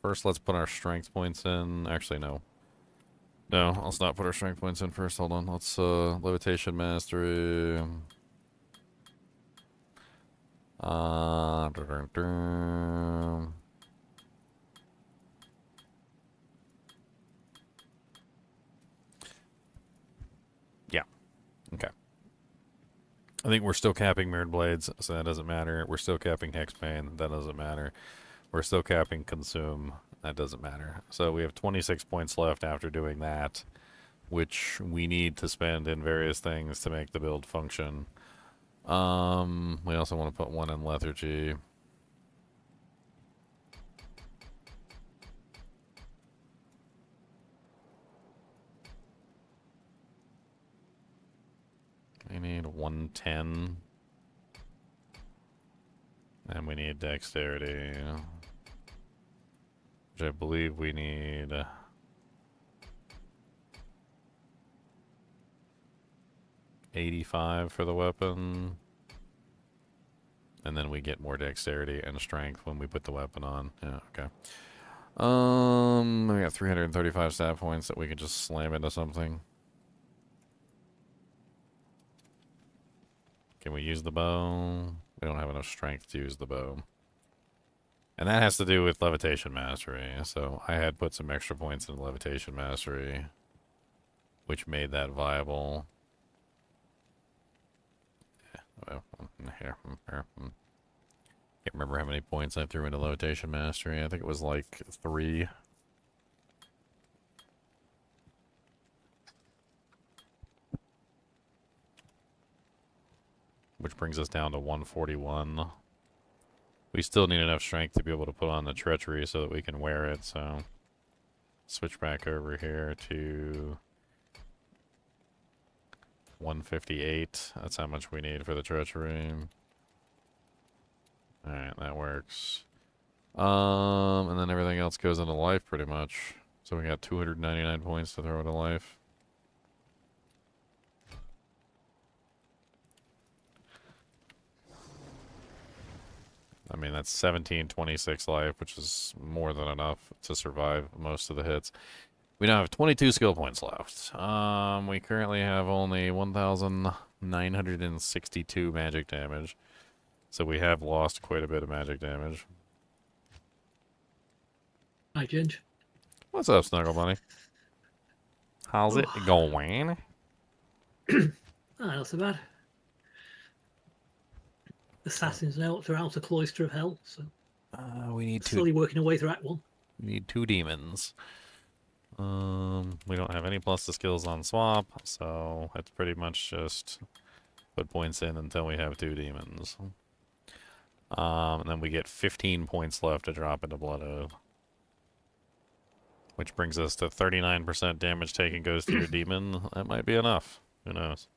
first let's put our strength points in. Actually, no. No, let's not put our strength points in first. Hold on. Let's levitation mastery. Yeah. Okay. I think we're still capping Mirrored Blades, so that doesn't matter. We're still capping Hexbane, that doesn't matter. We're still capping Consume, that doesn't matter. So we have 26 points left after doing that, which we need to spend in various things to make the build function. We also want to put one in lethargy. We need 110. And we need dexterity. Which I believe we need... 85 for the weapon. And then we get more dexterity and strength when we put the weapon on. Yeah, okay. We got 335 stat points that we can just slam into something. Can we use the bow? We don't have enough strength to use the bow. And that has to do with levitation mastery. So I had put some extra points in levitation mastery, which made that viable. Well, here. Can't remember how many points I threw into levitation mastery. I think it was like 3. Which brings us down to 141. We still need enough strength to be able to put on the treachery so that we can wear it, so... Switch back over here to... 158. That's how much we need for the treachery. Alright, that works. And then everything else goes into life pretty much. So we got 299 points to throw into life. I mean, that's 1726 life, which is more than enough to survive most of the hits. We now have 22 skill points left. We currently have only 1,962 magic damage. So we have lost quite a bit of magic damage. Hi, Ginge. What's up, Snuggle Bunny? How's it going? Not so bad. Assassins now up to Outer Cloister of Hell, so We need slowly working our way through Act 1. We need 2 demons. We don't have any plus to skills on swap, so it's pretty much just put points in until we have 2 demons. And then we get 15 points left to drop into Blood Oath. Which brings us to 39% damage taken goes to your demon. That might be enough. Who knows?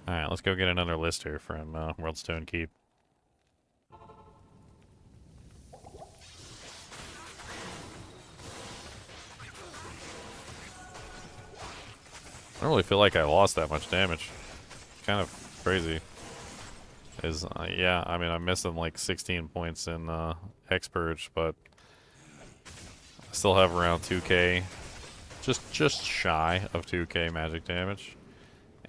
Alright, let's go get another lister from Worldstone Keep. I don't really feel like I lost that much damage. Kind of crazy. Yeah, I mean, I'm missing like 16 points in Hexpurge, but I still have around 2k. Just shy of 2k magic damage.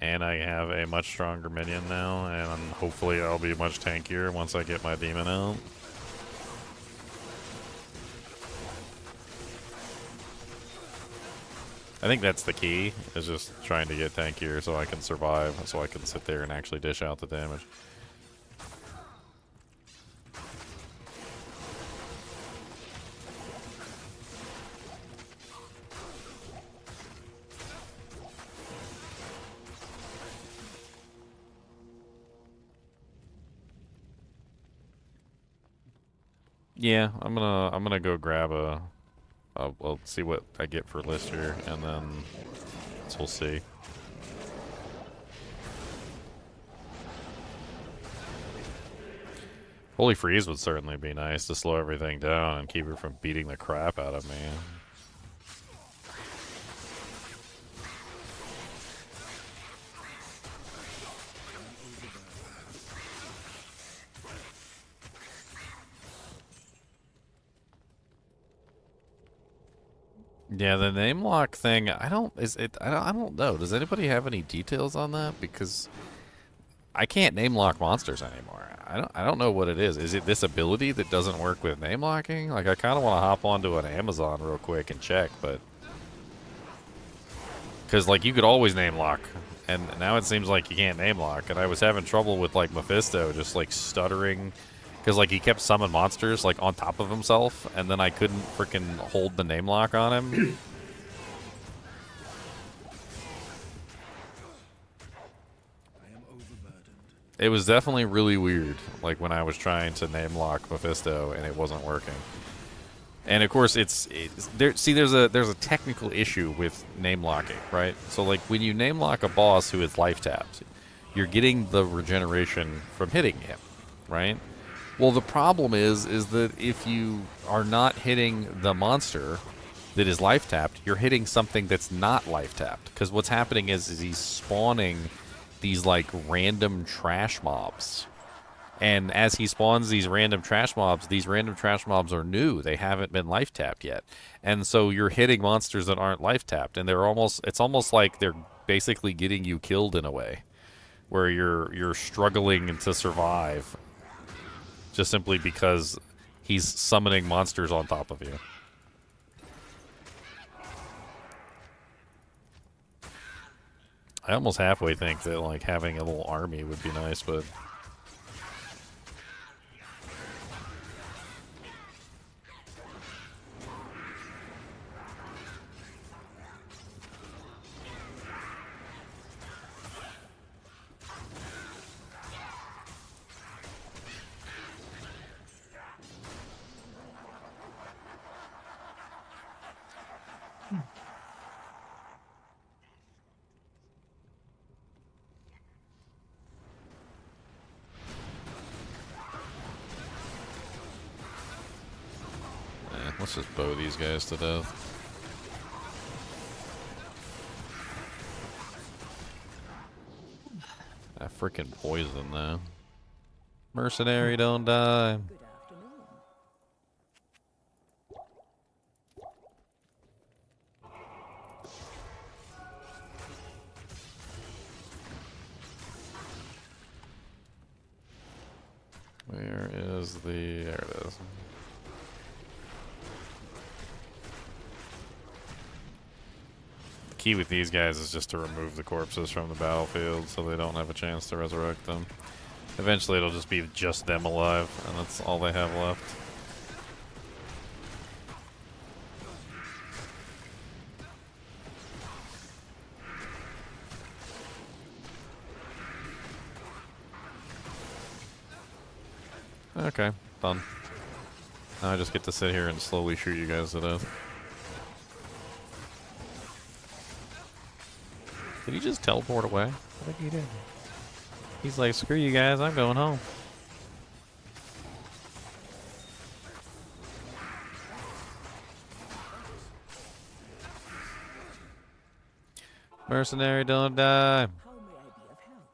And I have a much stronger minion now, and hopefully I'll be much tankier once I get my demon out. I think that's the key, is just trying to get tankier so I can survive, so I can sit there and actually dish out the damage. Yeah, I'm gonna go grab a. I'll see what I get for Lister, and then we'll see. Holy Freeze would certainly be nice to slow everything down and keep her from beating the crap out of me. Yeah, the name lock thing, I don't know. Does anybody have any details on that? Because I can't name lock monsters anymore. I don't know what it is. Is it this ability that doesn't work with name locking? Like, I kind of want to hop onto an Amazon real quick and check, but because like you could always name lock, and now it seems like you can't name lock. And I was having trouble with like Mephisto just like stuttering Because, like, he kept summoning monsters, like, on top of himself, and then I couldn't freaking hold the name lock on him. I am overburdened. It was definitely really weird, like, when I was trying to name lock Mephisto, and it wasn't working. And, of course, it's there. See, there's a technical issue with name locking, right? So, like, when you name lock a boss who is life tapped, you're getting the regeneration from hitting him, right? Well, the problem is that if you are not hitting the monster that is life tapped, you're hitting something that's not life tapped. Because what's happening is he's spawning these like random trash mobs. And as he spawns these random trash mobs are new. They haven't been life tapped yet. And so you're hitting monsters that aren't life tapped, and it's almost like they're basically getting you killed in a way, where you're struggling to survive. Just simply because he's summoning monsters on top of you. I almost halfway think that, like, having a little army would be nice, but... let's just bow these guys to death. That freaking poison, though. Mercenary, don't die. Good afternoon. Where is the... There it is. The key with these guys is just to remove the corpses from the battlefield so they don't have a chance to resurrect them. Eventually it'll just be just them alive, and that's all they have left. Okay, done. Now I just get to sit here and slowly shoot you guys to death. Did he just teleport away? What did he do? He's like, screw you guys, I'm going home. Mercenary, don't die. How may I be of help?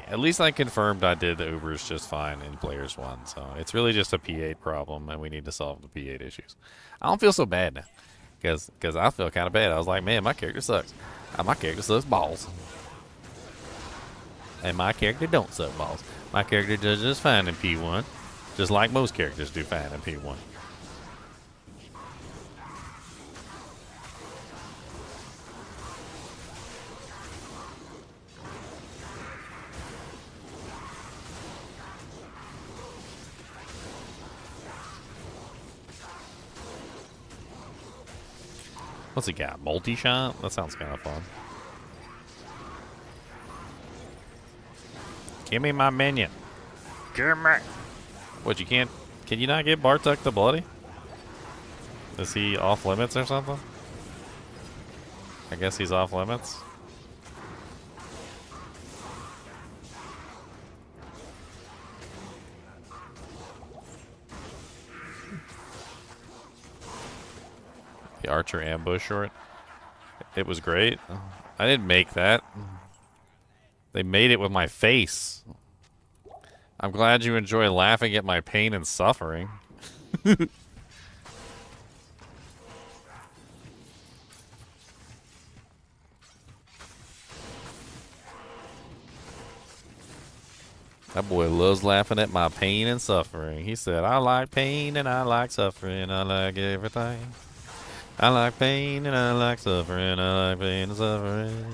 At least I confirmed I did the Ubers just fine in Players 1, so it's really just a P8 problem, and we need to solve the P8 issues. I don't feel so bad now, because I feel kind of bad. I was like, man, my character sucks. My character sucks balls. And my character don't suck balls. My character does just fine in P1, just like most characters do fine in P1. What's he got? Multi-shot? That sounds kind of fun. Give me my minion. Give me. What, you can't... Can you not get Bartek the Bloody? Is he off limits or something? I guess he's off limits. The Archer ambush short. It was great. I didn't make that. They made it with my face. I'm glad you enjoy laughing at my pain and suffering. That boy loves laughing at my pain and suffering. He said, I like pain and I like suffering. I like everything. I like pain and I like suffering. I like pain and suffering.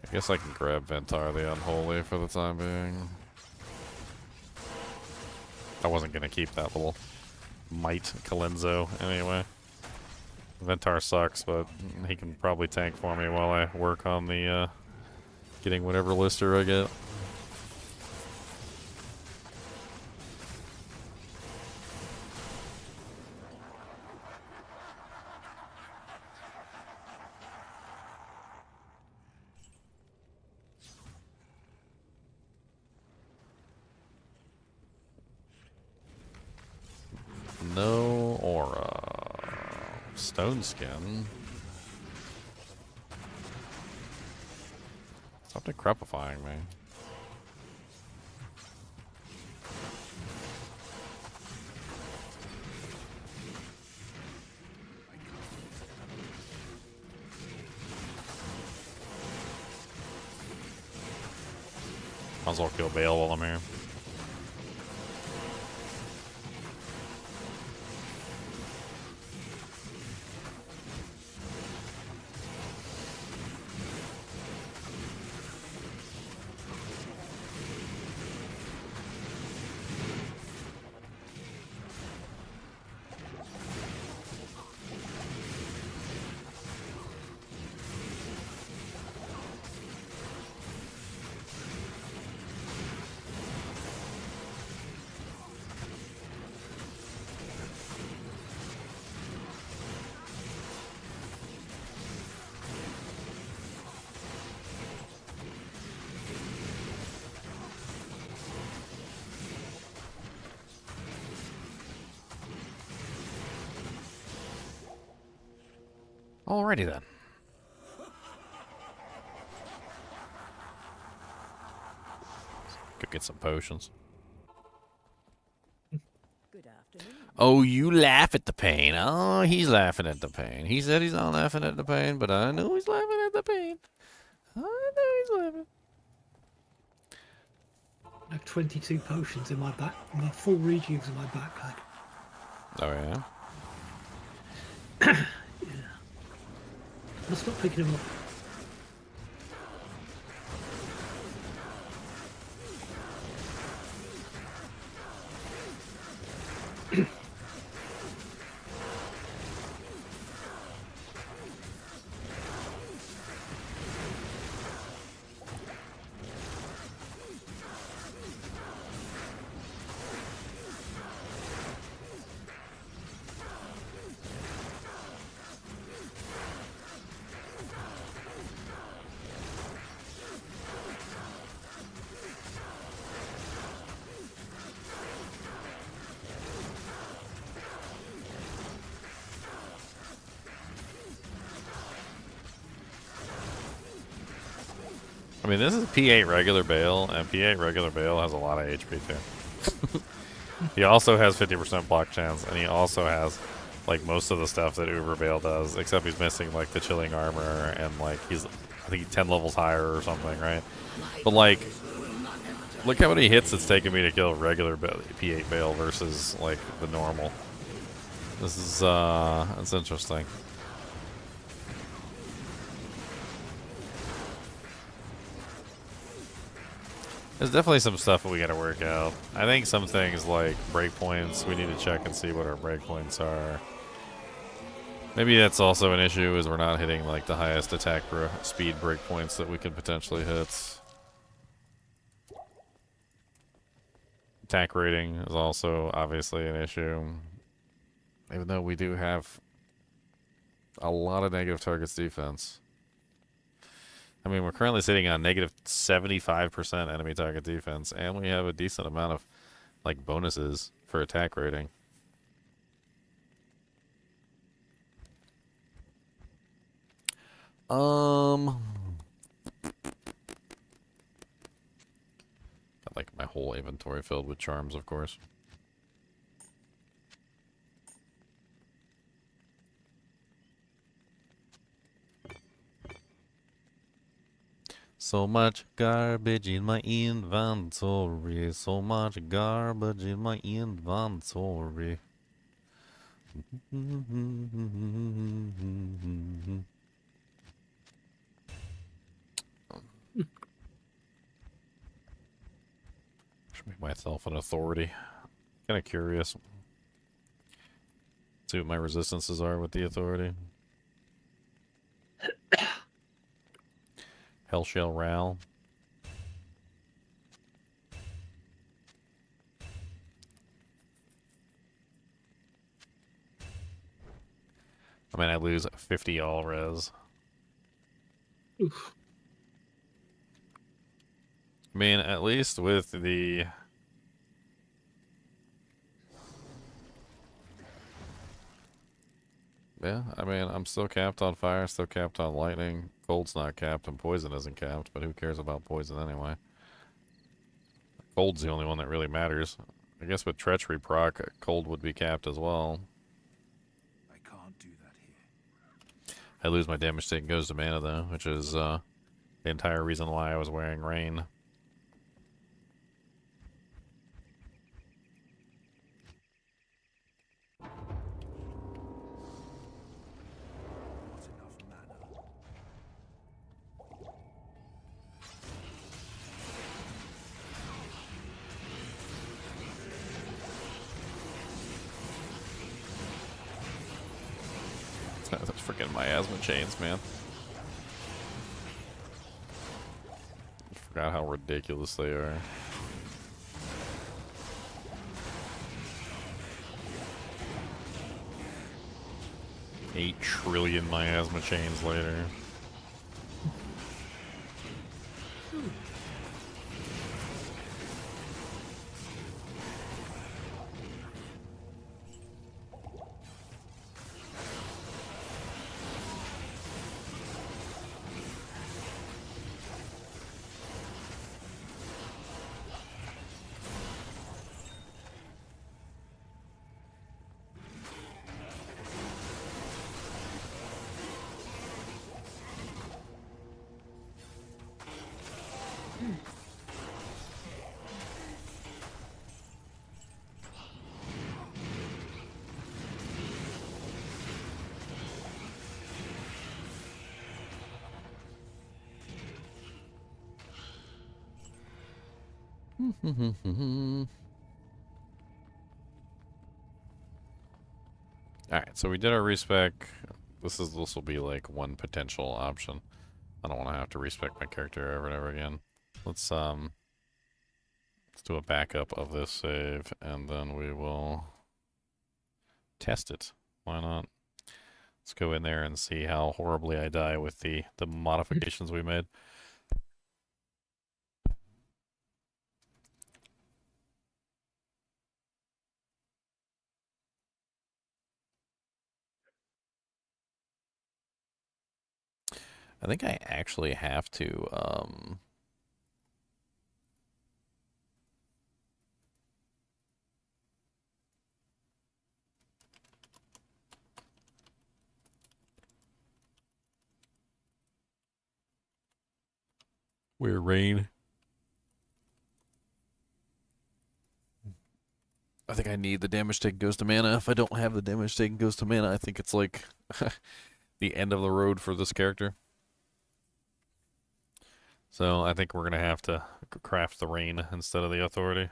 I guess I can grab Ventar the Unholy for the time being. I wasn't going to keep that little Might Calenzo anyway. Ventar sucks, but he can probably tank for me while I work on the getting whatever lister I get. No aura. Stone skin. Stop decrepifying me. Might as well kill Bale while I'm here. Alrighty then. Go get some potions. Good afternoon. Oh, you laugh at the pain. Oh, he's laughing at the pain. He said he's not laughing at the pain, but I know he's laughing at the pain. I know he's laughing. I have 22 potions in my back, my full rejuves in my backpack. Oh, yeah? I'll stop picking them up. I mean, this is P8 regular Bale, and P8 regular Bale has a lot of HP too. He also has 50% block chance, and he also has like most of the stuff that Uber Bale does, except he's missing like the chilling armor, and like he's, I think, 10 levels higher or something, right? But like, look how many hits it's taken me to kill regular P8 Bale versus like the normal. This is it's interesting. There's definitely some stuff that we gotta work out. I think some things like breakpoints, we need to check and see what our breakpoints are. Maybe that's also an issue, is we're not hitting like the highest attack speed breakpoints that we could potentially hit. Attack rating is also obviously an issue. Even though we do have a lot of negative targets defense. I mean, we're currently sitting on negative 75% enemy target defense, and we have a decent amount of, like, bonuses for attack rating. Got like my whole inventory filled with charms, of course. So much garbage in my inventory. So much garbage in my inventory. Should make myself an authority. Kind of curious. See what my resistances are with the authority. Hellshell Ral. I mean, I lose 50 all res. Oof. I mean, at least with the... Yeah, I mean, I'm still capped on fire, still capped on lightning. Cold's not capped and poison isn't capped, but who cares about poison anyway? Cold's the only one that really matters. I guess with treachery proc, cold would be capped as well. I can't do that here. I lose my damage taken goes to mana though, which is the entire reason why I was wearing rain. Not enough mana. Those freaking miasma chains, man. Forgot how ridiculous they are. $8 trillion miasma chains later. Alright, so we did our respec. This will be like one potential option. I don't want to have to respec my character over and over again. Let's do a backup of this save and then we will test it. Why not? Let's go in there and see how horribly I die with the modifications we made. I think I actually have to, we're rain. I think I need the damage taken goes to mana. If I don't have the damage taken goes to mana, I think it's like the end of the road for this character. So I think we're going to have to craft the rain instead of the authority.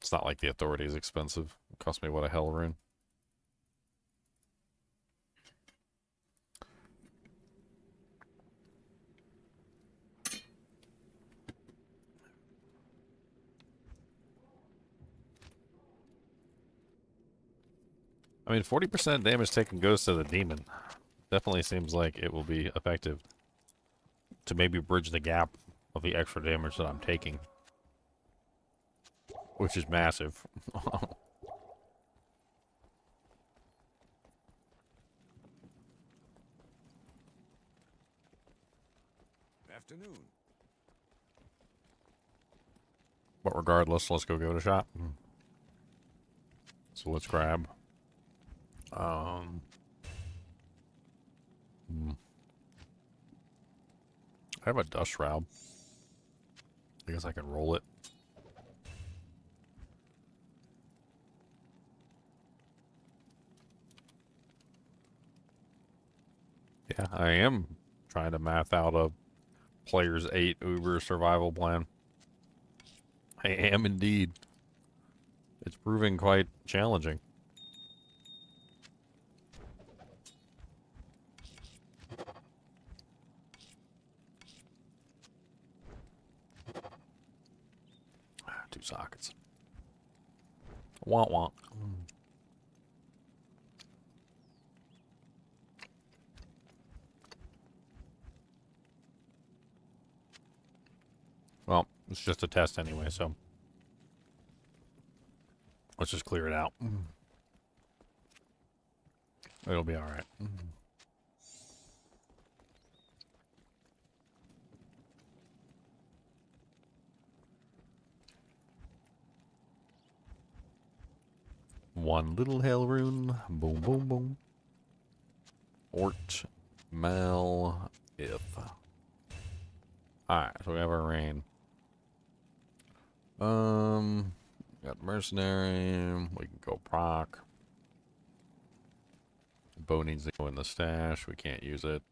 It's not like the authority is expensive. It cost me, what, a hell rune? I mean, 40% damage taken goes to the demon. Definitely seems like it will be effective to maybe bridge the gap of the extra damage that I'm taking, which is massive. afternoon. But regardless, let's go give it a shot. So let's grab. I have a dust shroud. I guess I can roll it. Yeah, I am trying to math out a player's 8 Uber survival plan. I am indeed. It's proving quite challenging. Two sockets. Want want. Well, it's just a test anyway, so let's just clear it out. It'll be all right. One little hell rune. Boom, boom, boom. Ort, Mal, if. Alright, so we have our rain. Got mercenary. We can go proc. Bow needs to go in the stash. We can't use it.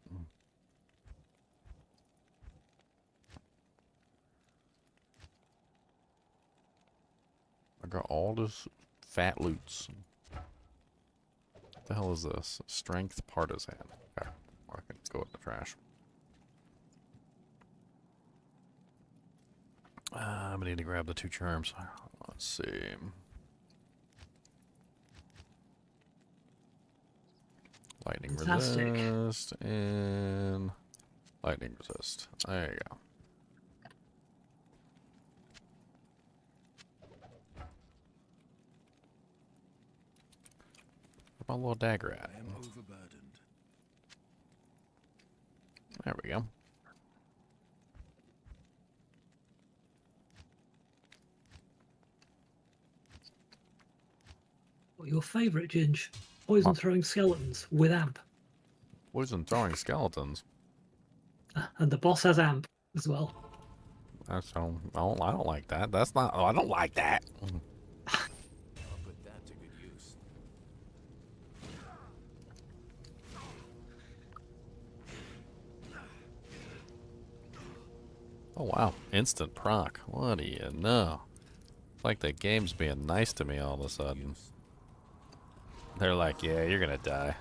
I got all this fat loots. What the hell is this? Strength partisan. Okay, I can go in the trash. I'm gonna need to grab the 2 charms. Let's see. Lightning Fantastic. resist and lightning resist. There you go. Where's my little dagger at? I am overburdened. There we go. What, your favourite, Ginge? Poison throwing skeletons with amp. Poison throwing skeletons. And the boss has amp as well. That's I don't like that. That's not. Oh, I don't like that. I'll put that to good use. Oh wow, instant proc. What do you know? It's like the game's being nice to me all of a sudden. They're like, yeah, you're gonna die.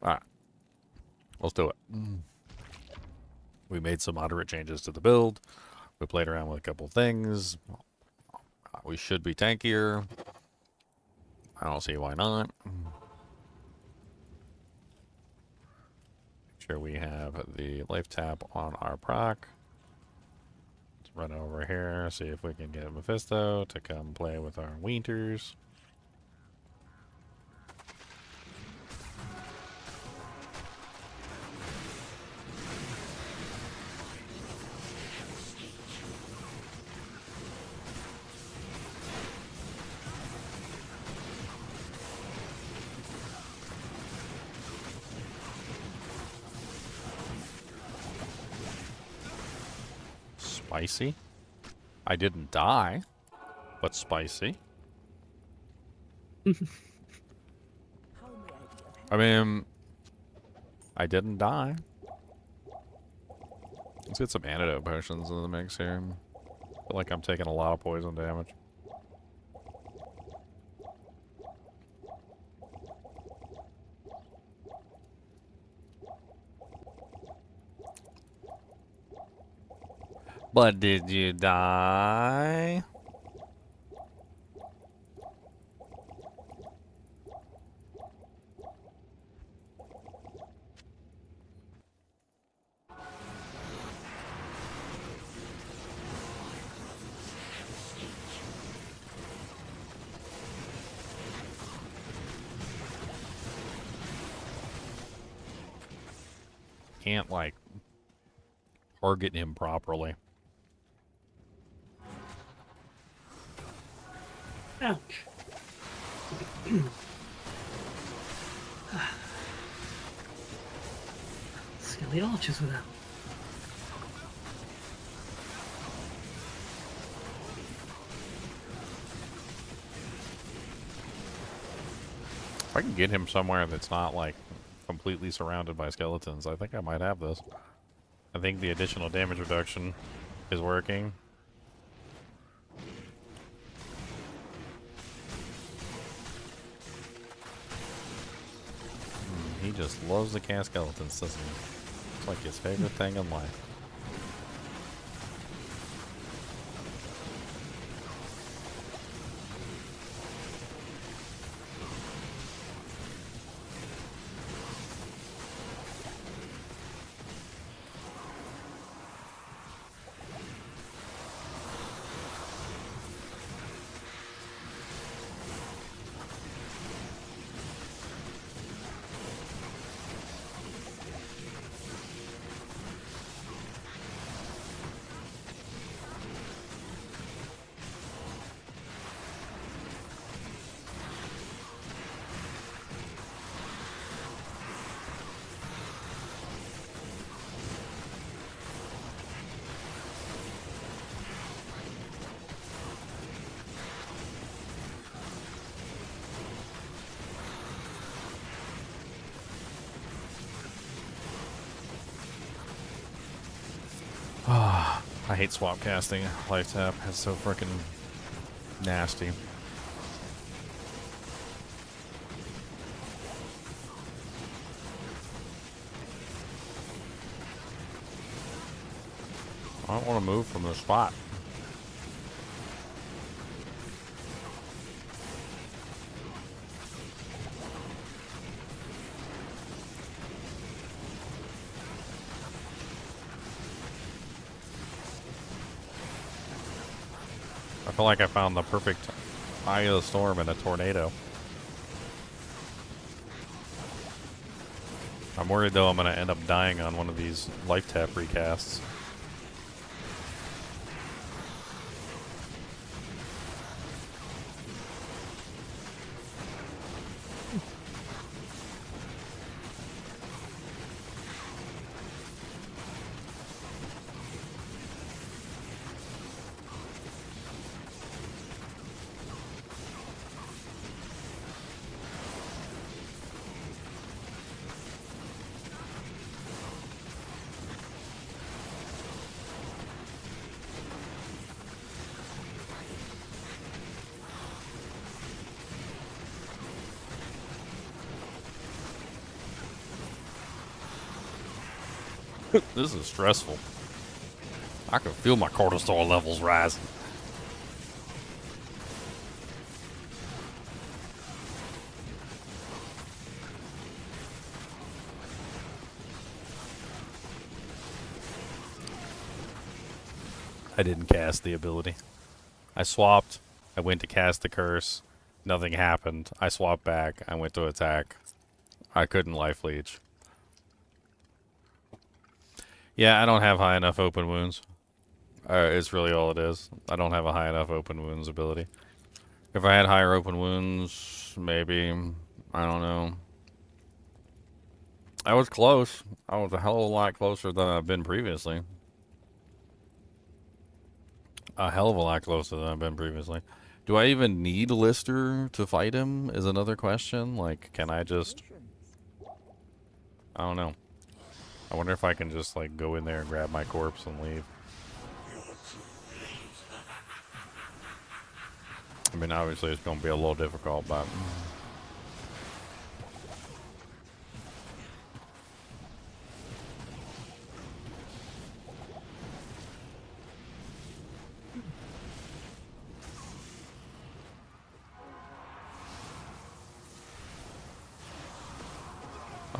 Alright. Let's do it. We made some moderate changes to the build. We played around with a couple things. We should be tankier. I don't see why not. Make sure we have the life tap on our proc. Let's run over here, see if we can get Mephisto to come play with our Wienters. Spicy. I didn't die, but spicy. How may I be of help? I mean, I didn't die. Let's get some antidote potions in the mix here. I feel like I'm taking a lot of poison damage. But did you die? can't, like, target him properly. Ouch. Skilly archers with that. If I can get him somewhere that's not, like, completely surrounded by skeletons, I think I might have this. I think the additional damage reduction is working. He just loves to cast skeletons, doesn't he? It's like his favorite thing in life. I hate swap casting. Life tap is so freaking nasty. I don't want to move from the spot. I feel like I found the perfect eye of the storm in a tornado. I'm worried though I'm going to end up dying on one of these life tap recasts. This is stressful. I can feel my cortisol levels rising. I didn't cast the ability. I swapped. I went to cast the curse. Nothing happened. I swapped back. I went to attack. I couldn't life leech. Yeah, I don't have high enough open wounds. It's really all it is. I don't have a high enough open wounds ability. If I had higher open wounds, maybe. I don't know. I was close. I was a hell of a lot closer than I've been previously. A hell of a lot closer than I've been previously. Do I even need Lister to fight him is another question. Like, can I just... I don't know. I wonder if I can just, like, go in there and grab my corpse and leave. I mean, obviously it's going to be a little difficult, but...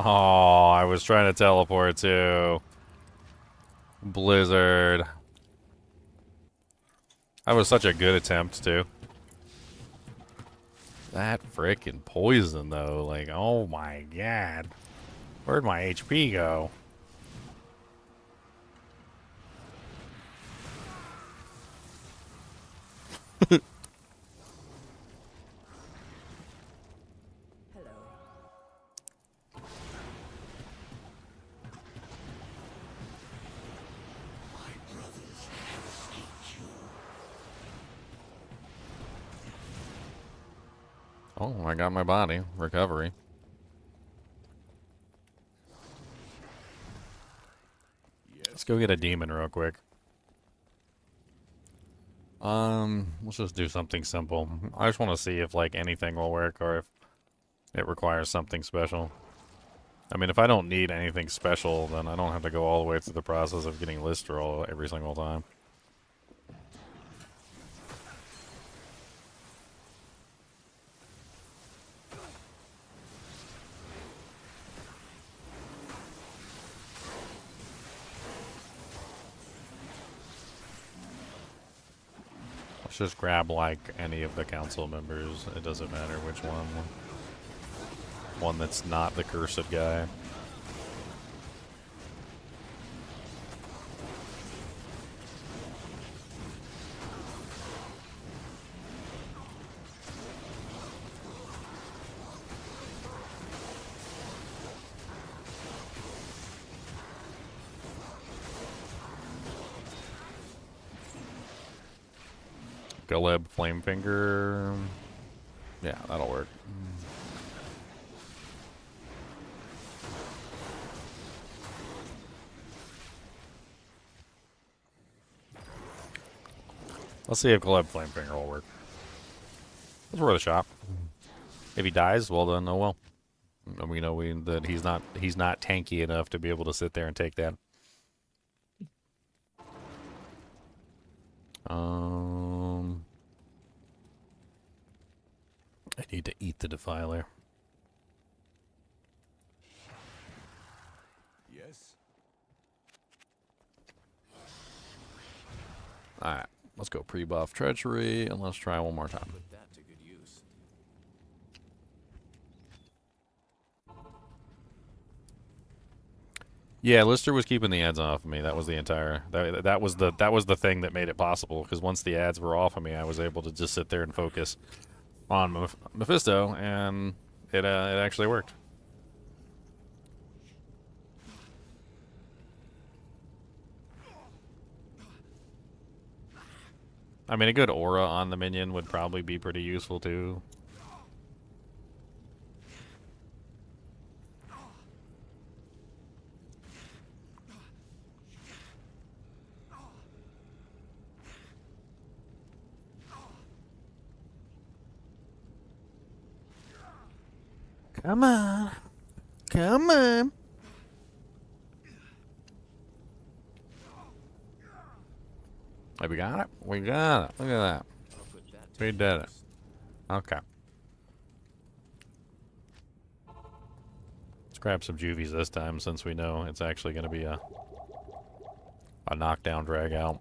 Oh, I was trying to teleport too. Blizzard. That was such a good attempt too. That frickin' poison though, like, oh my god. Where'd my HP go? Oh, I got my body. Recovery. Let's go get a demon real quick. Let's just do something simple. I just want to see if, like, anything will work or if it requires something special. I mean, if I don't need anything special, then I don't have to go all the way through the process of getting list roll every single time. Let's just grab, like, any of the council members. It doesn't matter which one. One that's not the cursed guy. Galeb Flamefinger. Yeah, that'll work. Let's see if Galeb Flamefinger will work. It's worth a shot. If he dies, well then, oh well. We know that he's not tanky enough to be able to sit there and take that. I need to eat the Defiler. Yes. Alright, let's go pre-buff Treachery, and let's try one more time. Put that to good use. Yeah, Lister was keeping the ads off of me. That was the entire that was the thing that made it possible. Because once the ads were off of me, I was able to just sit there and focus on Mephisto, and it actually worked. I mean, a good aura on the minion would probably be pretty useful too. Come on. Come on. Hey, we got it? We got it. Look at that. I'll put that to We good did it. use. Okay. Let's grab some juvies this time since we know it's actually going to be a knockdown drag out.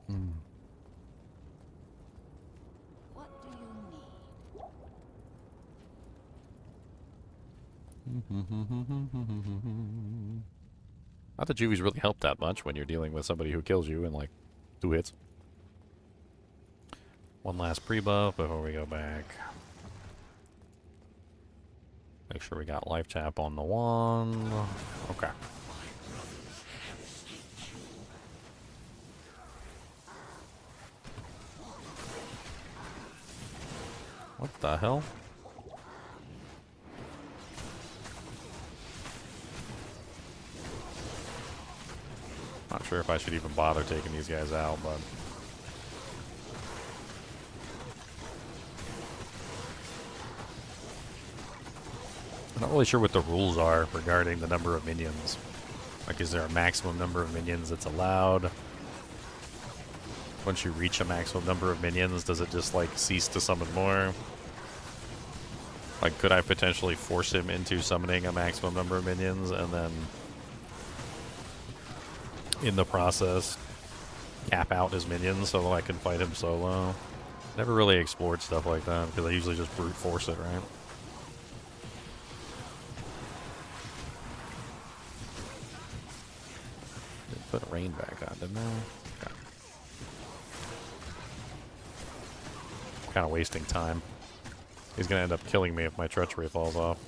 What do you need? Not that juvies really help that much when you're dealing with somebody who kills you in like 2 hits. One last pre-buff before we go back. Make sure we got life tap on the one. Okay. What the hell? Not sure if I should even bother taking these guys out, but... I'm not really sure what the rules are regarding the number of minions. Like, is there a maximum number of minions that's allowed? Once you reach a maximum number of minions, does it just, like, cease to summon more? Like, could I potentially force him into summoning a maximum number of minions and then, in the process, cap out his minions so that I can fight him solo? Never really explored stuff like that because I usually just brute force it, right? Put rain back on, didn't I? Okay. Kind of wasting time. He's gonna end up killing me if my treachery falls off.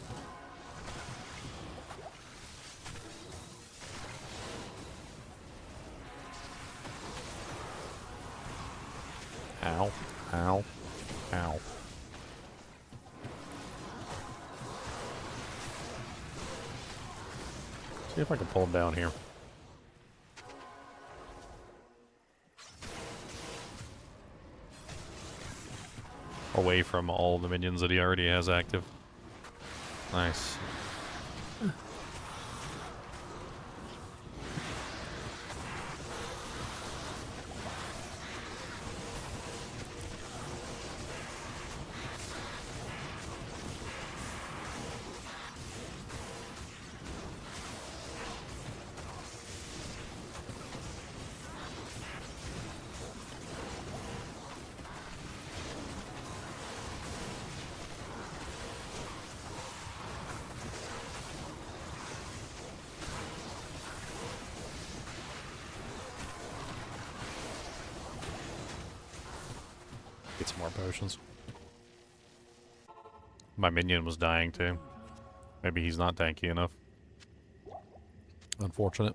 Ow. Ow. Ow. See if I can pull him down here. Away from all the minions that he already has active. Nice. Get some more potions. My minion was dying too. Maybe he's not tanky enough. Unfortunate.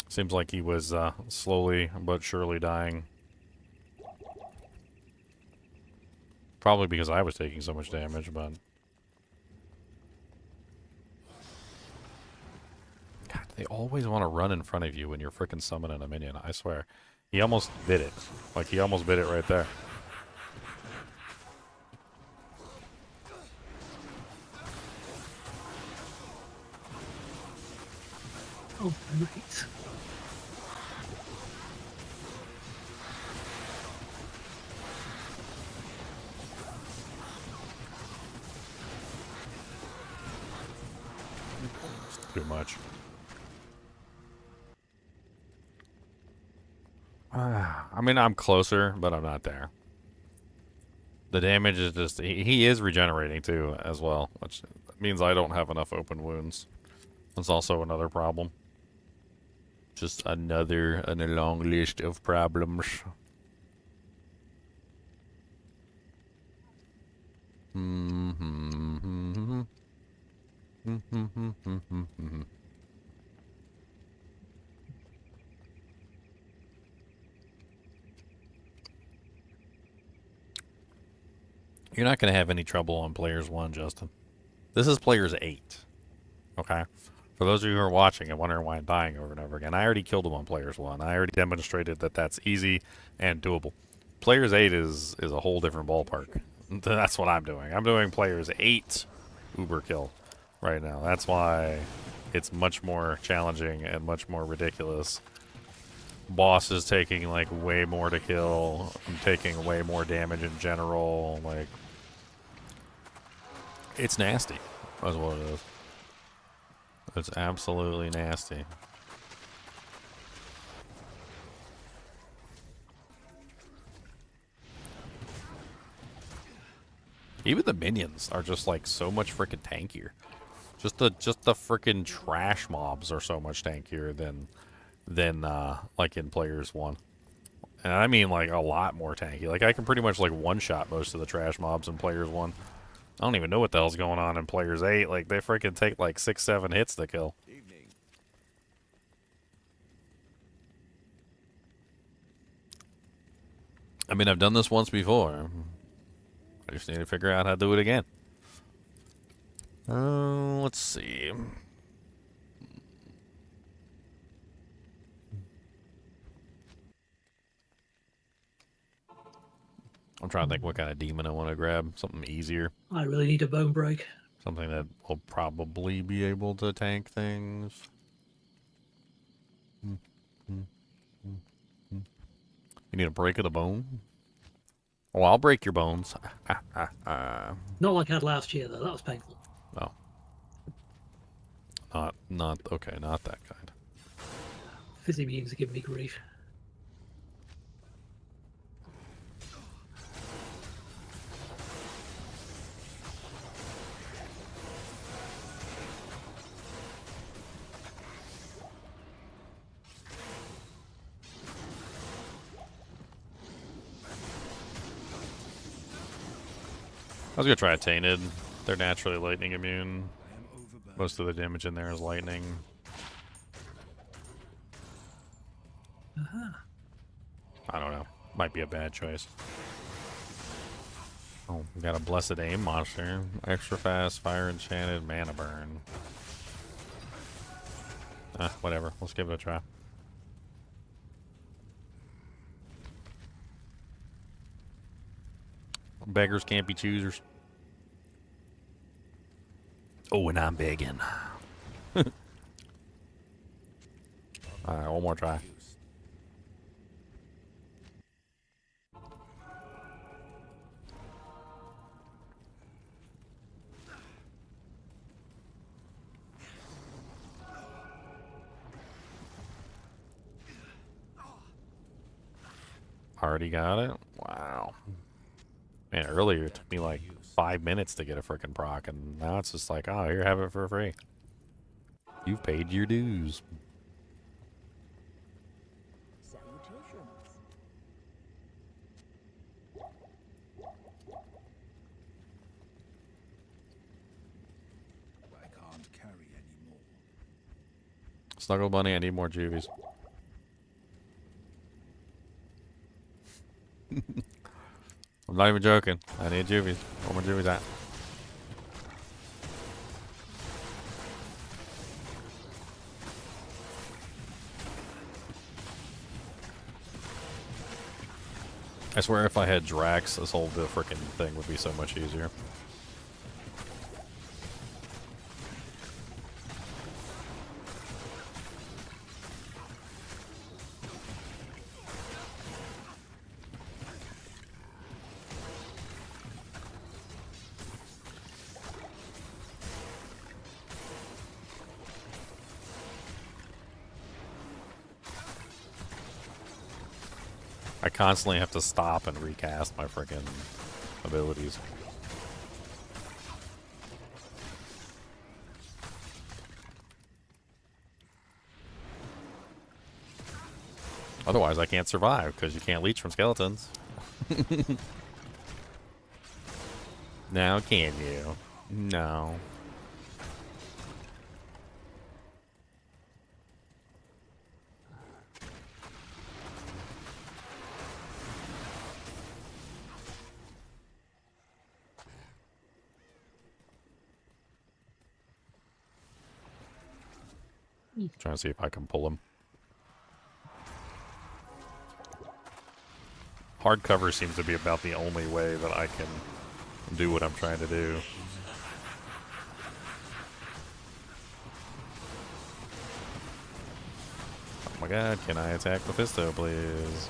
Seems like he was slowly but surely dying. Probably because I was taking so much damage, but... God, they always want to run in front of you when you're frickin' summoning a minion, I swear. He almost bit it. Like, he almost bit it right there. Oh, great. Too much. I mean, I'm closer, but I'm not there. The damage is just... He is regenerating, too, as well. Which means I don't have enough open wounds. That's also another problem. Just another in a long list of problems. You're not going to have any trouble on Players 1, Justin. This is Players 8. Okay? For those of you who are watching and wondering why I'm dying over and over again, I already killed him on Players 1. I already demonstrated that that's easy and doable. Players 8 is a whole different ballpark. That's what I'm doing. I'm doing Players 8 Uber kill right now. That's why it's much more challenging and much more ridiculous. Boss is taking, like, way more to kill. I'm taking way more damage in general. Like, it's nasty. That's what it is. It's absolutely nasty. Even the minions are just, like, so much freaking tankier. Just the freaking trash mobs are so much tankier than like in Players 1. And I mean, like, a lot more tanky. Like, I can pretty much, like, one-shot most of the trash mobs in Players 1. I don't even know what the hell's going on in Players 8. Like, they freaking take, like, 6-7 hits to kill. I mean, I've done this once before. I just need to figure out how to do it again. Let's see. I'm trying to think what kind of demon I want to grab. Something easier. I really need a bone break. Something that will probably be able to tank things. You need a break of the bone? Oh, I'll break your bones. Not like I had last year, though. That was painful. Oh. Okay, not that kind. Fizzy beans are giving me grief. I was gonna try a Tainted. They're naturally lightning immune. Most of the damage in there is lightning. I don't know. Might be a bad choice. Oh, we got a blessed aim monster. Extra fast, fire enchanted, mana burn. Whatever. Let's give it a try. Beggars can't be choosers. Oh, and I'm begging. Alright, one more try. Already got it? Wow. Man, earlier it took me like 5 minutes to get a frickin' proc, and now it's just like, oh, here, have it for free. You've paid your dues. Salutations. I can't carry any more. Snuggle Bunny, I need more juvies. I'm not even joking. I need juvies. Where my juvies at? I swear if I had Drax, this whole frickin' thing would be so much easier. I constantly have to stop and recast my frickin' abilities. Otherwise, I can't survive, because you can't leech from skeletons. Now, can you? No. Trying to see if I can pull him. Hardcover seems to be about the only way that I can do what I'm trying to do. Oh my god, can I attack Mephisto, please?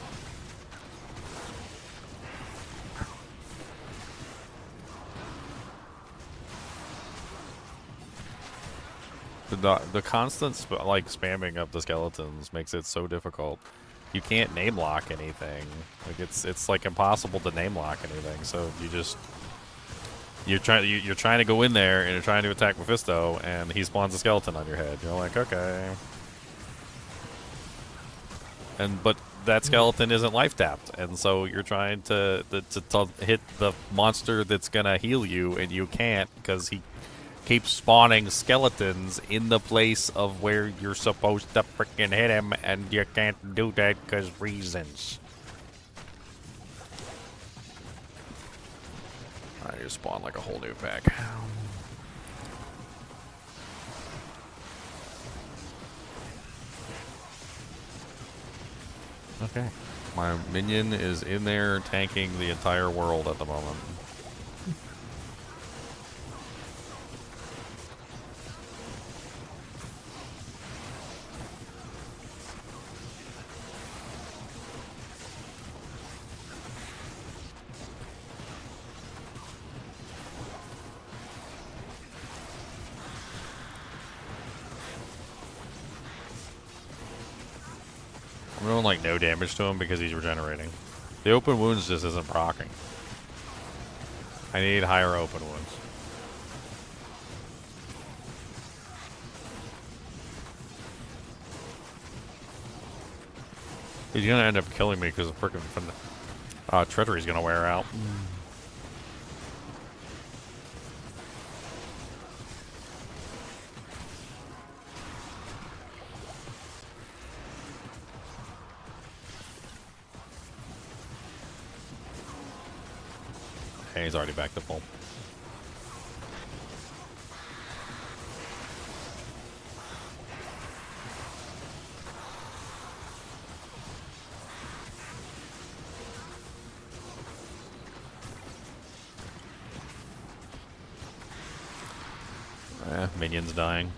The constant spamming of the skeletons makes it so difficult. You can't name lock anything. Like it's like impossible to name lock anything. So you're trying to go in there and you're trying to attack Mephisto, and he spawns a skeleton on your head. You're like, okay. But that skeleton isn't life tapped, and so you're trying to hit the monster that's gonna heal you, and you can't because he keeps spawning skeletons in the place of where you're supposed to freaking hit him, and you can't do that because reasons. I just spawned like a whole new pack. Okay. My minion is in there tanking the entire world at the moment. I'm doing like no damage to him because he's regenerating. The open wounds just isn't proccing. I need higher open wounds. He's gonna end up killing me because the frickin' treachery's gonna wear out. And he's already back to full. Minions dying.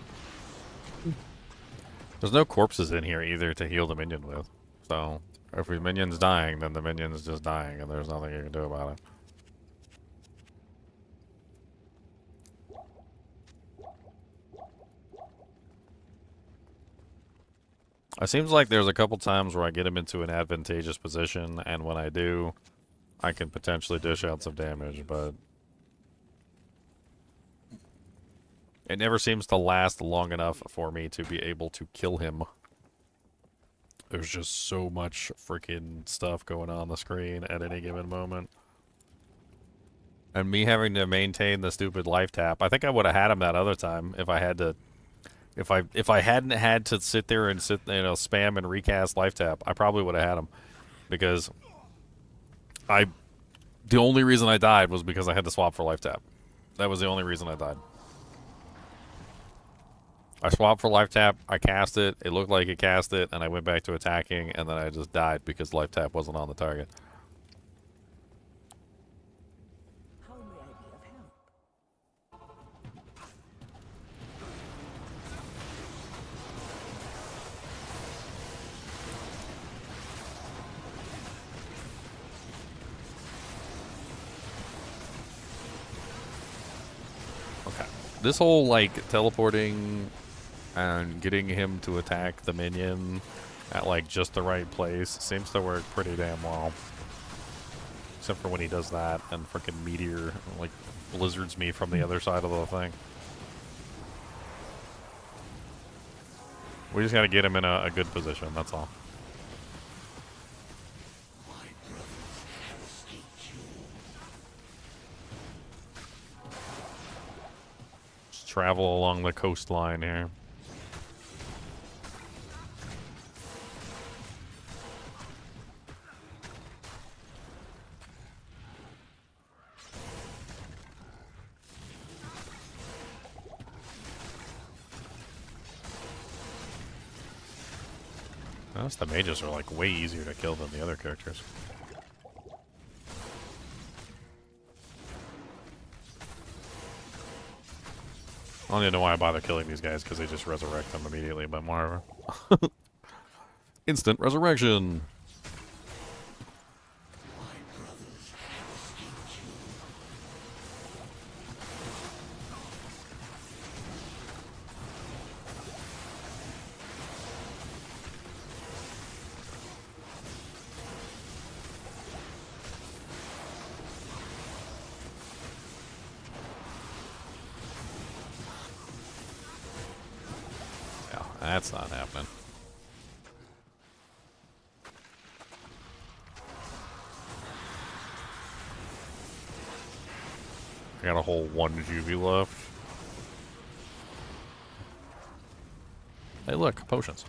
There's no corpses in here either to heal the minion with. So, if your minion's dying, then the minion's just dying, and there's nothing you can do about it. It seems like there's a couple times where I get him into an advantageous position, and when I do, I can potentially dish out some damage, but it never seems to last long enough for me to be able to kill him. There's just so much freaking stuff going on the screen at any given moment. And me having to maintain the stupid life tap. I think I would have had him that other time if I had to. If I hadn't had to sit there and spam and recast life tap, I probably would have had him. Because the only reason I died was because I had to swap for life tap. That was the only reason I died. I swapped for life tap, I cast it, it looked like it cast it, and I went back to attacking, and then I just died because life tap wasn't on the target. How may I be of help? Okay. This whole, like, teleporting and getting him to attack the minion at, like, just the right place seems to work pretty damn well. Except for when he does that and frickin' meteor, like, blizzards me from the other side of the thing. We just gotta get him in a good position, that's all. Just travel along the coastline here. Notice the mages are like way easier to kill than the other characters. I don't even know why I bother killing these guys, because they just resurrect them immediately, but more. Instant resurrection! That's not happening. I got a whole 1 juvie left. Hey, look, potions.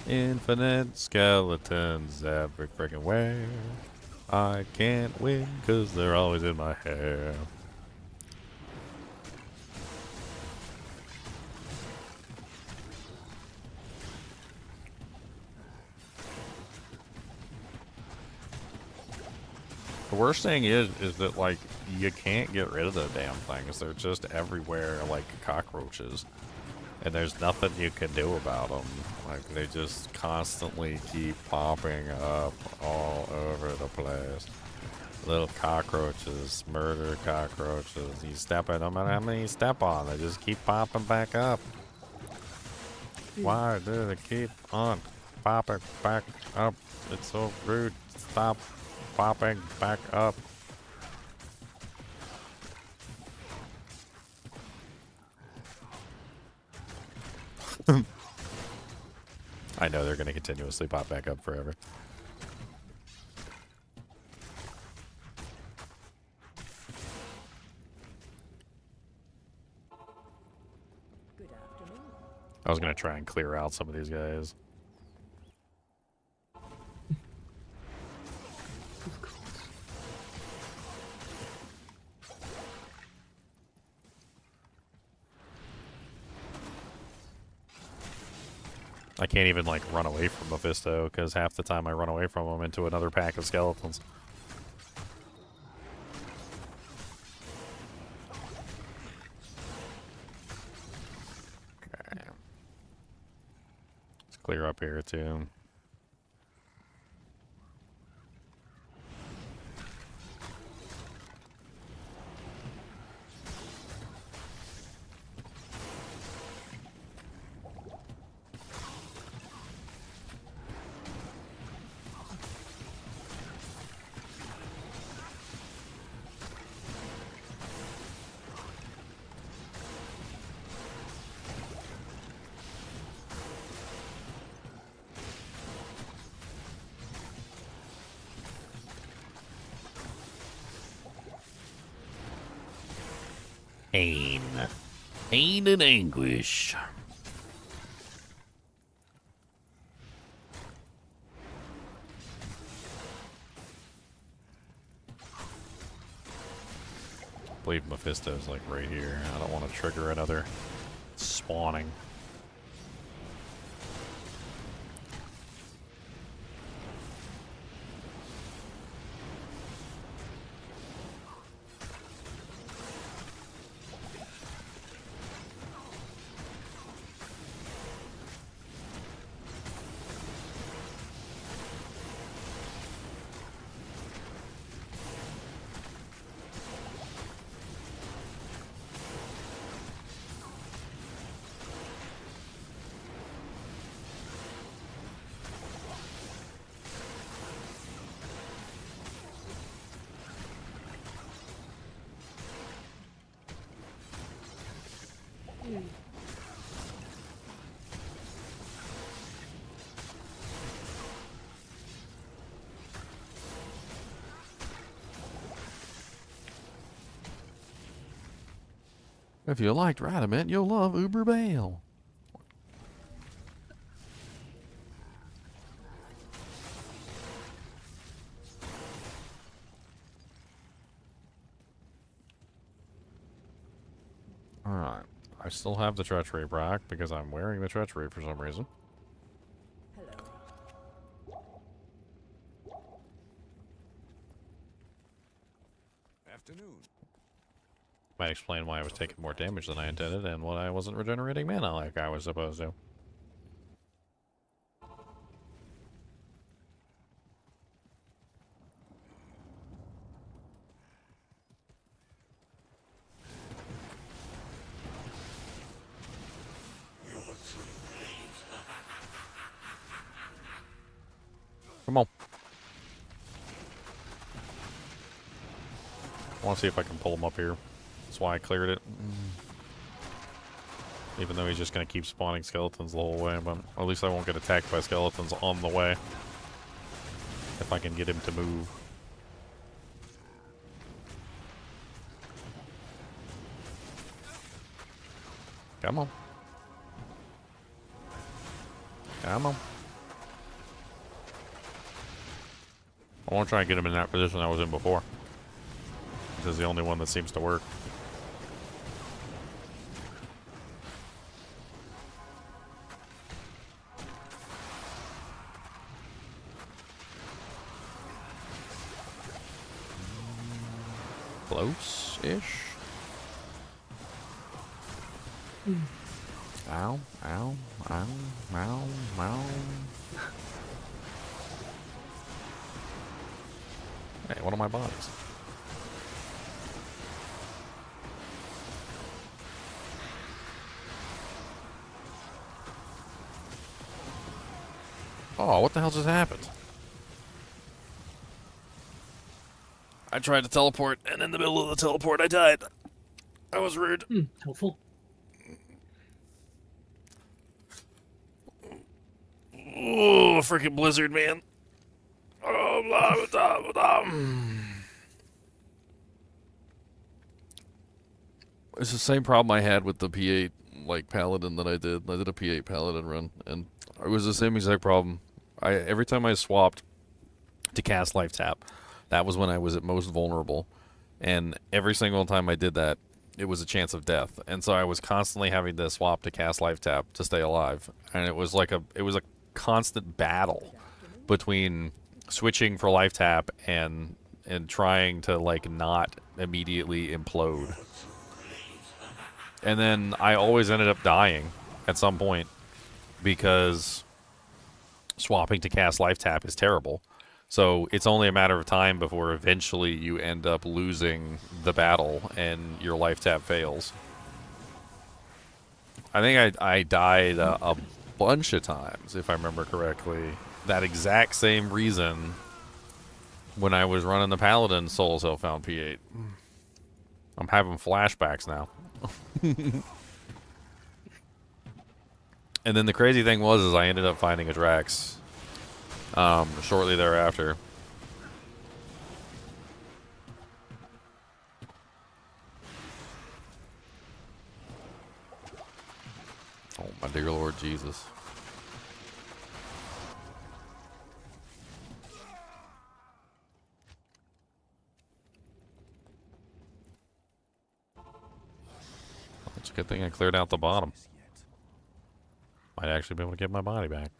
Infinite skeletons every freaking where. I can't win because they're always in my hair. The worst thing is that, like, you can't get rid of the damn things. They're just everywhere like cockroaches. And there's nothing you can do about them. Like, they just constantly keep popping up all over the place. Little cockroaches, murder cockroaches. You step on them, no matter how many you step on, they just keep popping back up. Why do they keep on popping back up. It's so rude. Stop popping back up. I know they're going to continuously pop back up forever. Good afternoon. I was going to try and clear out some of these guys. Of course. I can't even, like, run away from Mephisto, because half the time I run away from him into another pack of skeletons. Okay. Let's clear up here, too. Pain. Pain and anguish. I believe Mephisto's like right here. I don't want to trigger another spawning. If you liked Radamant, you'll love Uber Bale. Alright. I still have the Treachery Brock because I'm wearing the Treachery for some reason. Hello. Afternoon. Might explain why I was taking more damage than I intended and why I wasn't regenerating mana like I was supposed to. Come on. I want to see if I can pull him up here. That's why I cleared it. Even though he's just going to keep spawning skeletons the whole way, but at least I won't get attacked by skeletons on the way. If I can get him to move. Come on. Come on. I want to try and get him in that position I was in before. This is the only one that seems to work. Close-ish. Ow, ow, ow, ow, ow. Hey, one of my bodies. Oh, what the hell just happened? I tried to teleport, and in the middle of the teleport, I died. That was rude. Helpful. Oh, freaking blizzard, man. Oh, blah, blah, blah, blah. It's the same problem I had with the P8 like paladin that I did. I did a P8 paladin run, and it was the same exact problem. Every time I swapped to cast life tap, that was when I was at most vulnerable, and every single time I did that, it was a chance of death, and so I was constantly having to swap to cast life tap to stay alive, and it was a constant battle between switching for life tap and trying to like not immediately implode. And then I always ended up dying at some point because swapping to cast life tap is terrible. So it's only a matter of time before eventually you end up losing the battle and your life tap fails. I think I died a bunch of times, if I remember correctly. That exact same reason when I was running the Paladin Soul Self-Found P8. I'm having flashbacks now. And then the crazy thing was I ended up finding a Drax shortly thereafter. Oh my dear Lord Jesus. It's a good thing I cleared out the bottom. Might actually be able to get my body back.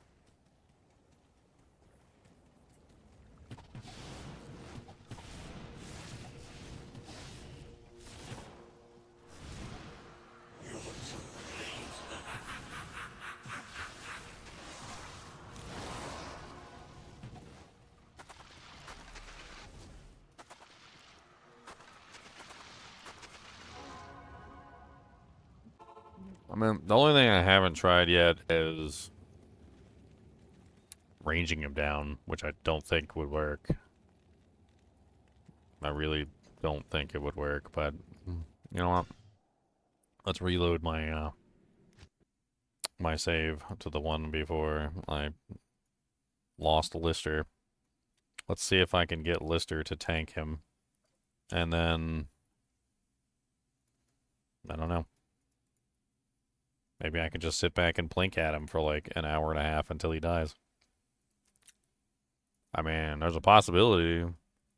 I mean, the only thing I haven't tried yet is ranging him down, which I don't think would work. I really don't think it would work, but you know what? Let's reload my my save to the one before I lost Lister. Let's see if I can get Lister to tank him. And then I don't know. Maybe I can just sit back and blink at him for like an hour and a half until he dies. I mean, there's a possibility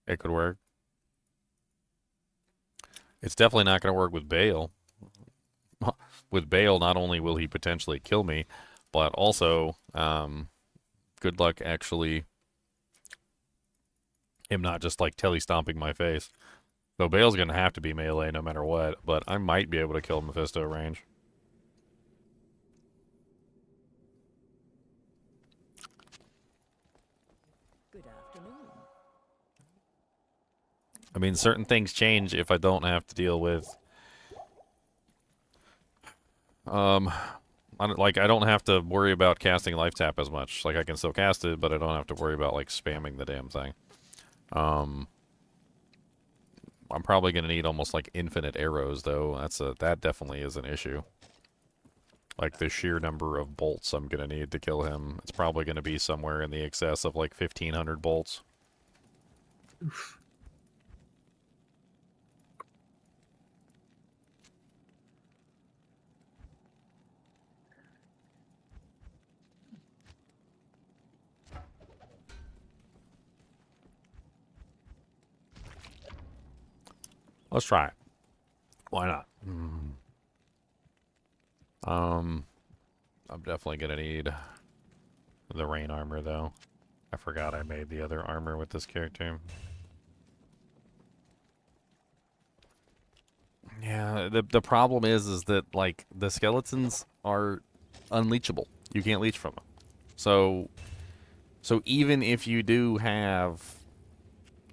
it could work. It's definitely not going to work with Bale. With Bale, not only will he potentially kill me, but also, good luck actually him not just like telly-stomping my face. Though Bale's going to have to be melee no matter what, but I might be able to kill Mephisto range. Good afternoon. I mean, certain things change if I don't have to deal with... I don't have to worry about casting Life Tap as much. Like, I can still cast it, but I don't have to worry about, like, spamming the damn thing. I'm probably going to need almost, like, infinite arrows, though. That definitely is an issue. Like, the sheer number of bolts I'm going to need to kill him. It's probably going to be somewhere in the excess of, like, 1,500 bolts. Oof. Let's try it. Why not? I'm definitely gonna need the rain armor, though. I forgot I made the other armor with this character. Yeah, the problem is that, like, the skeletons are unleachable. You can't leech from them. So even if you do have,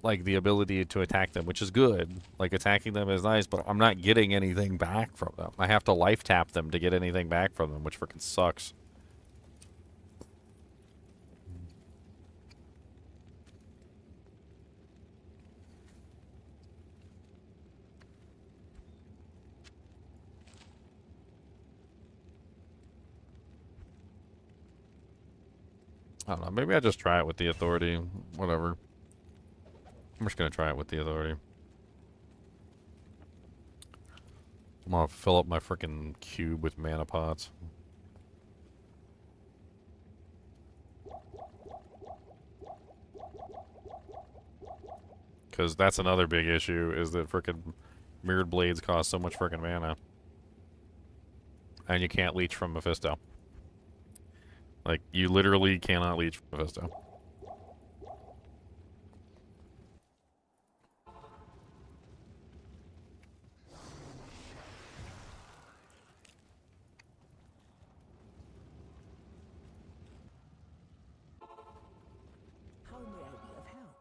like, the ability to attack them, which is good, like, attacking them is nice, but I'm not getting anything back from them. I have to life tap them to get anything back from them, which freaking sucks. I don't know. Maybe I just try it with the authority. Whatever. I'm just gonna try it with the authority. I'm gonna fill up my freaking cube with mana pots. Because that's another big issue, is that freaking mirrored blades cost so much freaking mana. And you can't leech from Mephisto. Like, you literally cannot leech from Mephisto. How may I be of help?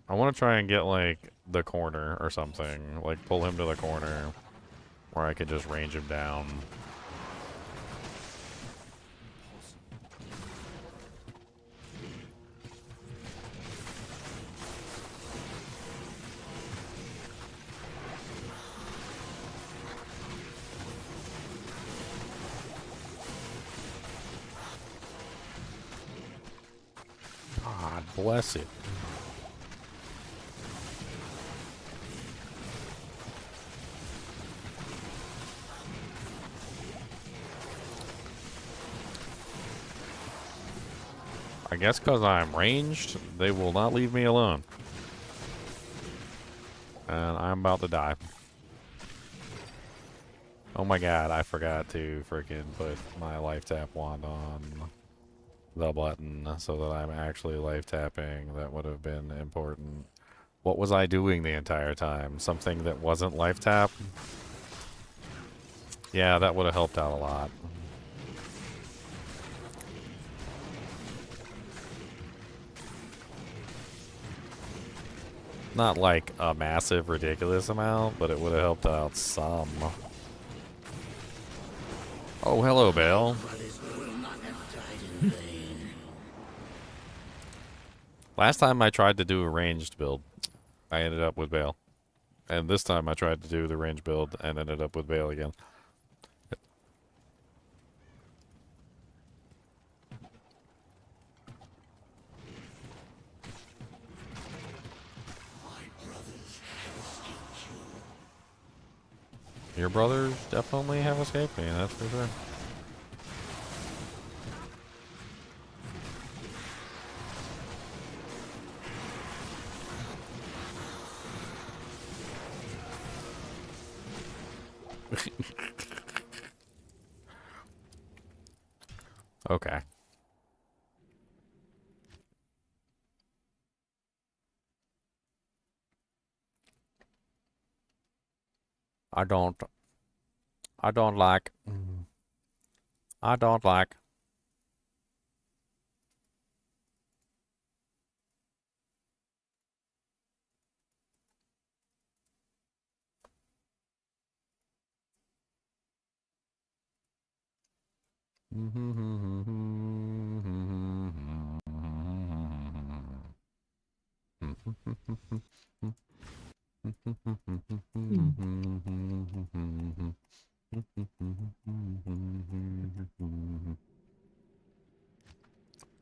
I want to try and get, like, the corner or something. Like, pull him to the corner where I can just range him down. God bless it. I guess because I'm ranged, they will not leave me alone. And I'm about to die. Oh my god, I forgot to freaking put my life tap wand on the button so that I'm actually life tapping. That would have been important. What was I doing the entire time? Something that wasn't life tap? Yeah, that would have helped out a lot. Not like a massive, ridiculous amount, but it would have helped out some. Oh, hello, Bale. Last time I tried to do a ranged build, I ended up with Bale. And this time I tried to do the ranged build and ended up with Bale again. Your brothers definitely have escaped me, that's for sure. Okay. I don't like. I don't like.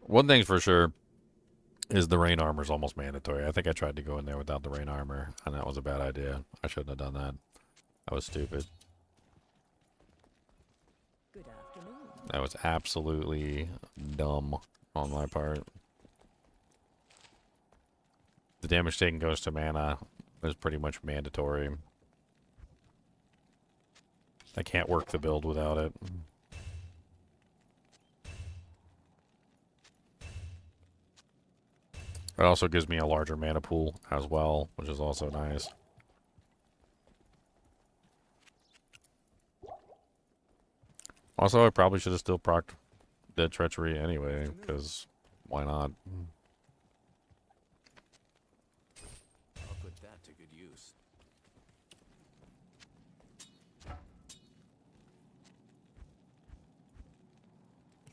One thing's for sure is the rain armor is almost mandatory. I think I tried to go in there without the rain armor, and that was a bad idea. I shouldn't have done that. I was stupid. Good afternoon. That was absolutely dumb on my part. The damage taken goes to mana is pretty much mandatory. I can't work the build without it. It also gives me a larger mana pool as well, which is also nice. Also, I probably should have still procced Dead Treachery anyway, because why not? I'll put that to good use.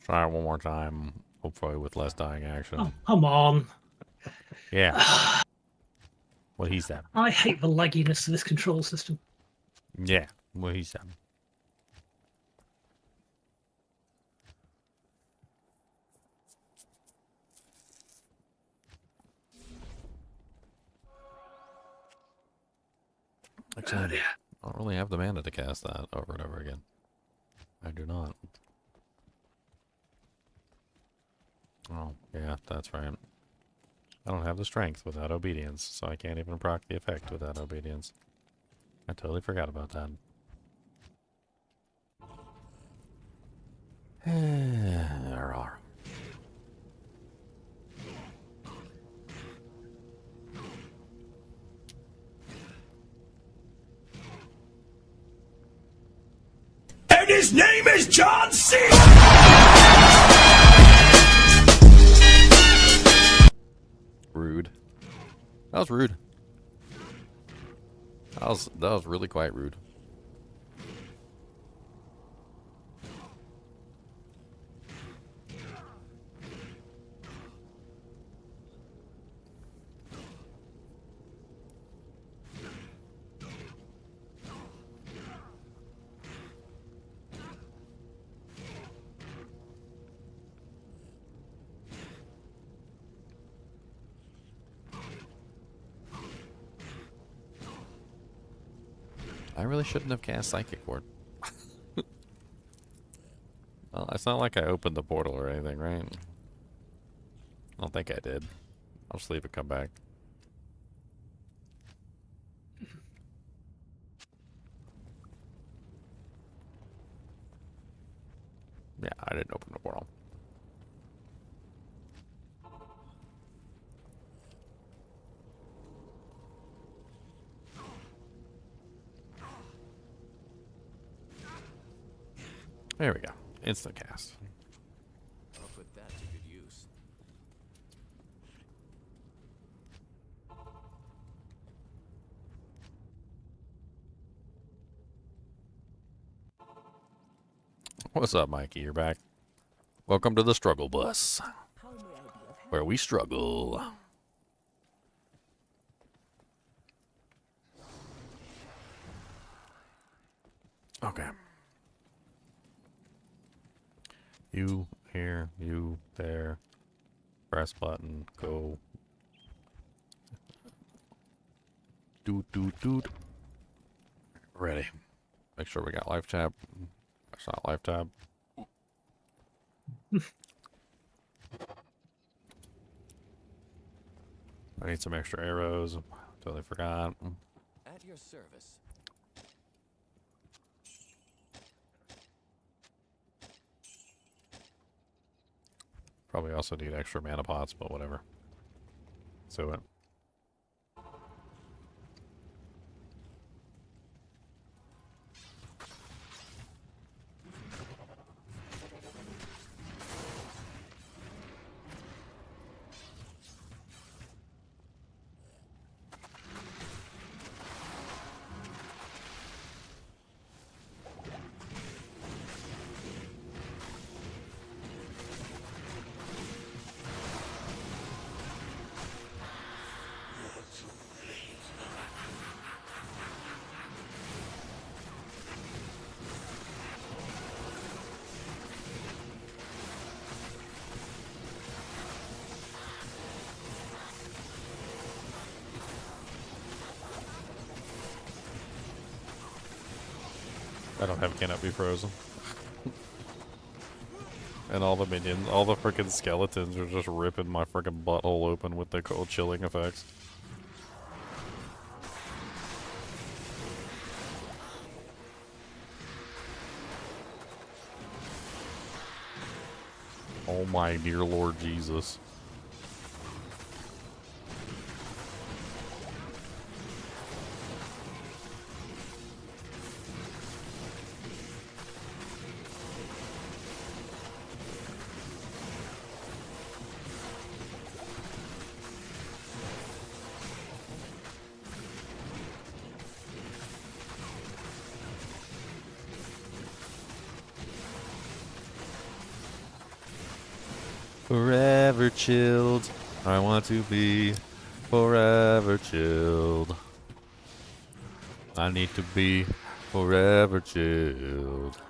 Try it one more time, hopefully with less dying action. Oh, come on. Yeah. What he said. I hate the lagginess of this control system. Yeah. What he said. Actually, I don't really have the mana to cast that over and over again. I do not. Oh, yeah, that's right. I don't have the strength without obedience, so I can't even proc the effect without obedience. I totally forgot about that. And his name is John C. Rude. That was rude. That was really quite rude. I really shouldn't have cast Psychic Ward. Well, it's not like I opened the portal or anything, right? I don't think I did. I'll just leave it come back. Yeah, I didn't open the portal. There we go. Instant cast. I'll put that to good use. What's up, Mikey? You're back. Welcome to the struggle bus, How may I be of help? where we struggle. Okay. You here, you there. Press button, go. Doot, doot, doot. Ready. Make sure we got life tab. That's not life tab. I need some extra arrows. Totally forgot. At your service. Probably also need extra mana pots, but whatever. So it. I don't have cannot be frozen. And all the minions, all the freaking skeletons are just ripping my freaking butthole open with their cold chilling effects. Oh my dear Lord Jesus. Forever chilled. I want to be forever chilled. I need to be forever chilled.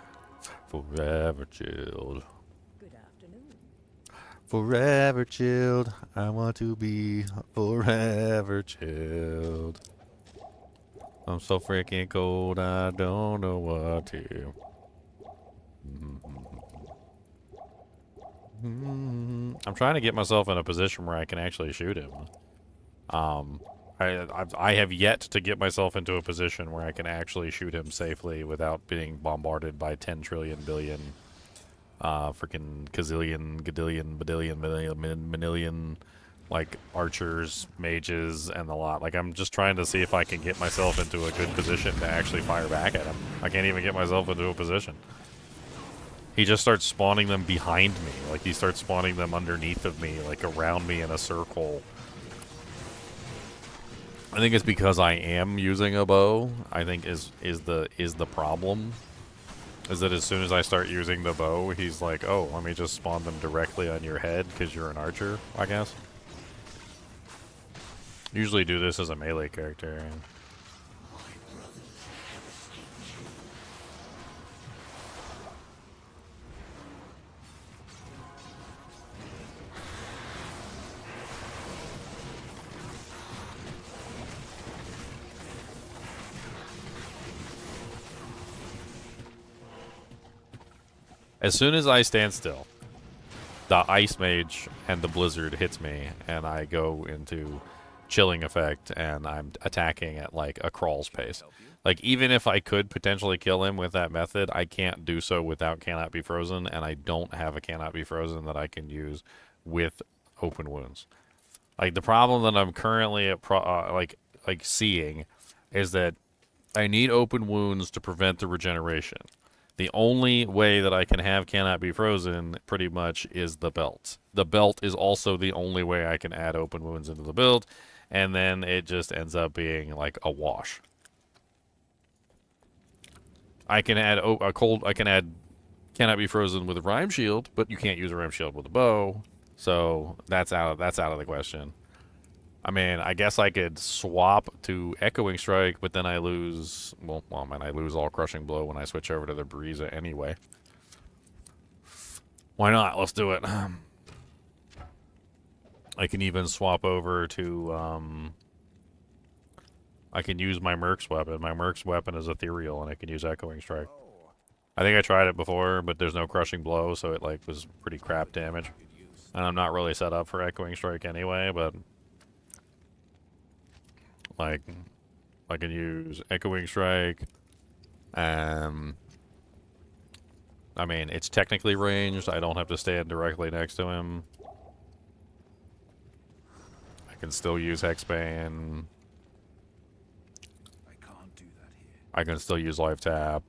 Forever chilled. Good afternoon. Forever chilled. I want to be forever chilled. I'm so freaking cold, I don't know what to. I'm trying to get myself in a position where I can actually shoot him. I have yet to get myself into a position where I can actually shoot him safely without being bombarded by 10 trillion billion, freaking gazillion, gadillion, badillion, manillion, like archers, mages, and the lot. Like, I'm just trying to see if I can get myself into a good position to actually fire back at him. I can't even get myself into a position. He just starts spawning them behind me. Like, he starts spawning them underneath of me, like around me in a circle. I think it's because I am using a bow. I think is the problem. Is that as soon as I start using the bow, he's like, oh, let me just spawn them directly on your head because you're an archer, I guess. Usually do this as a melee character. As soon as I stand still, the Ice Mage and the Blizzard hits me, and I go into chilling effect, and I'm attacking at, like, a crawl's pace. Like, even if I could potentially kill him with that method, I can't do so without Cannot Be Frozen, and I don't have a Cannot Be Frozen that I can use with open wounds. Like, the problem that I'm currently at seeing is that I need open wounds to prevent the regeneration. The only way that I can have Cannot Be Frozen, pretty much, is the belt. The belt is also the only way I can add open wounds into the build, and then it just ends up being like a wash. I can add I can add Cannot Be Frozen with a Rhyme Shield, but you can't use a Rhyme Shield with a bow, so that's out of the question. I mean, I guess I could swap to Echoing Strike, but then I lose... Well, man, I lose all Crushing Blow when I switch over to the Breeza anyway. Why not? Let's do it. I can even swap over to... I can use my Merc's weapon. My Merc's weapon is ethereal, and I can use Echoing Strike. I think I tried it before, but there's no Crushing Blow, so it, like, was pretty crap damage. And I'm not really set up for Echoing Strike anyway, but... Like, I can use Echoing Strike. I mean, it's technically ranged. I don't have to stand directly next to him. I can still use Hexbane. I can't do that here. I can still use Life Tap.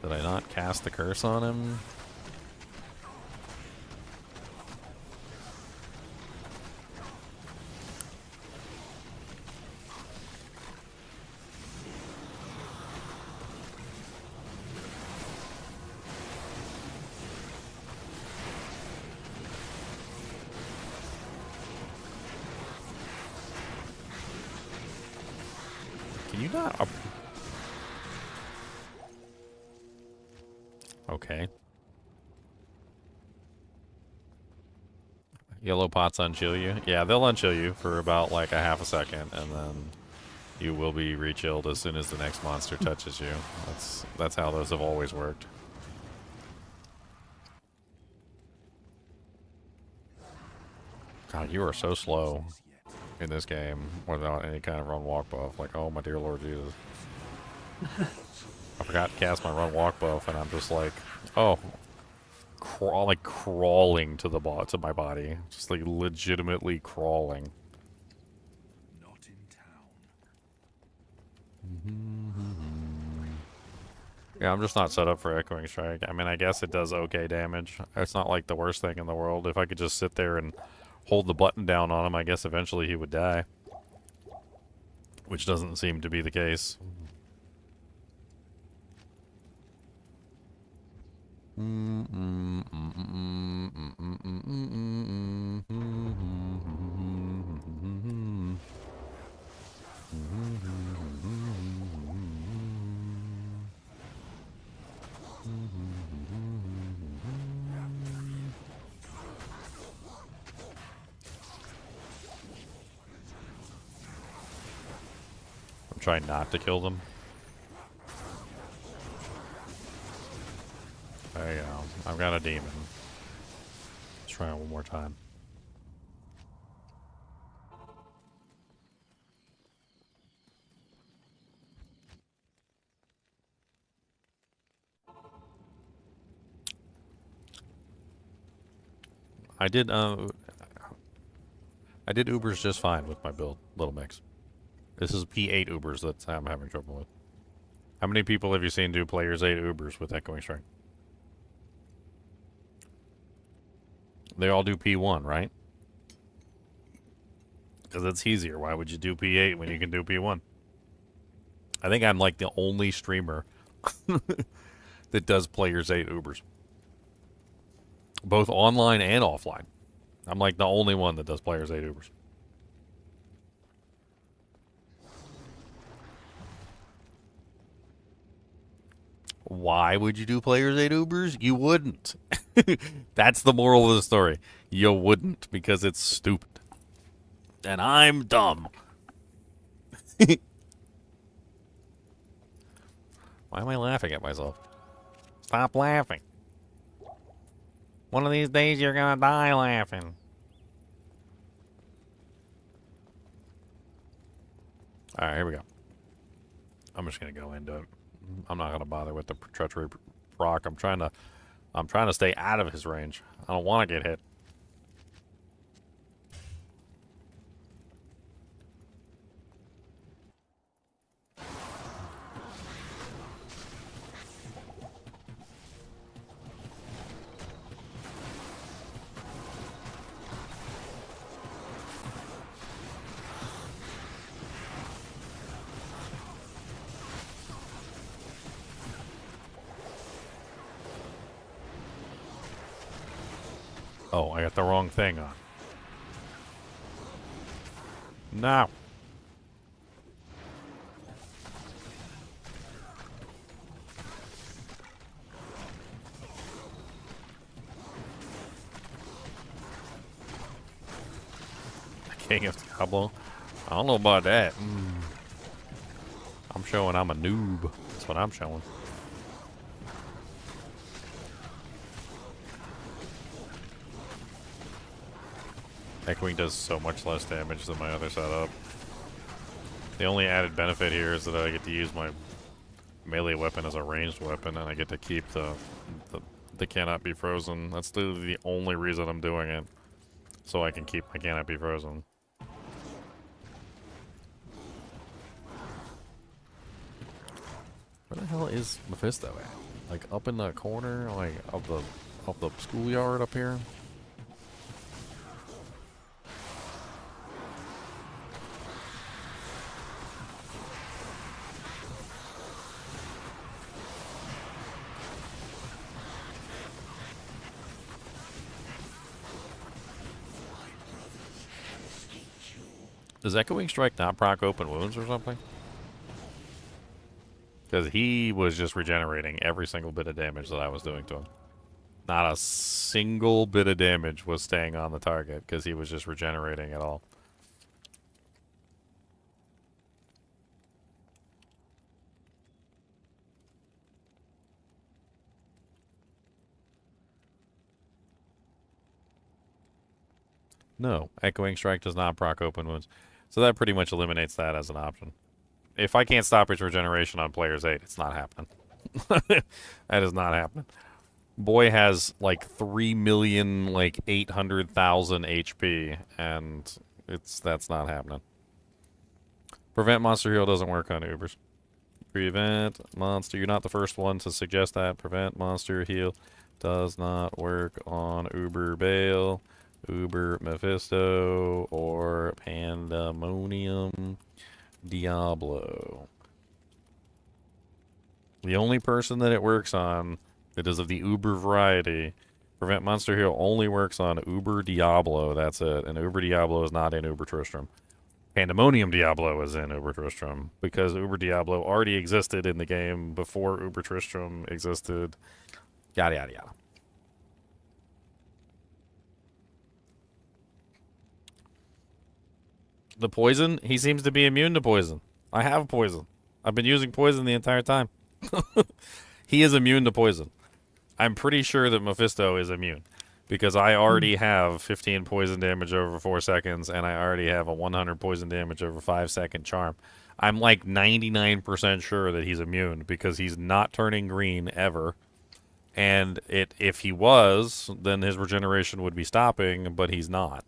Did I not cast the curse on him? Can you not... Okay. Yellow pots unchill you? Yeah, they'll unchill you for about like a half a second, and then you will be rechilled as soon as the next monster touches you. That's how those have always worked. God, you are so slow in this game without any kind of run walk buff. Like, oh my dear Lord Jesus. I forgot to cast my run walk buff, and I'm just like, oh, crawling to my body, just like legitimately crawling. Not in town. Yeah, I'm just not set up for Echoing Strike. I mean, I guess it does okay damage. It's not like the worst thing in the world. If I could just sit there and hold the button down on him, I guess eventually he would die. Which doesn't seem to be the case. I'm trying not to kill them. There you go. I've got a demon. Let's try it one more time. I did Ubers just fine with my build, Little Mix. This is P8 Ubers that I'm having trouble with. How many people have you seen do Players 8 Ubers with Echoing Strike? They all do P1, right? Because it's easier. Why would you do P8 when you can do P1? I think I'm like the only streamer that does Players 8 Ubers. Both online and offline. I'm like the only one that does Players 8 Ubers. Why would you do Players 8 Ubers? You wouldn't. That's the moral of the story. You wouldn't, because it's stupid. And I'm dumb. Why am I laughing at myself? Stop laughing. One of these days you're gonna die laughing. Alright, here we go. I'm just gonna go into it. I'm not gonna bother with the treachery proc. I'm trying to stay out of his range. I don't want to get hit. Oh, I got the wrong thing on. No. King of Diablo. I don't know about that. I'm showing I'm a noob. That's what I'm showing. Echoing does so much less damage than my other setup. The only added benefit here is that I get to use my melee weapon as a ranged weapon, and I get to keep the cannot be frozen. That's literally the only reason I'm doing it. So I can keep my cannot be frozen. Where the hell is Mephisto at? Like up in the corner, like of the schoolyard up here? Does Echoing Strike not proc open wounds or something? Because he was just regenerating every single bit of damage that I was doing to him. Not a single bit of damage was staying on the target because he was just regenerating it all. No, Echoing Strike does not proc open wounds. So that pretty much eliminates that as an option. If I can't stop his regeneration on Players 8, it's not happening. That is not happening. Boy has like 3,800,000 HP, and that's not happening. Prevent monster heal doesn't work on Ubers. Prevent monster. You're not the first one to suggest that. Prevent monster heal does not work on Uber Bale, Uber Mephisto, or Pandemonium Diablo. The only person that it works on that is of the Uber variety, Prevent Monster Heal only works on Uber Diablo. That's it. And Uber Diablo is not in Uber Tristram. Pandemonium Diablo is in Uber Tristram because Uber Diablo already existed in the game before Uber Tristram existed. Yada, yada, yada. The poison? He seems to be immune to poison. I have poison. I've been using poison the entire time. He is immune to poison. I'm pretty sure that Mephisto is immune because I already have 15 poison damage over 4 seconds and I already have a 100 poison damage over 5-second charm. I'm like 99% sure that he's immune because he's not turning green ever. And if he was, then his regeneration would be stopping, but he's not.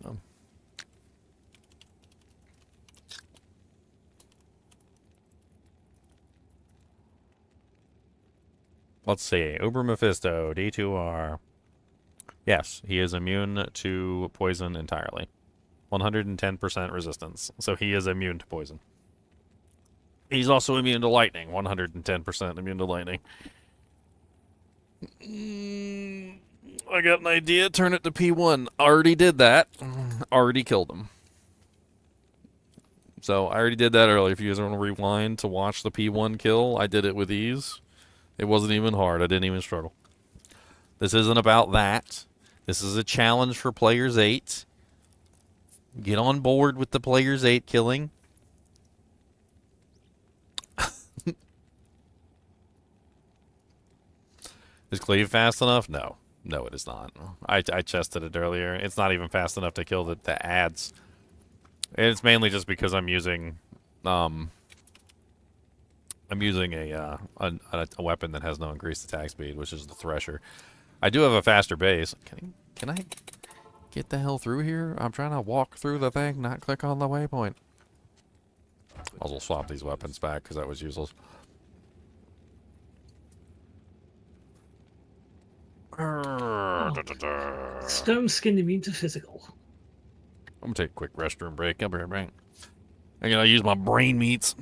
Let's see. Uber Mephisto, D2R. Yes, he is immune to poison entirely. 110% resistance. So he is immune to poison. He's also immune to lightning. 110% immune to lightning. I got an idea. Turn it to P1. Already did that. Already killed him. So I already did that earlier. If you guys want to rewind to watch the P1 kill, I did it with ease. It wasn't even hard. I didn't even struggle. This isn't about that. This is a challenge for Players 8. Get on board with the Players 8 killing. Is Cleave fast enough? No. No, it is not. I chested it earlier. It's not even fast enough to kill the ads. It's mainly just because I'm using a weapon that has no increased attack speed, which is the Thresher. I do have a faster base. Can I get the hell through here? I'm trying to walk through the thing, not click on the waypoint. I'll just swap these weapons back because that was useless. Stone skin immune to physical. I'm gonna take a quick restroom break. I'll be right back. I'm gonna use my brain meats.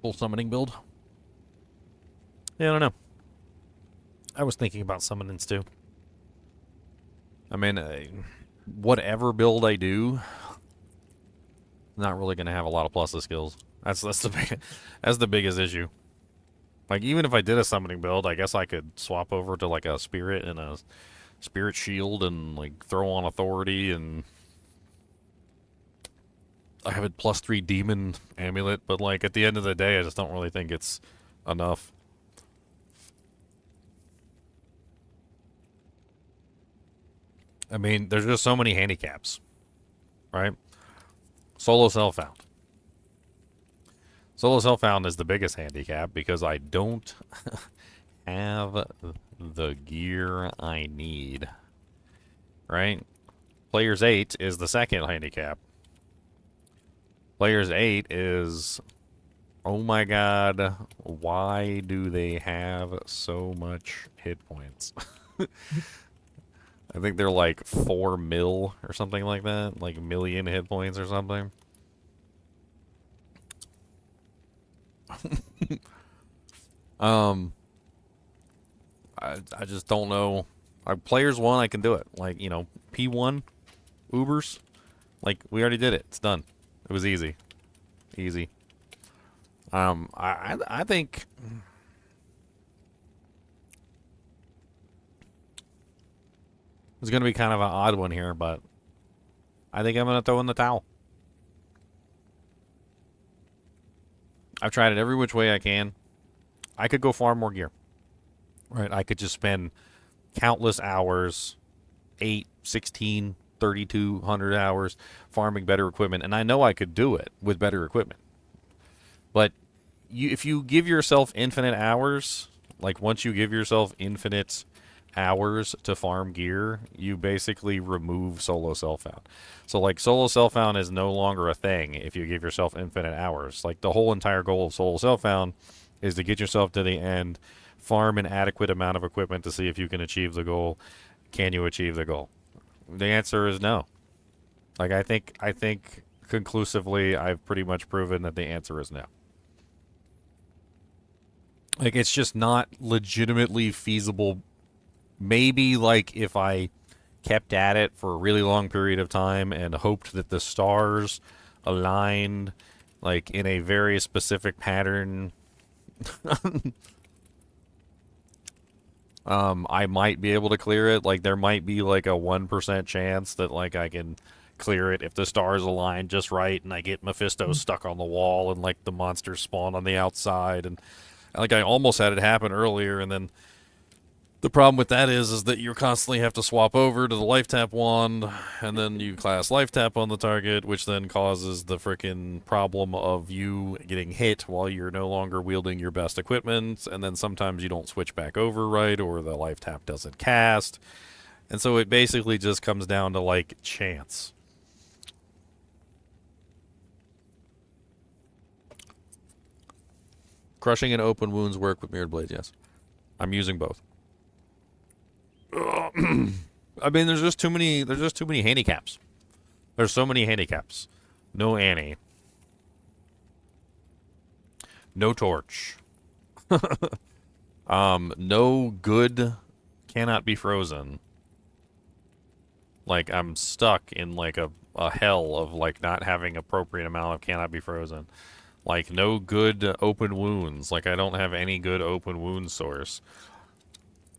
Full summoning build. Yeah, I don't know. I was thinking about summonings too. I mean, whatever build I do, not really gonna have a lot of pluses skills. That's the biggest issue. Like, even if I did a summoning build, I guess I could swap over to like a spirit and a spirit shield and like throw on authority, and I have a +3 demon amulet, but like at the end of the day I just don't really think it's enough. I mean, there's just so many handicaps, right? Solo self-found. Solo self-found is the biggest handicap because I don't have the gear I need, right? Players 8 is the second handicap. Players 8 is, oh my god, why do they have so much hit points? I think they're like 4 mil or something like that, like million hit points or something. I just don't know. Players 1, I can do it. Like, you know, P1, Ubers, like we already did it. It's done. It was easy. Easy. I think it's going to be kind of an odd one here, but I think I'm going to throw in the towel. I've tried it every which way I can. I could go farm more gear. Right? I could just spend countless hours, 8, 16, 3,200 hours farming better equipment, and I know I could do it with better equipment. But if you give yourself infinite hours, like once you give yourself infinite hours to farm gear, you basically remove solo self-found. So like solo self-found is no longer a thing if you give yourself infinite hours. Like the whole entire goal of solo self-found is to get yourself to the end, farm an adequate amount of equipment to see if you can achieve the goal. Can you achieve the goal? The answer is no. Like I think conclusively I've pretty much proven that the answer is no. Like it's just not legitimately feasible. Maybe like if I kept at it for a really long period of time and hoped that the stars aligned like in a very specific pattern, I might be able to clear it. Like there might be like a 1% chance that like I can clear it if the stars align just right and I get Mephisto stuck on the wall and like the monsters spawn on the outside, and like I almost had it happen earlier, and then the problem with that is that you constantly have to swap over to the life tap wand, and then you class life tap on the target, which then causes the frickin' problem of you getting hit while you're no longer wielding your best equipment, and then sometimes you don't switch back over right, or the life tap doesn't cast. And so it basically just comes down to, like, chance. Crushing and open wounds work with mirrored blades, yes. I'm using both. I mean, there's just too many handicaps. There's so many handicaps. No Annie. No torch. No good cannot be frozen. Like, I'm stuck in, like, a hell of, like, not having appropriate amount of cannot be frozen. Like, no good open wounds. Like, I don't have any good open wound source.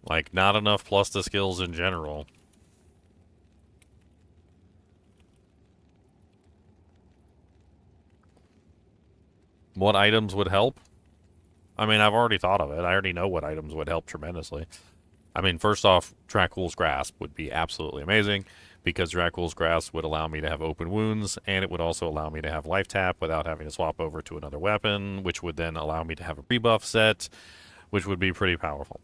Like, not enough plus the skills in general. What items would help? I mean, I've already thought of it. I already know what items would help tremendously. I mean, first off, Dracul's Grasp would be absolutely amazing, because Dracul's Grasp would allow me to have open wounds, and it would also allow me to have life tap without having to swap over to another weapon, which would then allow me to have a rebuff set, which would be pretty powerful.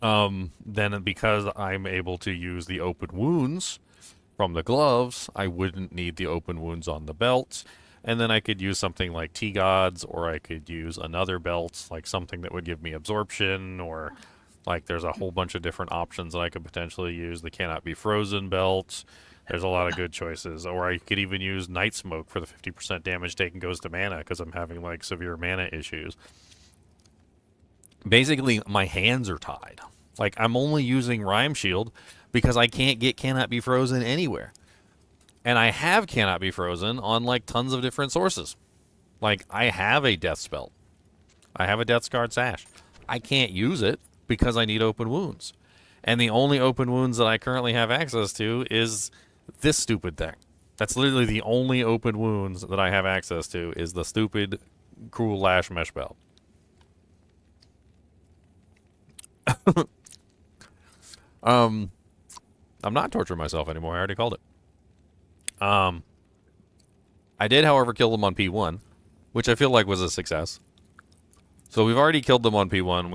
Then because I'm able to use the open wounds from the gloves, I wouldn't need the open wounds on the belt. And then I could use something like T-Gods, or I could use another belt, like something that would give me absorption, or like there's a whole bunch of different options that I could potentially use. The cannot be frozen belt. There's a lot of good choices. Or I could even use Night Smoke for the 50% damage taken goes to mana because I'm having like severe mana issues. Basically, my hands are tied. Like, I'm only using Rhyme Shield because I can't get Cannot Be Frozen anywhere. And I have Cannot Be Frozen on like tons of different sources. Like, I have a Death Spell. I have a Death Scarred Sash. I can't use it because I need open wounds. And the only open wounds that I currently have access to is this stupid thing. That's literally the only open wounds that I have access to is the stupid Cruel Lash Mesh Belt. I'm not torturing myself anymore. I already called it. I did, however, kill them on P1, which I feel like was a success. So we've already killed them on P1.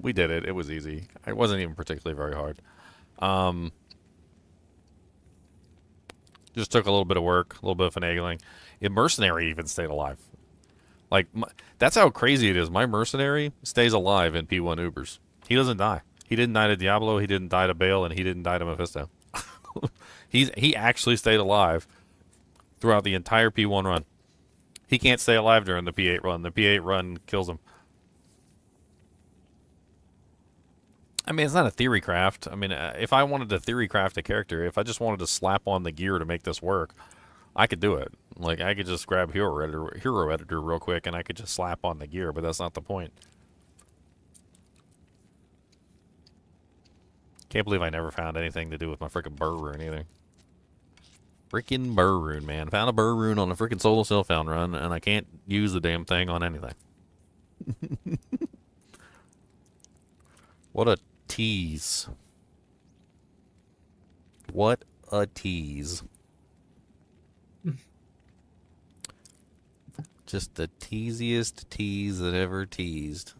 We did it. It was easy. It wasn't even particularly very hard. Just took a little bit of work, a little bit of finagling. A mercenary even stayed alive. Like, that's how crazy it is. My mercenary stays alive in P1 Ubers. He doesn't die. He didn't die to Diablo, he didn't die to Bale, and he didn't die to Mephisto. He actually stayed alive throughout the entire P1 run. He can't stay alive during the P8 run. The P8 run kills him. I mean, it's not a theory craft. I mean, if I wanted to theory craft a character, if I just wanted to slap on the gear to make this work, I could do it. Like, I could just grab Hero Editor real quick, and I could just slap on the gear, but that's not the point. Can't believe I never found anything to do with my freaking burr rune either. Freaking burr rune, man. Found a burr rune on a freaking solo self-found run, and I can't use the damn thing on anything. What a tease. What a tease. Just the teasiest tease that ever teased.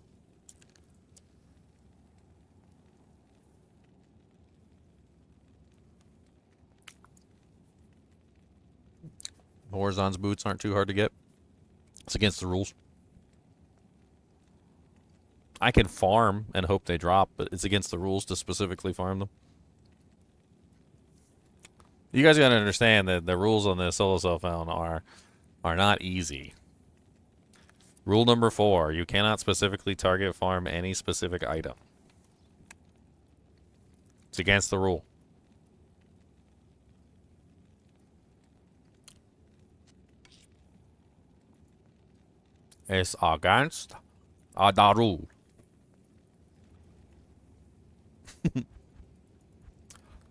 Horizon's boots aren't too hard to get. It's against the rules. I can farm and hope they drop, but it's against the rules to specifically farm them. You guys got to understand that the rules on this solo self-found are not easy. Rule number 4, you cannot specifically target farm any specific item. It's against the rule. It's against the rule.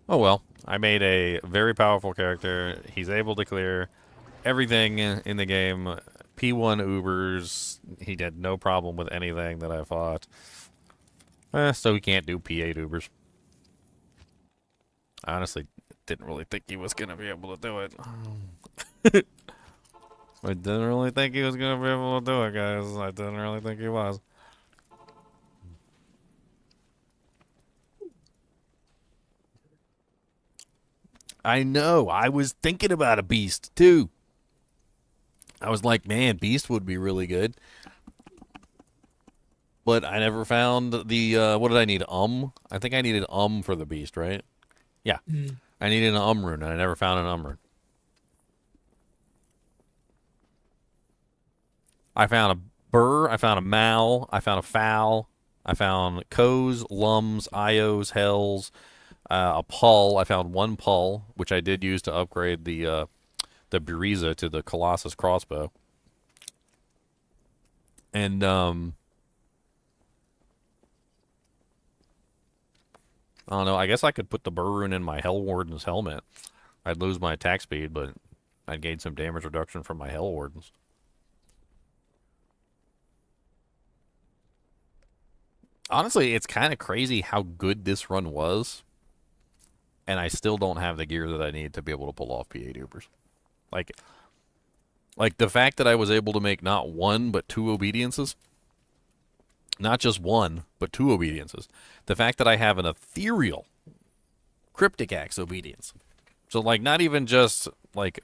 Oh well, I made a very powerful character. He's able to clear everything in the game. P1 Ubers. He had no problem with anything that I fought. So he can't do P8 Ubers. I honestly didn't really think he was going to be able to do it. I didn't really think he was going to be able to do it, guys. I didn't really think he was. I know. I was thinking about a beast, too. I was like, man, beast would be really good. But I never found the, what did I need? I think I needed for the beast, right? Yeah. I needed an rune, and I never found an rune. I found a burr, I found a mal, I found a foul, I found coes, lums, ios, hells, a pull. I found one pull, which I did use to upgrade the Buriza to the Colossus crossbow. And I don't know, I guess I could put the burr rune in my Hell Warden's helmet. I'd lose my attack speed, but I'd gain some damage reduction from my Hell Wardens. Honestly, it's kind of crazy how good this run was, and I still don't have the gear that I need to be able to pull off P8 Ubers. Like the fact that I was able to make not one, but 2 obediences. Not just one, but 2 obediences. The fact that I have an ethereal Cryptic Axe obedience. So, like, not even just, like,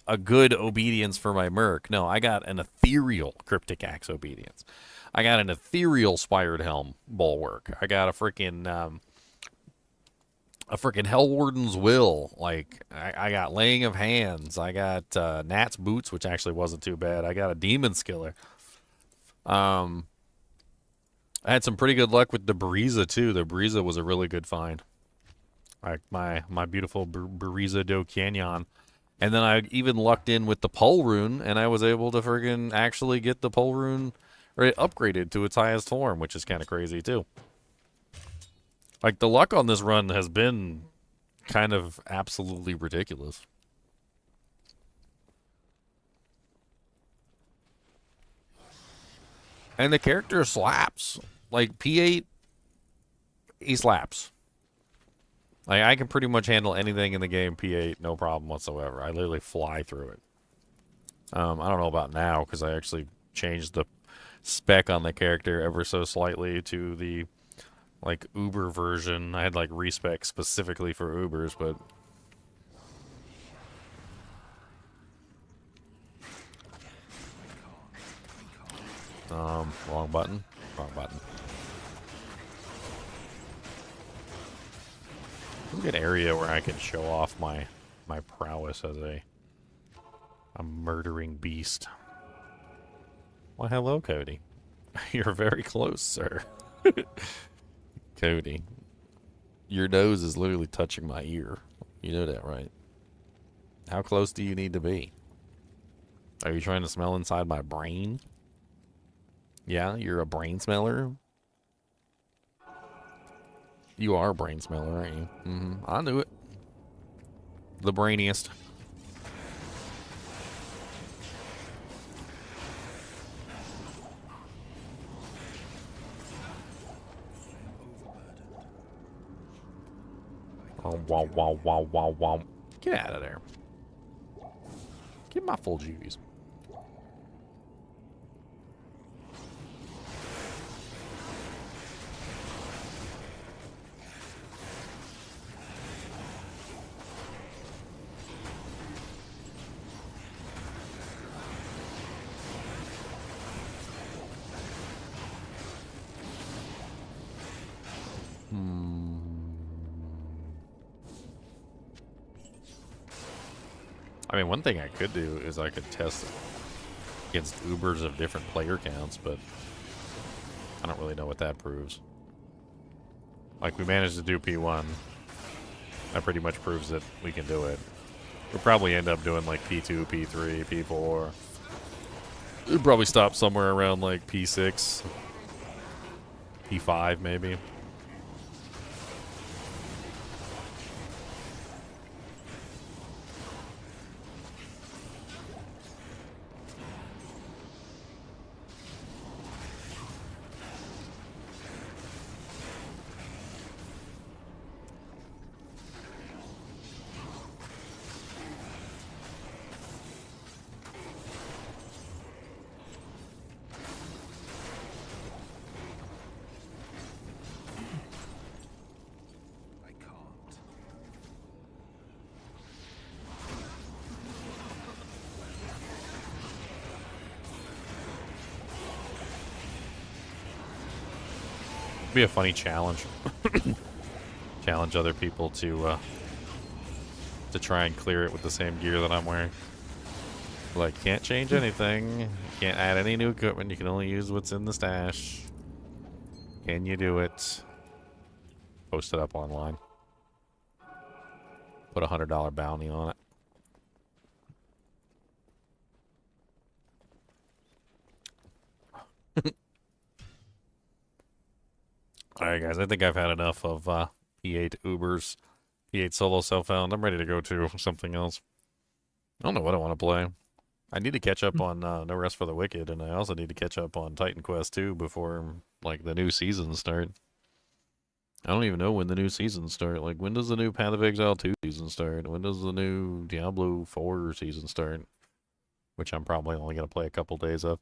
a good obedience for my Merc. No, I got an ethereal Cryptic Axe obedience. I got an ethereal Spired Helm bulwark. I got a freaking a freaking Hellwarden's Will. Like, I got Laying of Hands. I got Nat's Boots, which actually wasn't too bad. I got a Demon Skiller. I had some pretty good luck with the Bariza, too. The Bariza was a really good find. Like, my beautiful Bariza do Canyon. And then I even lucked in with the Pole Rune, and I was able to friggin' actually get the Pole Rune upgraded to its highest form, which is kind of crazy, too. Like, the luck on this run has been kind of absolutely ridiculous. And the character slaps. Like, P8, he slaps. Like, I can pretty much handle anything in the game P8, no problem whatsoever. I literally fly through it. I don't know about now, because I actually changed the spec on the character ever so slightly to the, like, Uber version. I had, like, respec specifically for Ubers, but... wrong button. Wrong button. Look at area where I can show off my prowess as a murdering beast. Well, hello, Cody. You're very close, sir. Cody, your nose is literally touching my ear. You know that, right? How close do you need to be? Are you trying to smell inside my brain? Yeah, you're a brain smeller? You are a brain smeller, aren't you? Mm-hmm. I knew it. The brainiest. Oh, wow, wow, wow, wow, wow. Get out of there. Get my full juvies. I mean, one thing I could do is I could test against Ubers of different player counts, but I don't really know what that proves. Like, we managed to do P1. That pretty much proves that we can do it. We'll probably end up doing, like, P2, P3, P4. We'd probably stop somewhere around, like, P6. P5, maybe. Be a funny challenge. Challenge other people to try and clear it with the same gear that I'm wearing. Like, can't change anything. Can't add any new equipment. You can only use what's in the stash. Can you do it? Post it up online. Put a $100 bounty on it. Alright, guys, I think I've had enough of P8 Ubers, P8 solo self-found. I'm ready to go to something else. I don't know what I want to play. I need to catch up on No Rest for the Wicked, and I also need to catch up on Titan Quest 2 before, like, the new seasons start. I don't even know when the new seasons start. Like, when does the new Path of Exile 2 season start? When does the new Diablo 4 season start? Which I'm probably only going to play a couple days of.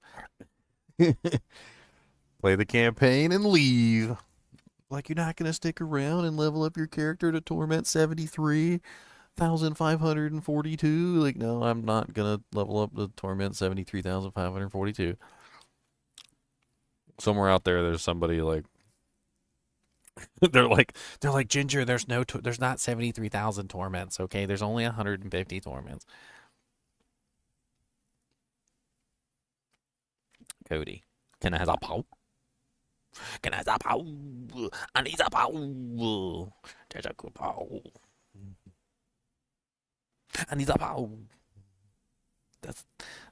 Play the campaign and leave. Like, you're not going to stick around and level up your character to Torment 73,542. Like, no, I'm not going to level up to Torment 73,542. Somewhere out there, there's somebody, like, they're like Ginger. There's there's not 73,000 torments. Okay, there's only 150 torments. Cody, can I have a pow? Can I have a pow? I need a pow. There's a good pow. I need a pow. That's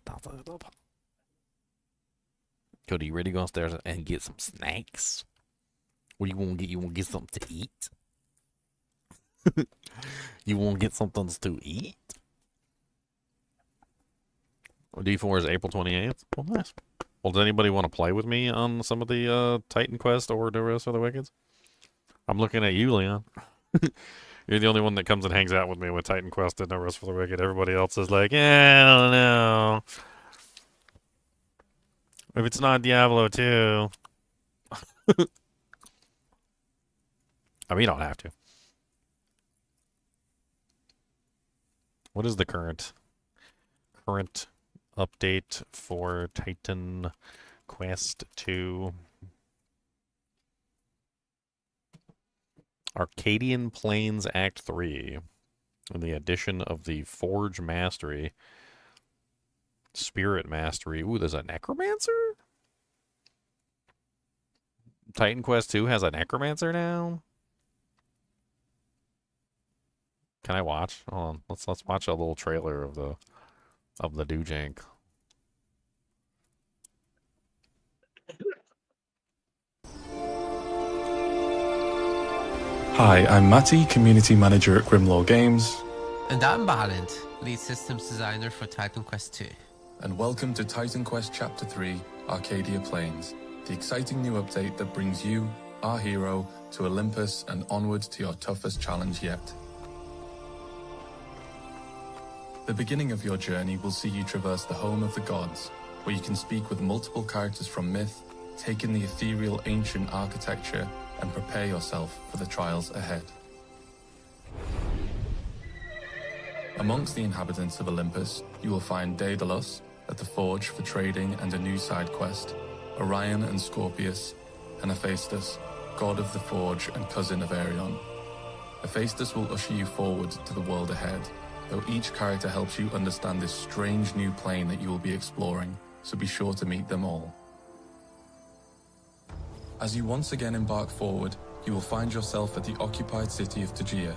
a pow. Cody, you ready to go upstairs and get some snacks? What do you want to get? You want to get something to eat? You want to get something to eat? D4 is April 28th. Well, nice. Well, does anybody want to play with me on some of the Titan Quest or the rest of the Wickeds? I'm looking at you, Leon. You're the only one that comes and hangs out with me with Titan Quest and No Rest for the Wicked. Everybody else is like, yeah, I don't know. If it's not Diablo 2. I mean, you don't have to. What is the current update for Titan Quest 2? Arcadian Plains Act 3. And the addition of the Forge Mastery. Spirit Mastery. Ooh, there's a Necromancer? Titan Quest 2 has a Necromancer now? Can I watch? Hold on. Let's watch a little trailer of the Doojank. Hi, I'm Matty, Community Manager at Grimlaw Games. And I'm Balint, Lead Systems Designer for Titan Quest 2. And welcome to Titan Quest Chapter 3, Arcadia Plains, the exciting new update that brings you, our hero, to Olympus and onward to your toughest challenge yet. The beginning of your journey will see you traverse the home of the gods, where you can speak with multiple characters from myth, take in the ethereal ancient architecture, and prepare yourself for the trials ahead. Amongst the inhabitants of Olympus, you will find Daedalus at the Forge for trading and a new side quest, Orion and Scorpius, and Hephaestus, god of the Forge and cousin of Arion. Hephaestus will usher you forward to the world ahead, though each character helps you understand this strange new plane that you will be exploring, so be sure to meet them all. As you once again embark forward, you will find yourself at the occupied city of Tegea,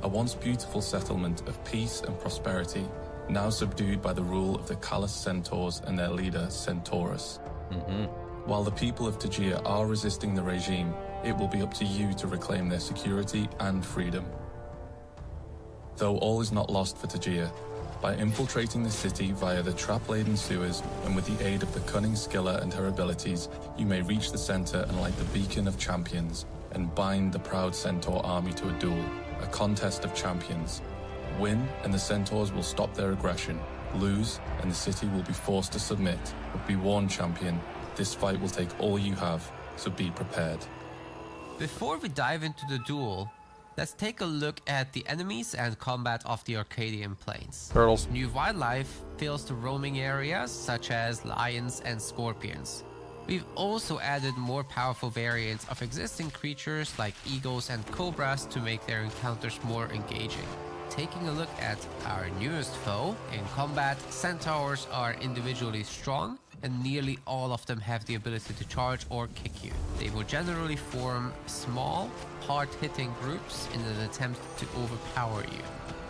a once beautiful settlement of peace and prosperity, now subdued by the rule of the callous centaurs and their leader, Centaurus. While the people of Tegea are resisting the regime, it will be up to you to reclaim their security and freedom. Though all is not lost for Tegea, by infiltrating the city via the trap-laden sewers and with the aid of the cunning Scylla and her abilities, you may reach the center and light the beacon of champions and bind the proud Centaur army to a duel, a contest of champions. Win, and the Centaurs will stop their aggression. Lose, and the city will be forced to submit. But be warned, champion, this fight will take all you have, so be prepared. Before we dive into the duel, let's take a look at the enemies and combat of the Arcadian Plains. Turtles. New wildlife fills the roaming areas, such as lions and scorpions. We've also added more powerful variants of existing creatures like eagles and cobras to make their encounters more engaging. Taking a look at our newest foe, in combat, centaurs are individually strong, and nearly all of them have the ability to charge or kick you. They will generally form small, hard-hitting groups in an attempt to overpower you.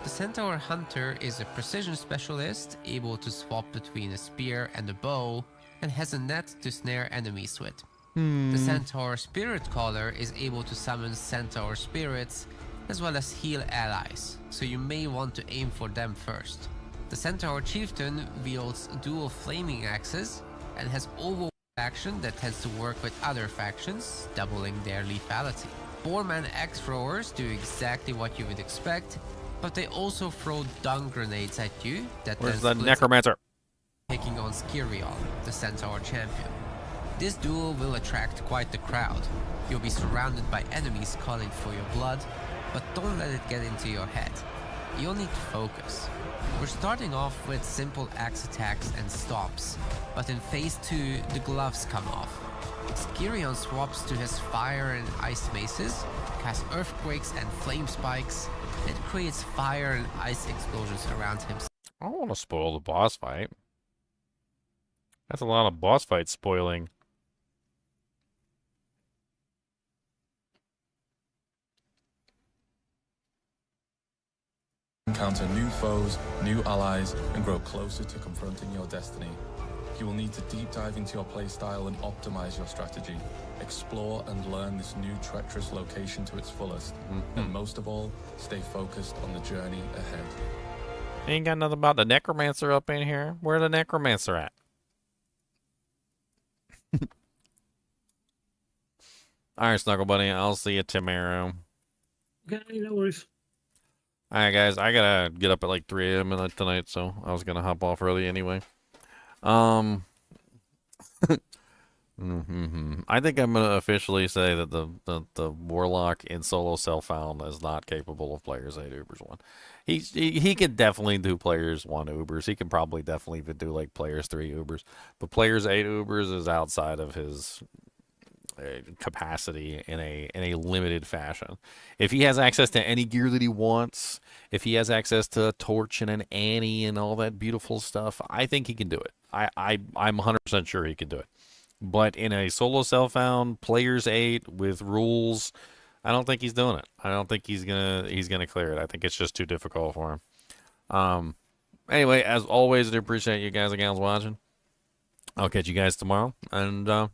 The Centaur Hunter is a precision specialist, able to swap between a spear and a bow, and has a net to snare enemies with. The Centaur Spirit Caller is able to summon Centaur spirits, as well as heal allies, so you may want to aim for them first. The Centaur Chieftain wields dual flaming axes and has overwhelming action that tends to work with other factions, doubling their lethality. 4-man axe throwers do exactly what you would expect, but they also throw dung grenades at you that Where's then the split, Necromancer? taking on Skirion, the Centaur champion. This duel will attract quite the crowd. You'll be surrounded by enemies calling for your blood, but don't let it get into your head. You'll need to focus. We're starting off with simple axe attacks and stomps, but in phase 2 the gloves come off. Skirion swaps to his fire and ice maces, casts earthquakes and flame spikes, and creates fire and ice explosions around him. I don't want to spoil the boss fight. That's a lot of boss fight spoiling. Encounter new foes, new allies, and grow closer to confronting your destiny. You will need to deep dive into your playstyle and optimize your strategy. Explore and learn this new treacherous location to its fullest. And most of all, stay focused on the journey ahead. Ain't got nothing about the necromancer up in here. Where the necromancer at? Alright, Snuggle Buddy. I'll see you tomorrow. Okay, no worries. Alright, guys. I gotta get up at like 3 a.m. tonight, so I was gonna hop off early anyway. I think I'm gonna officially say that the Warlock in solo self-found is not capable of players 8 Ubers 1. He can definitely do players 1 Ubers. He can probably definitely even do like players 3 Ubers, but players 8 Ubers is outside of his capacity in a limited fashion. If he has access to any gear that he wants, if he has access to a torch and an Annie and all that beautiful stuff, I think he can do it. I'm 100% sure he can do it. But in a solo self-found players 8 with rules, I don't think he's doing it. I don't think he's gonna clear it. I think it's just too difficult for him. Anyway, as always, I appreciate you guys and gals watching. I'll catch you guys tomorrow, and